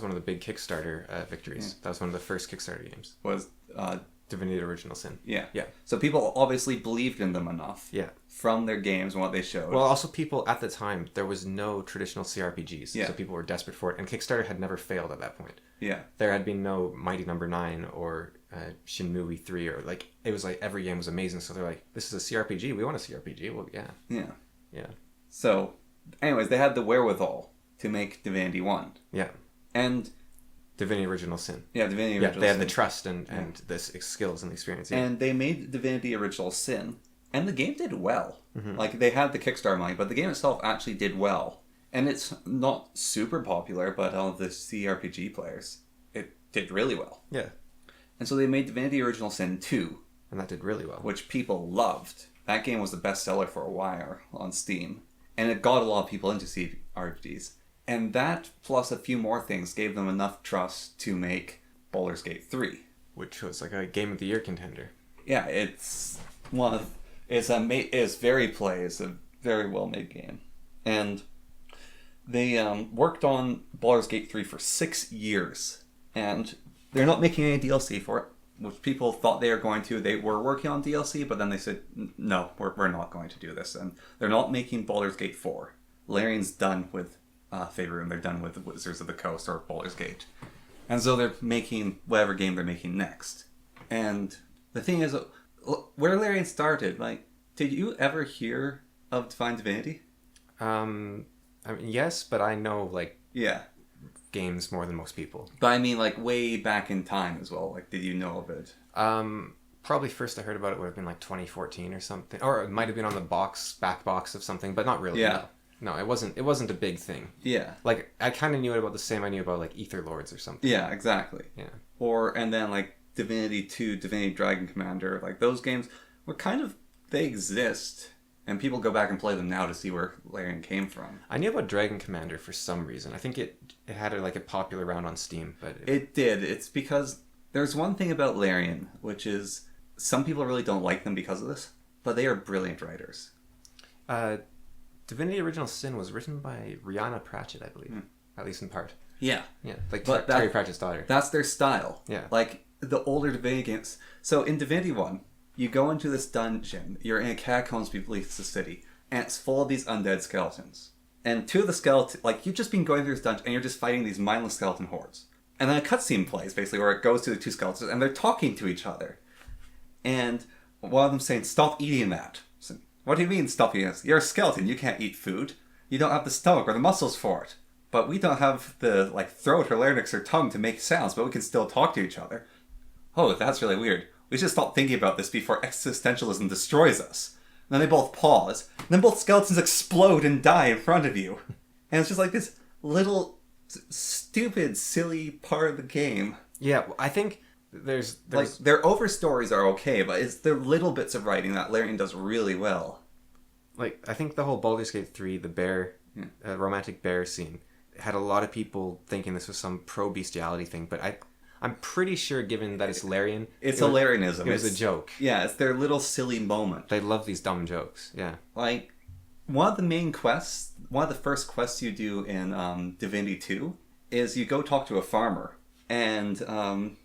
one of the big Kickstarter victories. Yeah. That was one of the first Kickstarter games. Was Divinity Original Sin. Yeah. Yeah. So people obviously believed in them enough. Yeah. From their games and what they showed. Well, also people at the time, there was no traditional CRPGs. Yeah. So people were desperate for it. And Kickstarter had never failed at that point. Yeah. There had been no Mighty Number 9 or Shenmue 3 or like, it was like every game was amazing. So they're like, this is a CRPG. We want a CRPG. Well, yeah. Yeah. Yeah. So, anyways, they had the wherewithal to make Divinity 1. Yeah. And Divinity Original Sin. Yeah, Divinity Original Sin. They had the trust and the skills and the experience. Yeah. And they made Divinity Original Sin, and the game did well. Mm-hmm. Like, they had the Kickstarter money, but the game itself actually did well. And it's not super popular, but all the CRPG players, it did really well. Yeah. And so they made Divinity Original Sin 2. And that did really well. Which people loved. That game was the bestseller for a while on Steam. And it got a lot of people into CRPGs. And that, plus a few more things, gave them enough trust to make Baldur's Gate 3. Which was like a Game of the Year contender. Yeah, it's very play. It's a very well-made game. And they worked on Baldur's Gate 3 for 6 years. And they're not making any DLC for it, which people thought they were going to. They were working on DLC, but then they said, no, we're not going to do this. And they're not making Baldur's Gate 4. Larian's done with Faerun. They're done with Wizards of the Coast or Baldur's Gate. And so they're making whatever game they're making next. And the thing is, where Larian started, like, did you ever hear of Divine Divinity? I mean, yes, but I know, like, yeah, games more than most people. But I mean, like, way back in time as well. Like, did you know of it? Probably first I heard about it would have been like 2014 or something, or it might have been on the back box of something, but not really. Yeah. No, it wasn't a big thing. Yeah. Like, I kind of knew it about the same I knew about, like, Ether Lords or something. Yeah, exactly. Yeah. And then, like, Divinity 2, Divinity Dragon Commander, like, those games were kind of, they exist, and people go back and play them now to see where Larian came from. I knew about Dragon Commander for some reason. I think it had a popular round on Steam, but... It did. It's because there's one thing about Larian, which is some people really don't like them because of this, but they are brilliant writers. Divinity Original Sin was written by Rihanna Pratchett, I believe. At least in part. Yeah. Yeah, like Terry Pratchett's daughter. That's their style. Yeah. Like, the older Divinity games. So, in Divinity 1, you go into this dungeon, you're in a catacombs beneath the city, and it's full of these undead skeletons. And two of the skeletons, like, you've just been going through this dungeon, and you're just fighting these mindless skeleton hordes. And then a cutscene plays, basically, where it goes to the two skeletons, and they're talking to each other. And one of them saying, stop eating that. What do you mean, stop eating this? You're a skeleton. You can't eat food. You don't have the stomach or the muscles for it. but we don't have the like throat or larynx or tongue to make sounds, but we can still talk to each other. Oh, that's really weird. We should stop thinking about this before existentialism destroys us. And then they both pause, and then both skeletons explode and die in front of you. And it's just like this little stupid, silly part of the game. Yeah, well, I think there's like their over stories are okay, but it's the little bits of writing that Larian does really well. Like, I think the whole Baldur's Gate 3, the bear, romantic bear scene, had a lot of people thinking this was some pro-bestiality thing, but I'm pretty sure, given that it's Larian... It's a Larianism. It was a joke. Yeah, it's their little silly moment. They love these dumb jokes, yeah. Like, one of the main quests, one of the first quests you do in Divinity 2 is you go talk to a farmer, and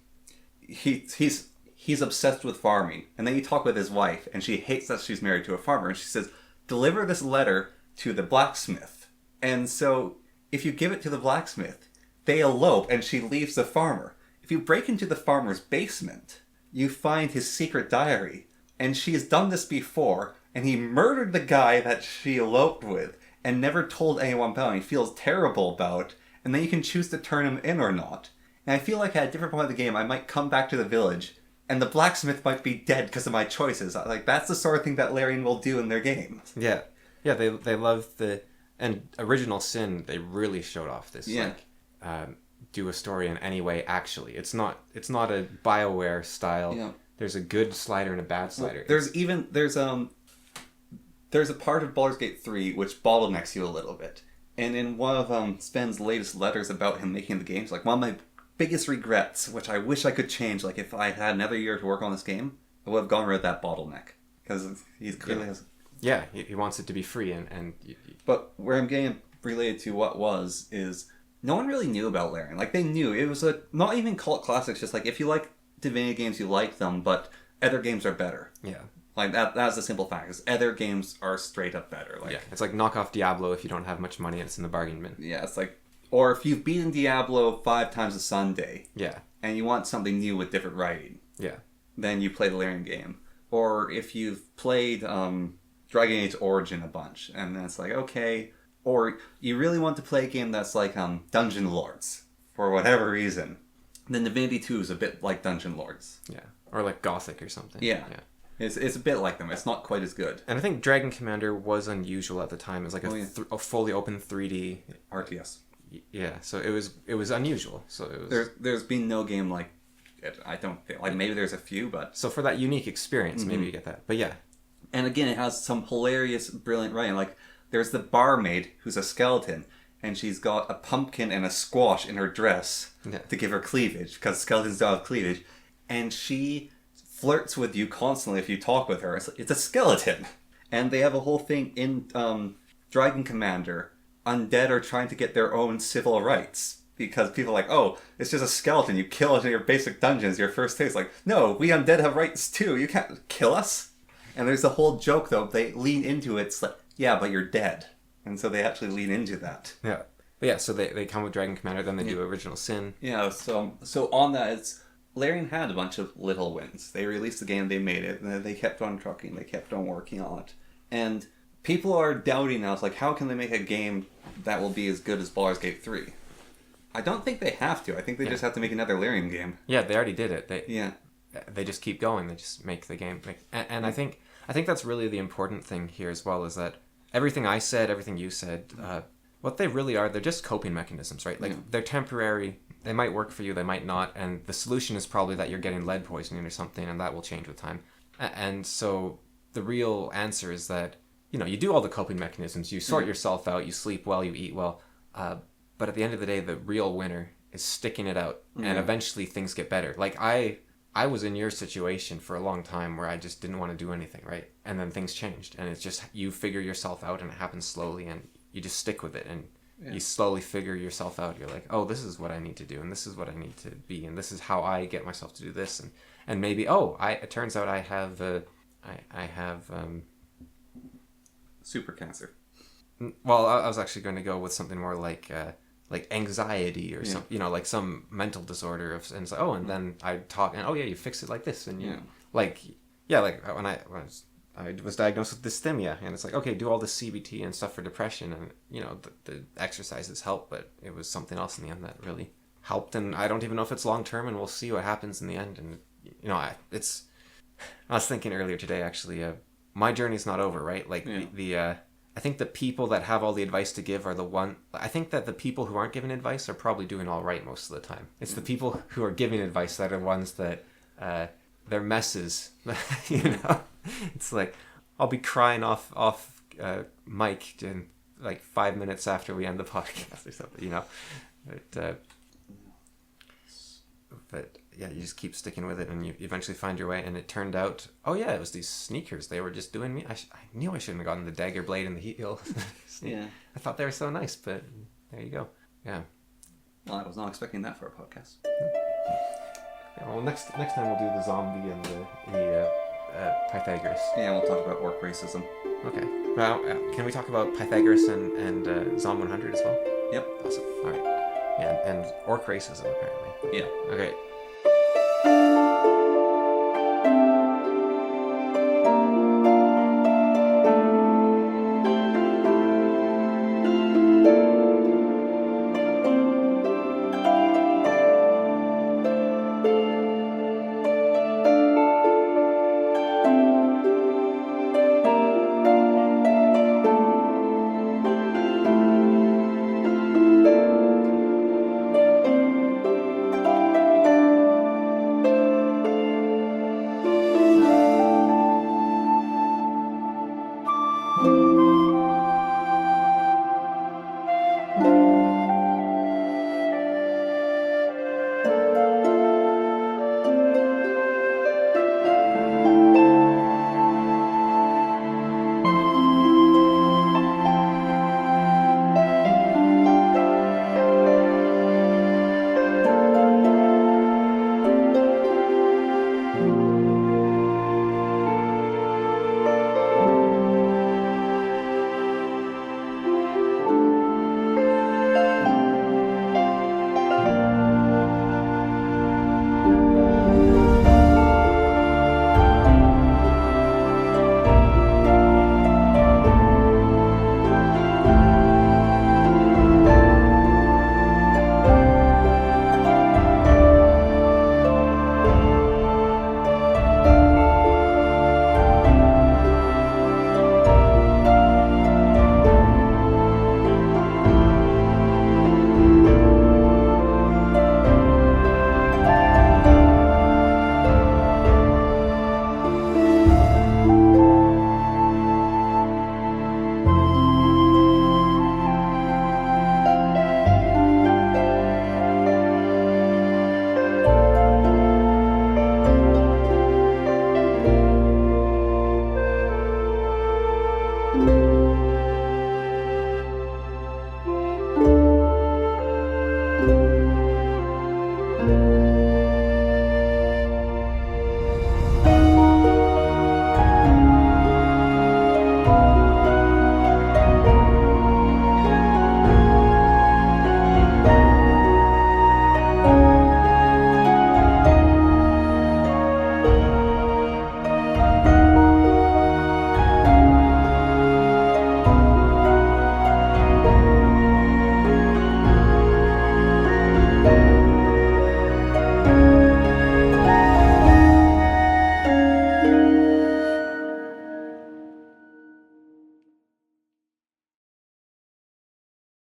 he's obsessed with farming. And then you talk with his wife, and she hates that she's married to a farmer, and she says, deliver this letter to the blacksmith. And so, if you give it to the blacksmith, they elope, and she leaves the farmer. If you break into the farmer's basement, you find his secret diary, and she's done this before, and he murdered the guy that she eloped with, and never told anyone about it. He feels terrible about, and then you can choose to turn him in or not. And I feel like at a different point of the game, I might come back to the village, and the blacksmith might be dead because of my choices. Like, that's the sort of thing that Larian will do in their game. Yeah. Yeah, they love the... And Original Sin, they really showed off this. Yeah. Like, do a story in any way, actually. It's not a BioWare style. Yeah. There's a good slider and a bad slider. Well, there's a part of Baldur's Gate 3 which bottlenecks you a little bit. And in one of Sven's latest letters about him making the games, like, one of my biggest regrets, which I wish I could change, like, if I had another year to work on this game, I would have gone rid of that bottleneck. Because he clearly has... Yeah, he wants it to be free, and But where I'm getting related to what was, is no one really knew about Larian. Like, they knew. It was not even cult classics, just like, if you like Divinity games, you like them, but other games are better. Yeah. Like, that's the simple fact, is other games are straight up better. Like, yeah, it's like knock off Diablo if you don't have much money and it's in the bargain bin. Yeah, it's like... Or if you've beaten Diablo 5 times a Sunday, yeah, and you want something new with different writing, yeah, then you play the Larian game. Or if you've played Dragon Age Origin a bunch, and then it's like, okay... Or you really want to play a game that's like Dungeon Lords, for whatever reason, then Divinity 2 is a bit like Dungeon Lords. Yeah, or like Gothic or something. Yeah. It's a bit like them. It's not quite as good. And I think Dragon Commander was unusual at the time. It was like a fully open 3D... RTS. Yeah, so it was unusual. So it was... There's been no game like it, I don't think. Like, maybe there's a few, but... So for that unique experience, maybe you get that. But yeah. And again, it has some hilarious, brilliant writing. Like, there's the barmaid who's a skeleton, and she's got a pumpkin and a squash in her dress to give her cleavage, because skeletons don't have cleavage. And she flirts with you constantly if you talk with her. It's a skeleton. And they have a whole thing in Dragon Commander. Undead are trying to get their own civil rights. Because people are like, oh, it's just a skeleton. You kill it in your basic dungeons. Your first taste. Like, no, we undead have rights too. You can't kill us. And there's a whole joke, though. They lean into it. It's like, yeah, but you're dead. And so they actually lean into that. Yeah. But yeah, so they come with Dragon Commander, then they do Original Sin. Yeah, so on that, Larian had a bunch of little wins. They released the game, they made it, and then they kept on trucking, they kept on working on it. And people are doubting now, it's like, how can they make a game that will be as good as Baldur's Gate 3? I don't think they have to. I think they just have to make another Larian game. Yeah, they already did it. They just keep going. They just make the game. And I think that's really the important thing here as well, is that everything I said, everything you said, what they really are, they're just coping mechanisms, right? Like, they're temporary. They might work for you, they might not. And the solution is probably that you're getting lead poisoning or something, and that will change with time. And so the real answer is that, you do all the coping mechanisms. You sort yourself out, you sleep well, you eat well. But at the end of the day, the real winner is sticking it out. And eventually things get better. Like, I was in your situation for a long time where I just didn't want to do anything, right? And then things changed. And it's just, you figure yourself out, and it happens slowly, and you just stick with it. And you slowly figure yourself out. You're like, oh, this is what I need to do, and this is what I need to be, and this is how I get myself to do this. And maybe, it turns out I have... Super cancer. Well, I was actually going to go with something more like anxiety or some, like some mental disorder and it's like, and then I talk and you fix it like this, and you when I I was diagnosed with dysthymia, and it's like, okay, do all the CBT and stuff for depression, and the exercises help, but it was something else in the end that really helped, and I don't even know if it's long term, and we'll see what happens in the end. And I was thinking earlier today, actually, my journey's not over, right? Like I think the people that have all the advice to give are I think that the people who aren't giving advice are probably doing all right most of the time. It's the people who are giving advice that are ones that they're messes. It's like I'll be crying off mic in like 5 minutes after we end the podcast or something, but yeah, you just keep sticking with it, and you eventually find your way. And it turned out, oh yeah, it was these sneakers. They were just doing me. I knew I shouldn't have gotten the dagger blade and the heel. Yeah, I thought they were so nice, but there you go. Yeah. Well, I was not expecting that for a podcast. Yeah, well, next time we'll do the zombie and the Pythagoras. Yeah, we'll talk about orc racism. Okay. Well, can we talk about Pythagoras and Zom 100 as well? Yep. Awesome. All right. Yeah, and orc racism apparently. Yeah. Okay.